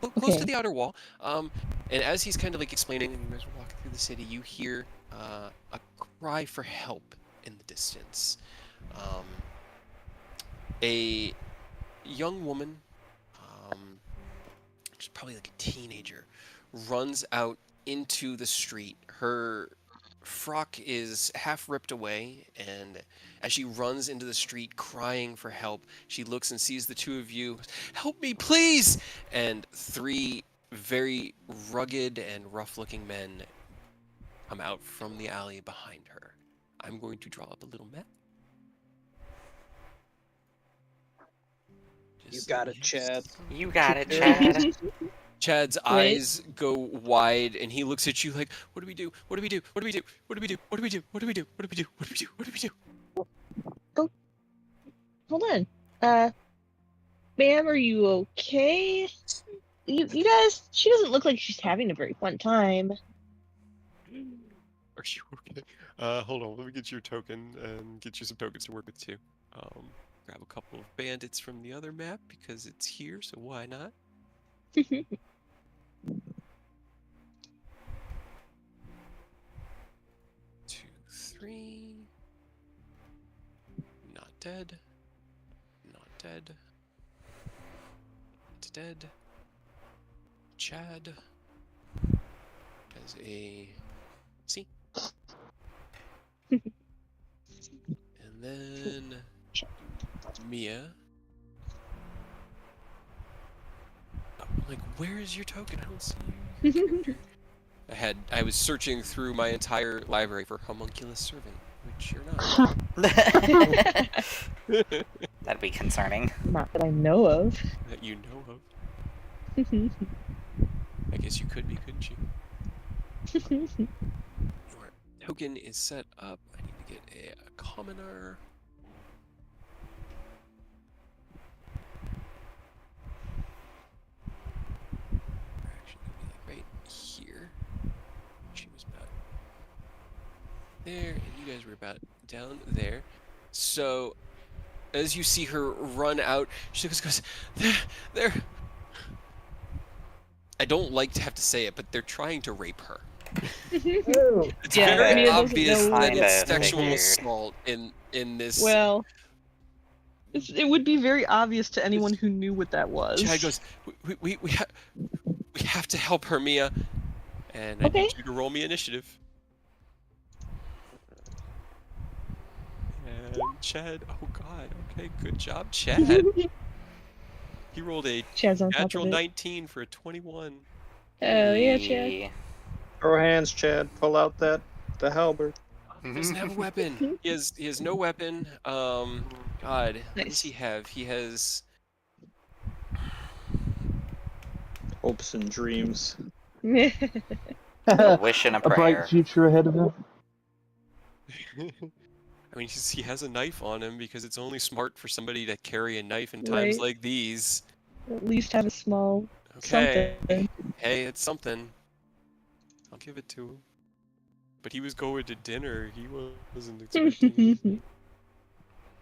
close to the outer wall. And as he's kind of like explaining, and you guys are walking through the city, you hear a cry for help in the distance. A young woman, she's probably like a teenager, runs out into the street. Her frock is half ripped away, and as she runs into the street crying for help, she looks and sees the two of you. "Help me, please!" And 3 very rugged and rough-looking men come out from the alley behind her. I'm going to draw up a little map. You got it, Chad. You got it, Chad. Chad's eyes go wide, and he looks at you like, "What do we do? What do we do? What do we do? What do we do? What do we do? What do we do? What do we do? What do we do? What do we do?" Hold on. Ma'am, are you okay? You guys, she doesn't look like she's having a very fun time. Are you okay? Hold on. Let me get your token and get you some tokens to work with too. Grab a couple of bandits from the other map because it's here, so why not? 2, 3. Not dead. Not dead. Not dead. Chad has a C. And then Mia. I'm like, where is your token? I don't see you. I was searching through my entire library for homunculus servant, which you're not. That'd be concerning. Not that I know of. That you know of. I guess you could be, couldn't you? Your token is set up. I need to get a commoner. We're actually gonna be like right here. She was about there, and you guys were about down there. So, as you see her run out, she just goes, there. I don't like to have to say it, but they're trying to rape her. It's Yeah, very Mia doesn't obvious know that what it's it sexual figured. assault in this. Well, it would be very obvious to anyone who knew what that was. Chad goes, we have to help her, Mia, and I Okay. need you to roll me initiative. And Chad, oh god, okay, good job, Chad. He rolled a Chad's on top natural of it. 19 for a 21. Hell yeah, Chad. Yeah. Throw hands, Chad. Pull out the halberd. He doesn't have a weapon. He has no weapon. God, what does Nice. he have? He has. Hopes and dreams. A wish and a A bright prayer. future ahead of him. I mean, he has a knife on him because it's only smart for somebody to carry a knife in times Right. like these. At least have a small Okay. something. Hey, it's something. I'll give it to him. But he was going to dinner. He wasn't expecting it.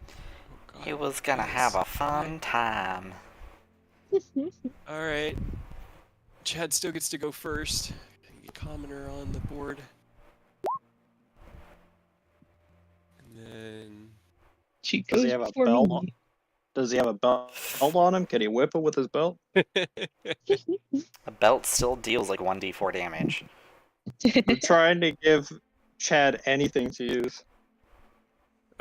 Oh, God. He was gonna have a fun time. Alright. Chad still gets to go first. Get commoner on the board. And then. She Does he goes have a before belt me. on? Does he have a belt on him? Can he whip it with his belt? A belt still deals like 1d4 damage. I'm trying to give Chad anything to use.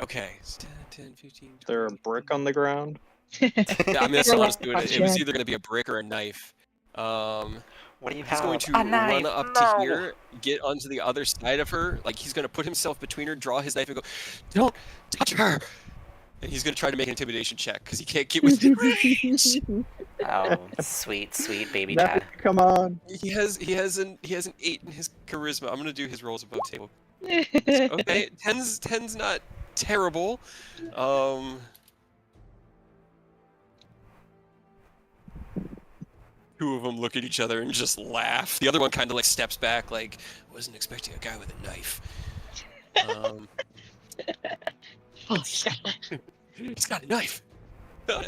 Okay. It's 10, 15, 20. Is there a brick on the ground? Yeah, I mean, that's We're what I was like, doing. It was Chad. either going to be a brick or a knife. What do you He's have? going to A knife! run up No! to here, get onto the other side of her. Like, he's going to put himself between her, draw his knife, and go, "Don't touch her!" And he's going to try to make an intimidation check, because he can't get within range. Oh, sweet, sweet baby No, Chad. come on. He has an 8 in his charisma. I'm going to do his rolls above table. Okay, 10's not terrible. Two of them look at each other and just laugh. The other one kind of like steps back, like, wasn't expecting a guy with a knife. Oh, shit. He's got a knife. Oh,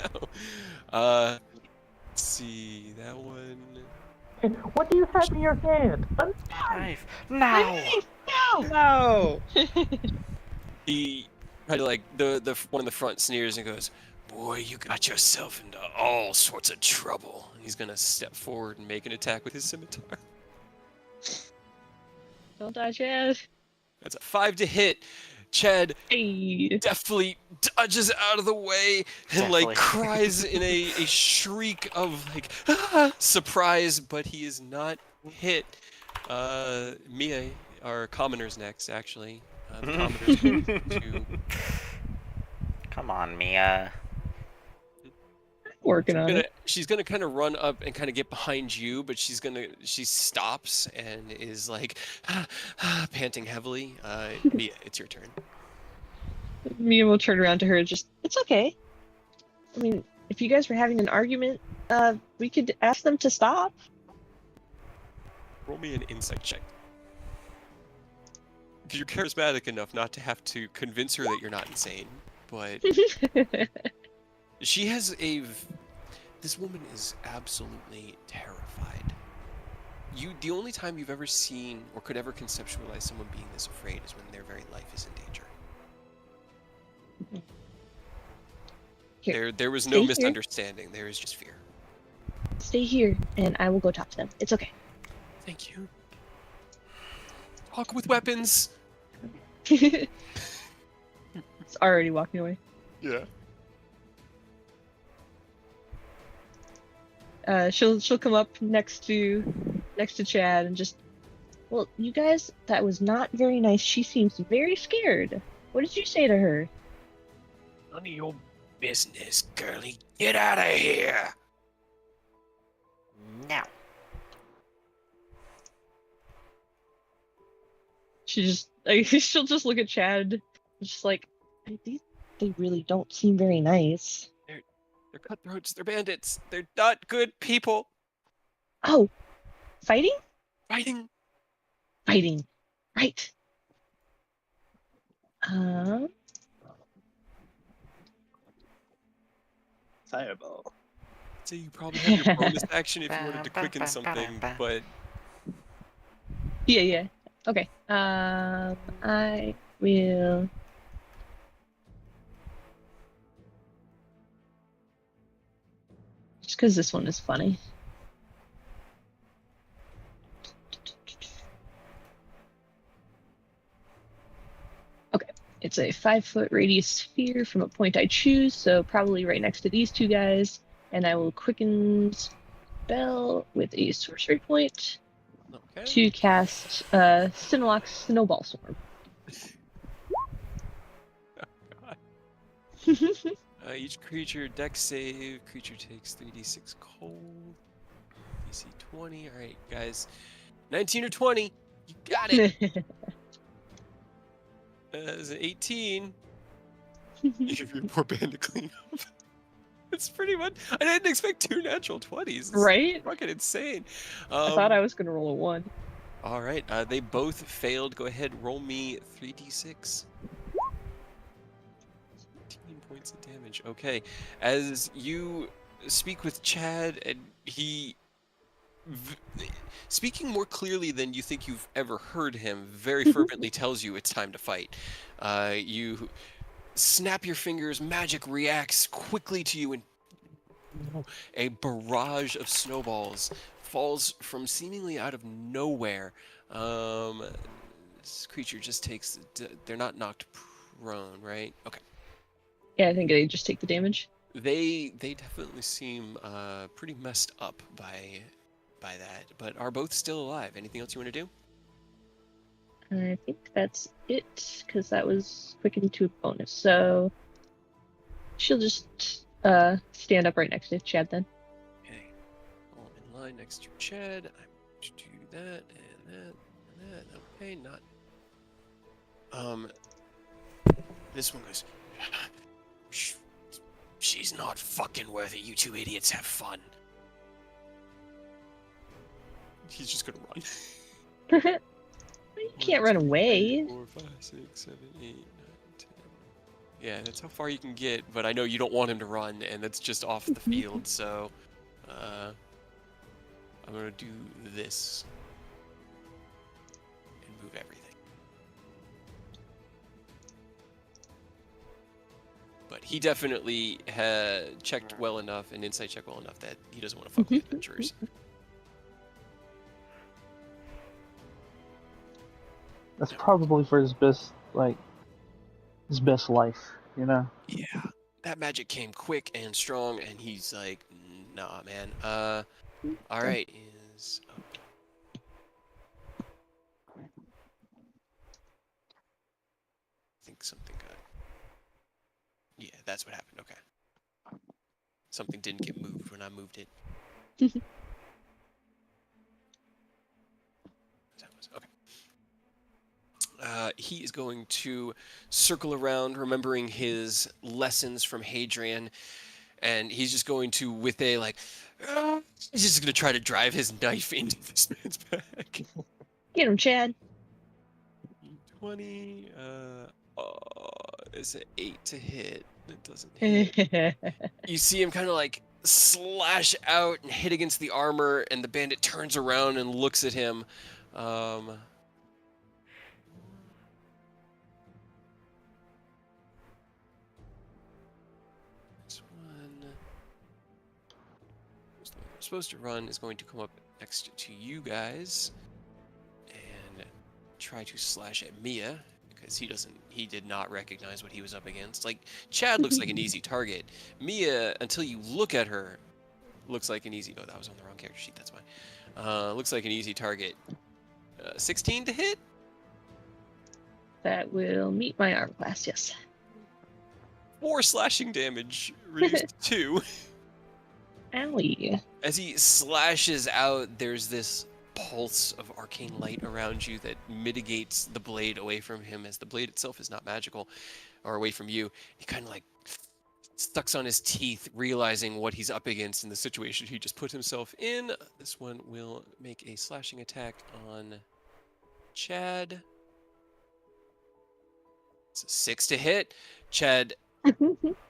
no. Let's see, that one. What do you have in your hand? A Knife. No! No! He kind of like the one in the front sneers and goes, "Boy, you got yourself into all sorts of trouble." And he's gonna step forward and make an attack with his scimitar. Don't die, Chad. That's a 5 to hit. Chad Hey. deftly dodges out of the way and Definitely. like cries in a shriek of like surprise, but he is not hit. Mia, our commoner's next, actually. The commoner's going to Come on, Mia. Working on it. She's gonna kind of run up and kind of get behind you, but she stops and is like panting heavily. Mia, it's your turn. Mia will turn around to her and just, it's okay. I mean, if you guys were having an argument, we could ask them to stop. Roll me an insight check. Because you're charismatic enough not to have to convince her that you're not insane, but she has this woman is absolutely terrified. The only time you've ever seen or could ever conceptualize someone being this afraid is when their very life is in danger. Here, there was stay no here. misunderstanding. There is just fear. Stay here, and I will go talk to them. It's okay. Thank you. Talk with weapons. It's already walking away. Yeah. She'll come up next to Chad and just, well, you guys, that was not very nice. She seems very scared. What did you say to her? None of your business, girlie. Get out of here. Now. She just, she'll just look at Chad, just like, they really don't seem very nice. They're cutthroats. They're bandits. They're not good people. Oh, fighting? Fighting. Right. Fireball. So you probably have your bonus action if you wanted to quicken something, but Yeah. Okay. I will. Just because this one is funny. Okay, it's a 5-foot radius sphere from a point I choose, so probably right next to these two guys, and I will quicken spell with a sorcery point okay. to cast Sinalock's Snowball Storm. Each creature dex save. Creature takes 3d6 cold. DC 20. All right, guys. 19 or 20. You got it. Is it 18? You give your poor bandit clean up. It's pretty much. I didn't expect 2 natural 20s. It's Right? fucking insane. I thought I was gonna roll a 1. All right. They both failed. Go ahead. Roll me 3d6. 15 points of damage. Okay. As you speak with Chad, and he, speaking more clearly than you think you've ever heard him, very fervently tells you it's time to fight. You snap your fingers, magic reacts quickly to you, and a barrage of snowballs falls from seemingly out of nowhere. This creature just takes. They're not knocked prone, right? Okay. Yeah, I think they just take the damage. They definitely seem pretty messed up by that, but are both still alive. Anything else you want to do? I think that's it, because that was quickened to a bonus. So she'll just stand up right next to Chad then. Okay. All in line next to Chad. I'm going to do that and that and that. Okay, not. This one goes. She's not fucking worth it. You two idiots have fun. He's just gonna run. You can't run away. 4, 5, 6, 7, 8, 9, 10. Yeah, that's how far you can get, but I know you don't want him to run, and that's just off the field, so I'm gonna do this and move everything. But he definitely had checked well enough and insight checked well enough that he doesn't want to fuck with adventurers. That's probably for his best, his best life, you know? Yeah, that magic came quick and strong, and he's like, nah, man. All right, is up. I think something got. Yeah, that's what happened. Okay. something didn't get moved when I moved it. Okay. He is going to circle around, remembering his lessons from Hadrian, and he's just going to, with a he's just going to try to drive his knife into this man's back. Get him, Chad. 20. It's an 8 to hit. It doesn't hit. You see him kind of like slash out and hit against the armor, and the bandit turns around and looks at him. This one, who's the one we're supposed to run, is going to come up next to you guys and try to slash at Mia, because he did not recognize what he was up against. Like, Chad looks like an easy target. Mia, until you look at her, looks like an easy... Oh, that was on the wrong character sheet, that's why. Looks like an easy target. 16 to hit? That will meet my arm class, yes. 4 slashing damage, reduced to 2. Owie. As he slashes out, there's this pulse of arcane light around you that mitigates the blade away from him, as the blade itself is not magical, or away from you. He kind of like sucks on his teeth, realizing what he's up against in the situation he just put himself in. This one will make a slashing attack on Chad. It's a 6 to hit. Chad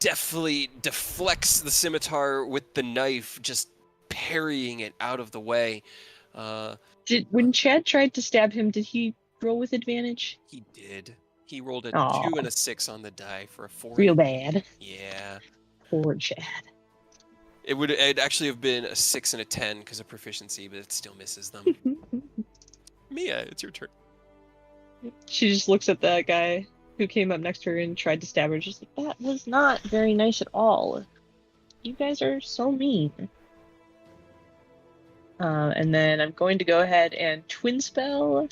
deftly deflects the scimitar with the knife, just parrying it out of the way. When Chad tried to stab him, did he roll with advantage? He did. He rolled a Aw. 2 and a 6 on the die for a 4. Real bad. Yeah. Poor Chad. It'd actually have been a 6 and a 10 because of proficiency, but it still misses them. Mia, it's your turn. She just looks at that guy who came up next to her and tried to stab her. She's like, that was not very nice at all. You guys are so mean. And then I'm going to go ahead and twin spell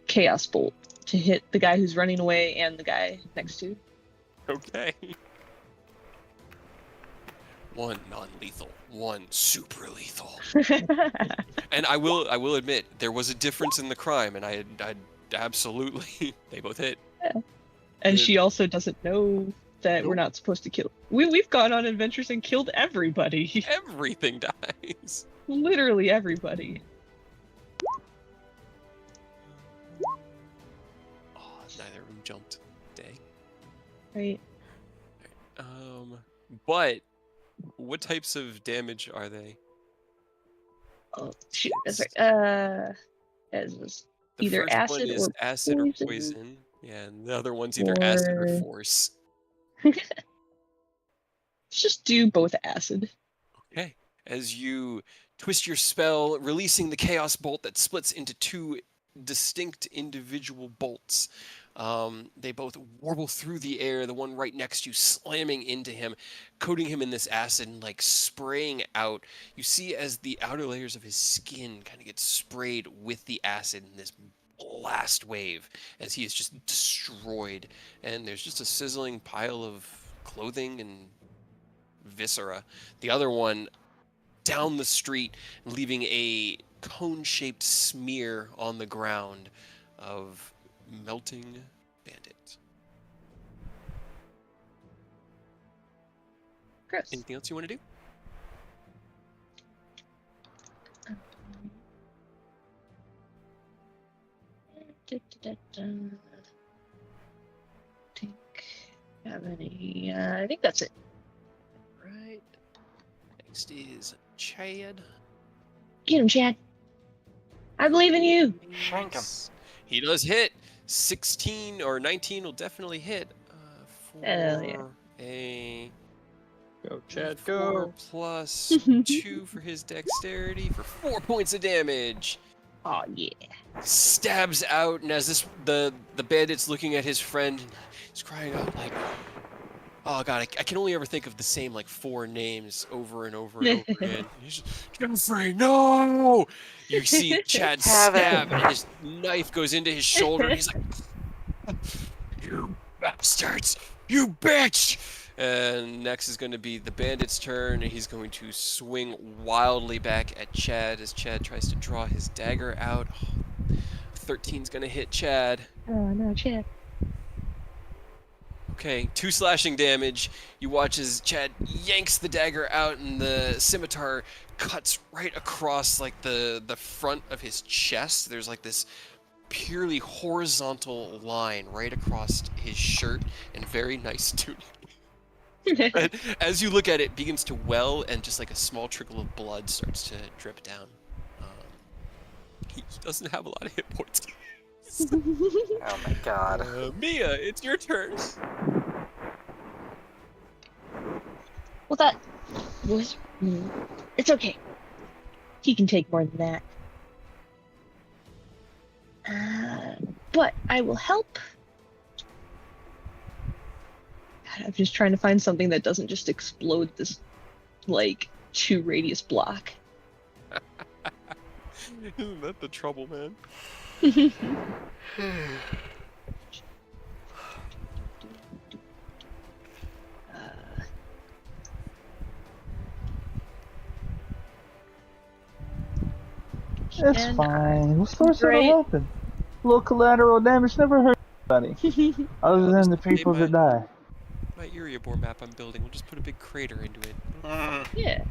Chaos Bolt to hit the guy who's running away and the guy next to. Okay. 1 non-lethal, 1 super lethal. And I will admit, there was a difference in the crime, and I absolutely, they both hit. Yeah. And she also doesn't know that we're not supposed to kill. We've gone on adventures and killed everybody. Everything dies. Literally everybody. Oh, neither of them jumped. Dang. Right. But what types of damage are they? Oh shoot, that's right. As The either first acid one is or acid or poison. poison. Yeah, and the other one's either acid or Or- force. Let's just do both acid. Okay. As you twist your spell, releasing the Chaos Bolt that splits into 2 distinct individual bolts. They both warble through the air, the one right next to you slamming into him, coating him in this acid and like spraying out. You see as the outer layers of his skin kind of get sprayed with the acid in this blast wave as he is just destroyed. And there's just a sizzling pile of clothing and viscera. The other one down the street, leaving a cone-shaped smear on the ground of melting bandit. Gross. Anything else you want to do? I think that's it. Right. Next is Chad. Get him, Chad. I believe in you. Shank him. He does hit. 16 or 19 will definitely hit. For Hell yeah. a Go, Chad, 4 go. plus 2 for his dexterity for 4 points of damage. Oh yeah. Stabs out, and as the bandit's looking at his friend, he's crying out like, "Oh God, I can only ever think of the same like 4 names over and over and over again." He's just, Jeffrey, no! You see Chad Have it. stab, and his knife goes into his shoulder, and he's like, "You bastards! You bitch! And next is going to be the bandit's turn, and he's going to swing wildly back at Chad as Chad tries to draw his dagger out. 13's going to hit Chad. Oh no, Chad. Okay, 2 slashing damage. You watch as Chad yanks the dagger out, and the scimitar cuts right across like the front of his chest. There's like this purely horizontal line right across his shirt, and very nice tunic. And as you look at it, begins to well, and just like a small trickle of blood starts to drip down. He doesn't have a lot of hit points. Oh my god. Mia, it's your turn. Well, that was. It's okay. He can take more than that. But I will help. God, I'm just trying to find something that doesn't just explode this, like, 2 radius block. Isn't that the trouble, man? It's And fine. What source of Great. weapon? A little collateral damage never hurt anybody, other than the people that die. My Iriabor map I'm building, we'll just put a big crater into it. Yeah.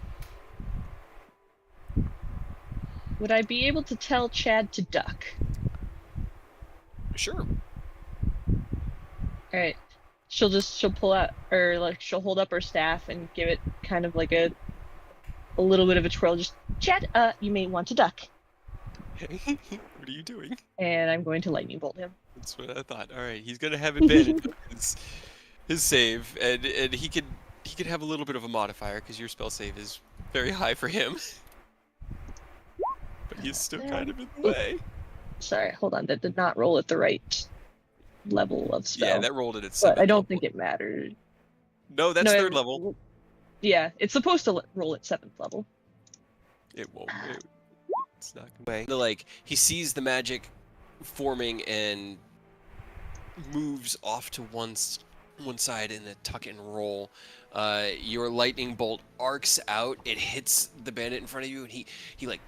Would I be able to tell Chad to duck? Sure. Alright. She'll pull out, or like she'll hold up her staff and give it kind of like a little bit of a twirl. Just, Chad, you may want to duck. What are you doing? And I'm going to lightning bolt him. That's what I thought. All right, he's gonna have advantage on his save, and he could have a little bit of a modifier because your spell save is very high for him. But he's still kind of in the way. Sorry, hold on. That did not roll at the right level of spell. Yeah, that rolled it at 7th But I don't level. think it mattered. No, that's 3rd level. Yeah, it's supposed to roll at 7th level. It won't. It's not gonna. Like he sees the magic forming and moves off to one side in a tuck and roll. Your lightning bolt arcs out. It hits the bandit in front of you, and he like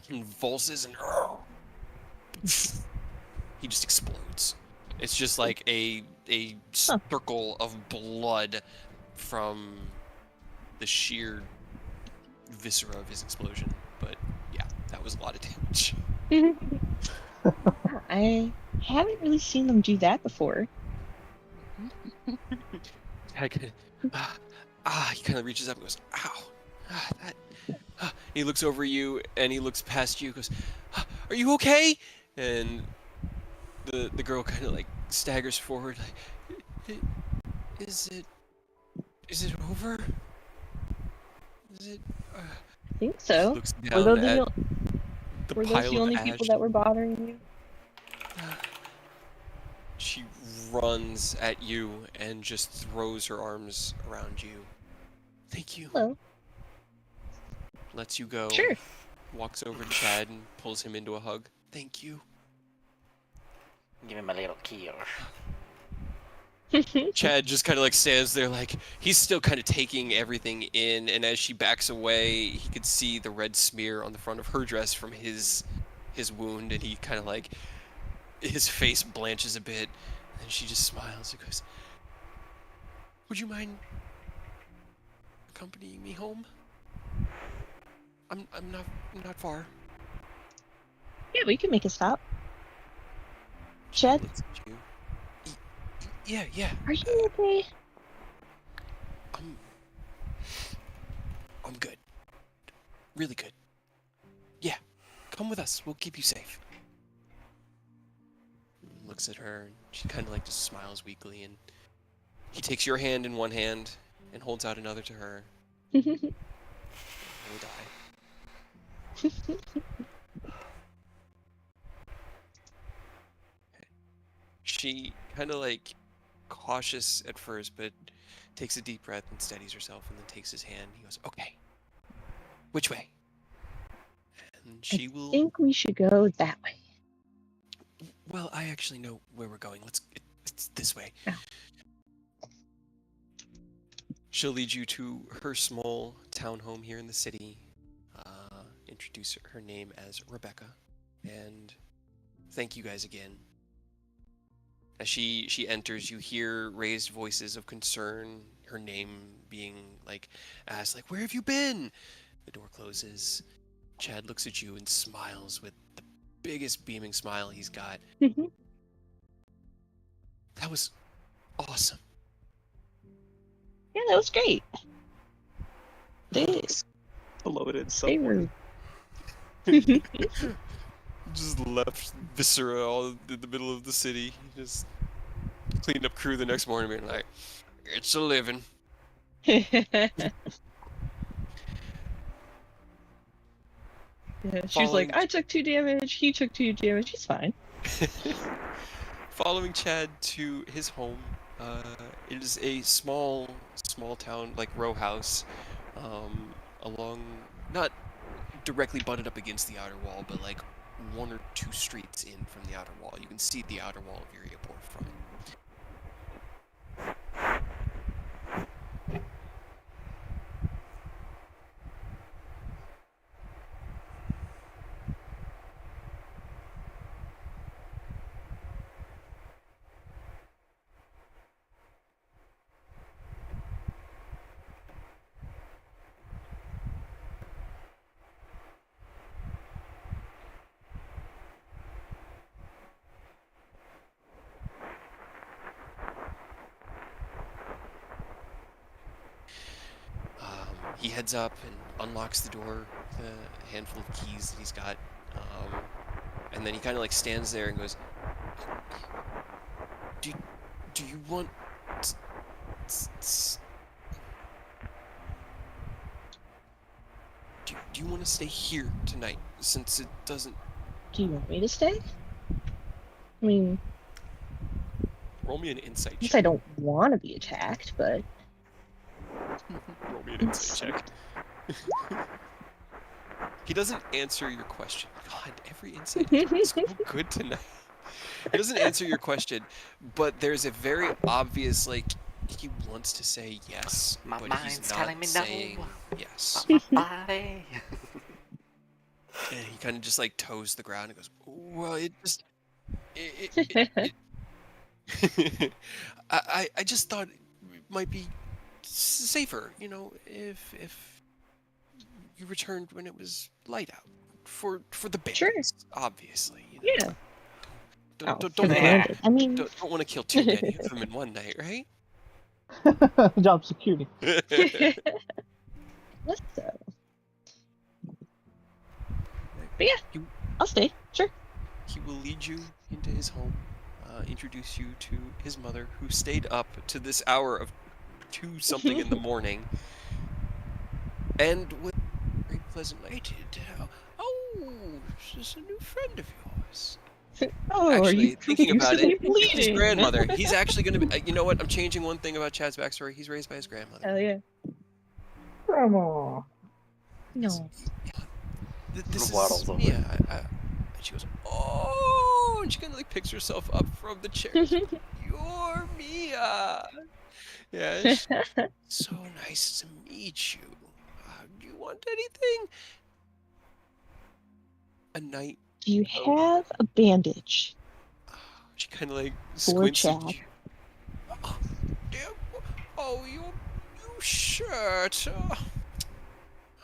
convulses and he just explodes. It's just like a circle of blood from the sheer viscera of his explosion. But yeah, that was a lot of damage. I haven't really seen them do that before. He kind of reaches up and goes, "Ow!" He looks over you and he looks past you. And goes, "Are you okay?" And the girl kind of like staggers forward. Like, is it over? Is it? I think so. Looks Were down those at the, the were those pile the of only ash. people that were bothering you? She runs at you and just throws her arms around you. Thank you. Hello. Lets you go. Sure. Walks over to Chad and pulls him into a hug. Thank you. Give him a little kill. Chad just kind of like stands there like he's still kind of taking everything in, and as she backs away, he could see the red smear on the front of her dress from his wound, and he kind of like his face blanches a bit, and she just smiles and goes, "Would you mind accompanying me home? I'm not far." Yeah, we can make a stop. Chad, Looks at you. Yeah. are you okay? I'm good. Really good. Yeah. Come with us. We'll keep you safe. Looks at her, and she kind of like just smiles weakly, and he takes your hand in one hand and holds out another to her. And we die. She kind of like cautious at first, but takes a deep breath and steadies herself, and then takes his hand. He goes, "Okay, which way?" And she I will. think we should go that way. Well, I actually know where we're going. It's this way. Oh. She'll lead you to her small townhome here in the city. Introduce her name as Rebecca, and thank you guys again. As she enters, you hear raised voices of concern, her name being asked, where have you been? The door closes. Chad looks at you and smiles with the biggest beaming smile he's got. That was awesome. Yeah, that was great. They Bloated they were. Just left Viscera all in the middle of the city. Just cleaned up crew the next morning being like, it's a living. Yeah, she was like, Following- I took 2 damage, he took 2 damage, he's fine. Following Chad to his home, it is a small town, row house, along, not directly butted up against the outer wall, but 1 or 2 streets in from the outer wall. You can see the outer wall of Iriapor from it. He heads up and unlocks the door with a handful of keys that he's got, and then he kind of stands there and goes, "Do you want? Do you want to stay here tonight? Since it doesn't." Do you want me to stay? I mean, Roll me an insight I guess check. I don't want to be attacked, but Roll me an insight check. He doesn't answer your question. God, every insight check is so good tonight. He doesn't answer your question, but there's a very obvious, he wants to say yes, My but mind's he's not telling me no. saying yes. My body. And he kind of just toes the ground and goes, well, it just... I just thought it might be safer, if you returned when it was light out. For the bandits, Sure. obviously. yeah. Don't For the wanna, bandit. I mean, don't want to kill too many of them in one night, right? Job security. what's so? But yeah, I'll stay. Sure. He will lead you into his home, introduce you to his mother, who stayed up to this hour of 2-something in the morning, and with a very pleasant night. Oh, is this a new friend of yours? Oh, Actually, are you thinking about it, profusely it's his bleeding? grandmother. He's actually going to be... You know what? I'm changing one thing about Chad's backstory. He's raised by his grandmother. Hell yeah. Grandma. No. This Waddles is over. Mia. And she goes, oh, and she kind of picks herself up from the chair. You're Mia. Yeah, it's so nice to meet you. Do you want anything? A night. Do you have a bandage? She kind of For squints at Chad. you. Oh, dear, oh, your new shirt.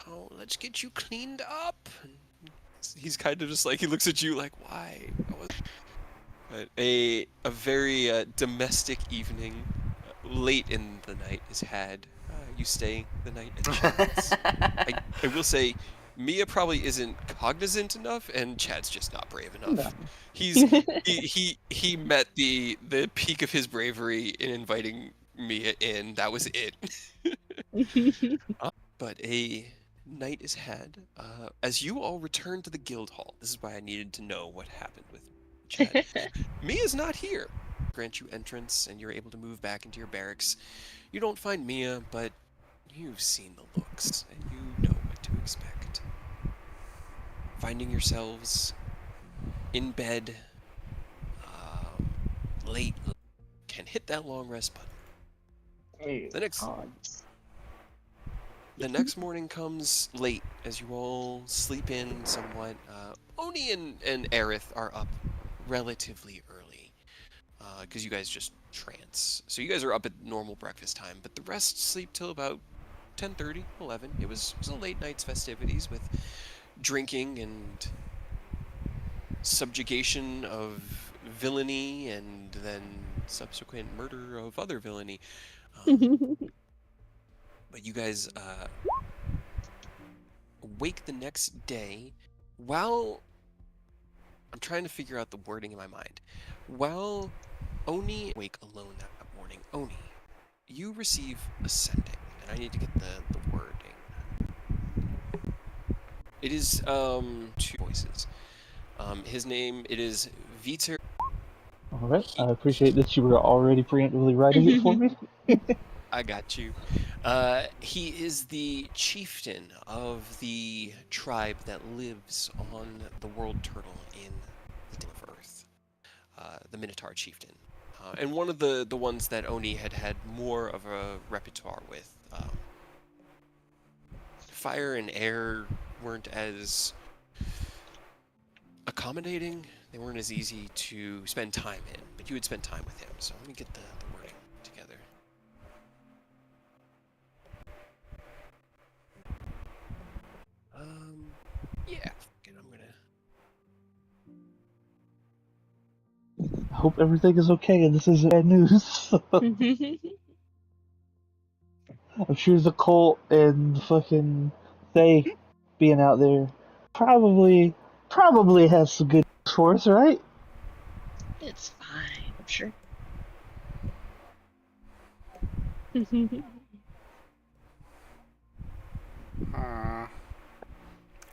Oh, let's get you cleaned up. And he's kind of just he looks at you why? But a very domestic evening, late in the night, is had. You stay the night at Chad's. I will say, Mia probably isn't cognizant enough, and Chad's just not brave enough. No. He met the peak of his bravery in inviting Mia in. That was it. But a night is had. As you all return to the guild hall, this is why I needed to know what happened with Chad. Mia's not here. Grant you entrance, and you're able to move back into your barracks. You don't find Mia, but you've seen the looks, and you know what to expect. Finding yourselves in bed, late, hit that long rest button. Hey, The next morning comes late as you all sleep in somewhat. Oni and Aerith are up relatively early because you guys just trance. So you guys are up at normal breakfast time, but the rest sleep till about 10:30, 11. It was a late night's festivities with drinking and subjugation of villainy and then subsequent murder of other villainy. But you guys wake the next day while I'm trying to figure out the wording in my mind. While Oni wake alone that morning, Oni, you receive a sending, and I need to get the wording. It is two voices. His name it is Viter. All right. I appreciate that you were already preemptively writing it for me. I got you. He is the chieftain of the tribe that lives on the world turtle in the Dale of Earth, the Minotaur chieftain, and one of the ones that Oni had more of a repertoire with. Fire and air weren't as accommodating. They weren't as easy to spend time in, but you would spend time with him. So let me get the wording together. Yeah, I'm gonna. I hope everything is okay and this isn't bad news. I'm sure the cult and fucking they being out there probably has some good news for us, right? It's fine, I'm sure.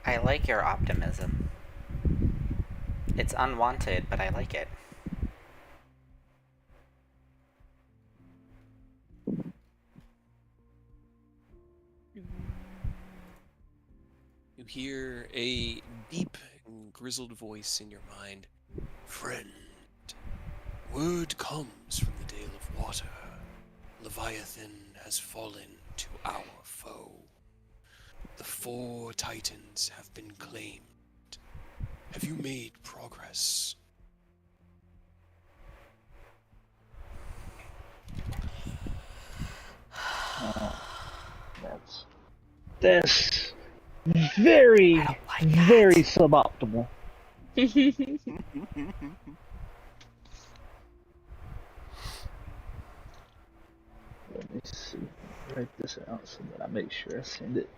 I like your optimism. It's unwanted, but I like it. You hear a deep and grizzled voice in your mind. Friend, word comes from the Dale of Water. Leviathan has fallen to our foe. The 4 titans have been claimed. Have you made progress? That's very, very suboptimal. Let me see. Write this out so that I make sure I send it.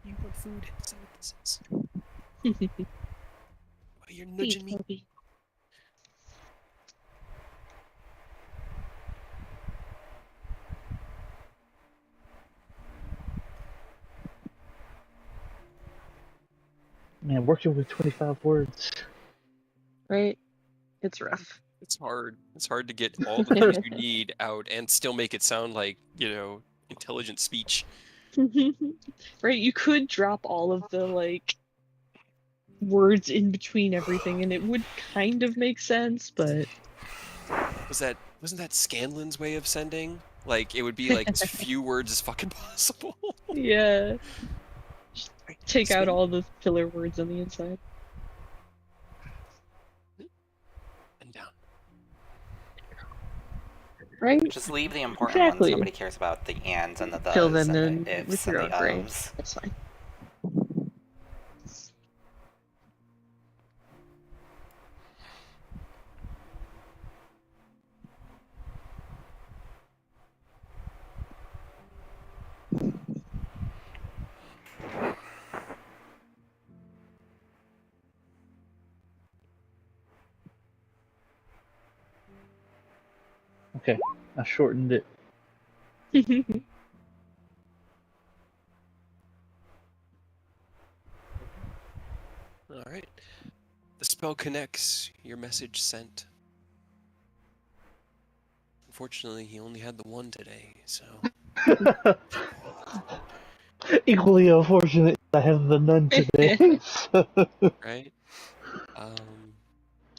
You want food? Is that what this is? Why you're nudging me? Toby. Man, working with 25 words. Right? It's rough. It's hard. It's hard to get all the things you need out and still make it sound like, intelligent speech. Right? You could drop all of the, words in between everything and it would kind of make sense, but... Wasn't that Scanlan's way of sending? Like, it would be like as few words as fucking possible. Yeah. Just take out all the filler words on the inside. And down. Right? Just leave the important Exactly. ones. Nobody cares about the ands and the thes Fill them and in the ifs with and your the own brain. ofs. That's fine. Okay, I shortened it. All right. The spell connects. Your message sent. Unfortunately, he only had the one today, so. Equally unfortunate, I have the none today. Right?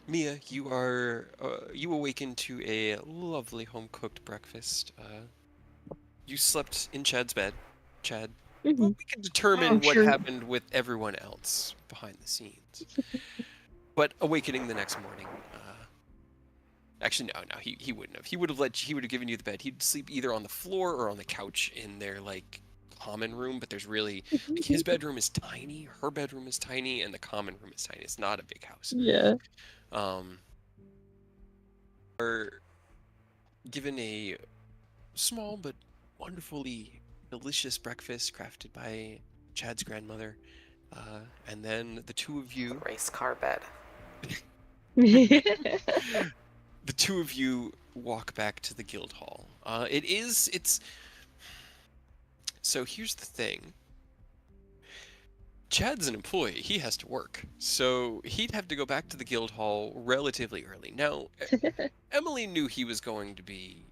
Mia, you awaken to a lovely home-cooked breakfast. You slept in Chad's bed. Chad, well, Mhm. we can determine I'm what sure. happened with everyone else behind the scenes. But awakening the next morning, actually, no, he wouldn't have. He would have given you the bed. He'd sleep either on the floor or on the couch in their like common room. But there's really like his bedroom is tiny, her bedroom is tiny, and the common room is tiny. It's not a big house. Yeah. Are given a small but wonderfully delicious breakfast crafted by Chad's grandmother, and then the two of you, Race car bed. the two of you walk back to the guild hall. It's. So here's the thing. Chad's an employee. He has to work. So he'd have to go back to the guild hall relatively early. Now, Emily knew he was going to be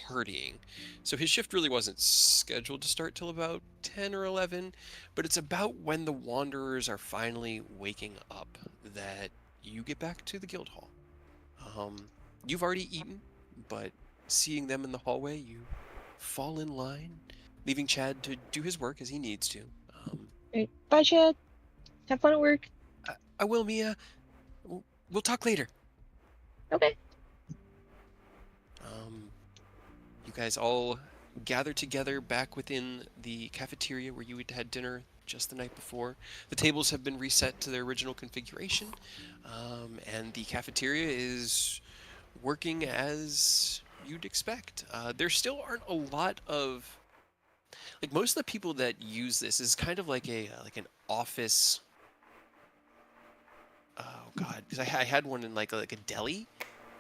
partying. So his shift really wasn't scheduled to start till about 10 or 11, but it's about when the wanderers are finally waking up that you get back to the guild hall. You've already eaten, but seeing them in the hallway, you fall in line, leaving Chad to do his work as he needs to. Right. Bye, Chad. Have fun at work. I will, Mia. We'll talk later. Okay. You guys all gather together back within the cafeteria where you had had dinner just the night before. The tables have been reset to their original configuration, and the cafeteria is working as you'd expect. There still aren't a lot of like most of the people that use this is kind of like an office. Oh God, because I had one in like a deli.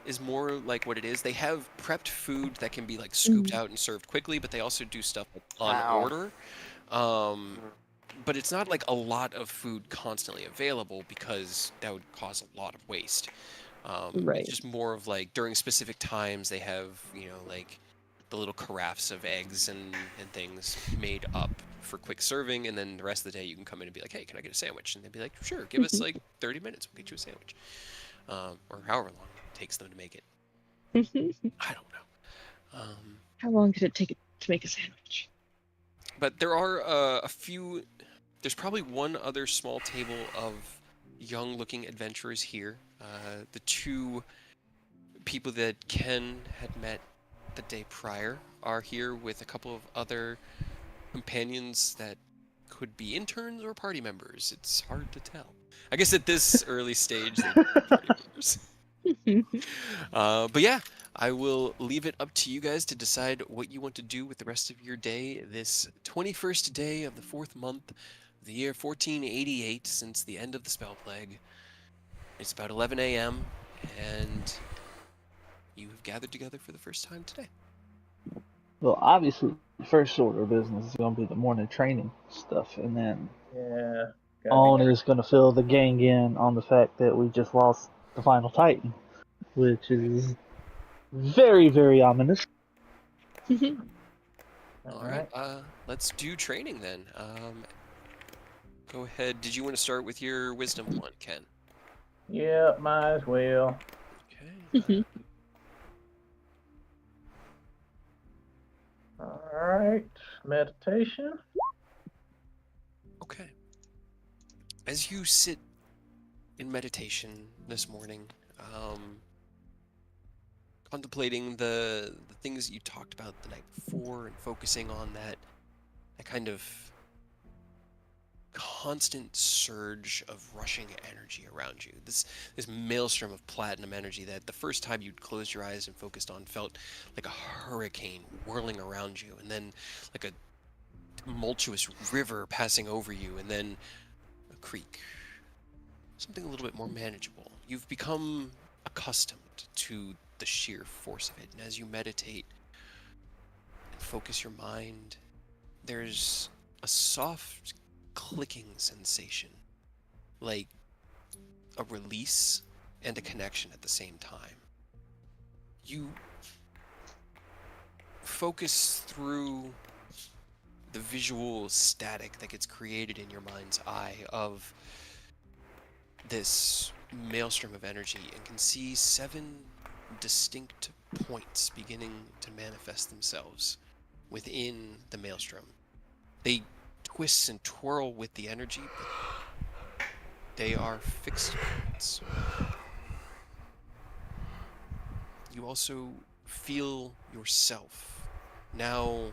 Is more like what it is. They have prepped food that can be like scooped out and served quickly, but they also do stuff like on Wow. order. But it's not like a lot of food constantly available because that would cause a lot of waste. Right. It's just more of like during specific times they have, like the little carafes of eggs and things made up for quick serving, and then the rest of the day you can come in and be like, hey, can I get a sandwich? And they'd be like, sure, give us like 30 minutes, we'll get you a sandwich. Or however long it takes them to make it. I don't know. How long did it take to make a sandwich? But there are a few. There's probably one other small table of young-looking adventurers here. The two people that Ken had met the day prior are here with a couple of other companions that could be interns or party members. It's hard to tell. I guess at this early stage, they'd be party members. But yeah, I will leave it up to you guys to decide what you want to do with the rest of your day. This 21st day of the 4th month, the year 1488, since the end of the spell plague. It's about 11 a.m., and you have gathered together for the first time today. Well, obviously, the first order of business is going to be the morning training stuff, and then Yeah. on is going to fill the gang in on the fact that we just lost the final Titan, which is very, very ominous. All right, let's do training then. Go ahead. Did you want to start with your wisdom one, Ken? Yeah, might as well. Okay. All right. Meditation. Okay. As you sit in meditation this morning, contemplating the things that you talked about the night before and focusing on that kind of constant surge of rushing energy around you. This maelstrom of platinum energy that the first time you'd closed your eyes and focused on felt like a hurricane whirling around you, and then like a tumultuous river passing over you, and then a creek. Something a little bit more manageable. You've become accustomed to the sheer force of it. And as you meditate and focus your mind, there's a soft clicking sensation, like a release and a connection at the same time. You focus through the visual static that gets created in your mind's eye of this maelstrom of energy and can see 7 distinct points beginning to manifest themselves within the maelstrom. They twist and twirl with the energy, but they are fixed points. You also feel yourself now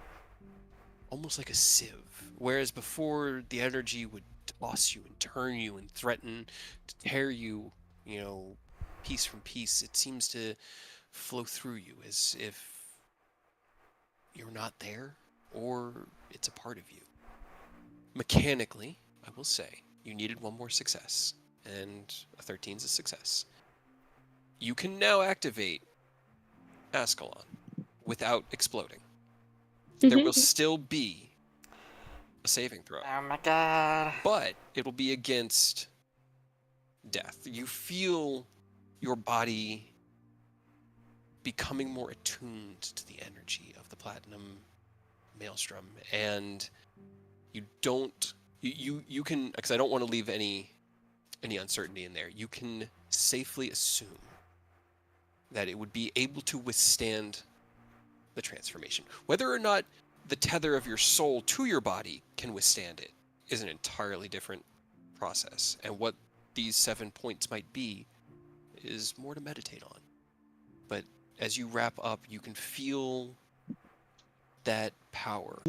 almost like a sieve, whereas before the energy would toss you and turn you and threaten to tear you, piece from piece. It seems to flow through you as if you're not there or it's a part of you. Mechanically, I will say, you needed one more success, and a 13 is a success. You can now activate Ascalon without exploding. There will still be a saving throw. Oh my god. But it'll be against death. You feel your body becoming more attuned to the energy of the platinum maelstrom, and you can, because I don't want to leave any uncertainty in there, you can safely assume that it would be able to withstand the transformation. Whether or not the tether of your soul to your body can withstand it is an entirely different process. And what these 7 points might be is more to meditate on. But as you wrap up, you can feel that power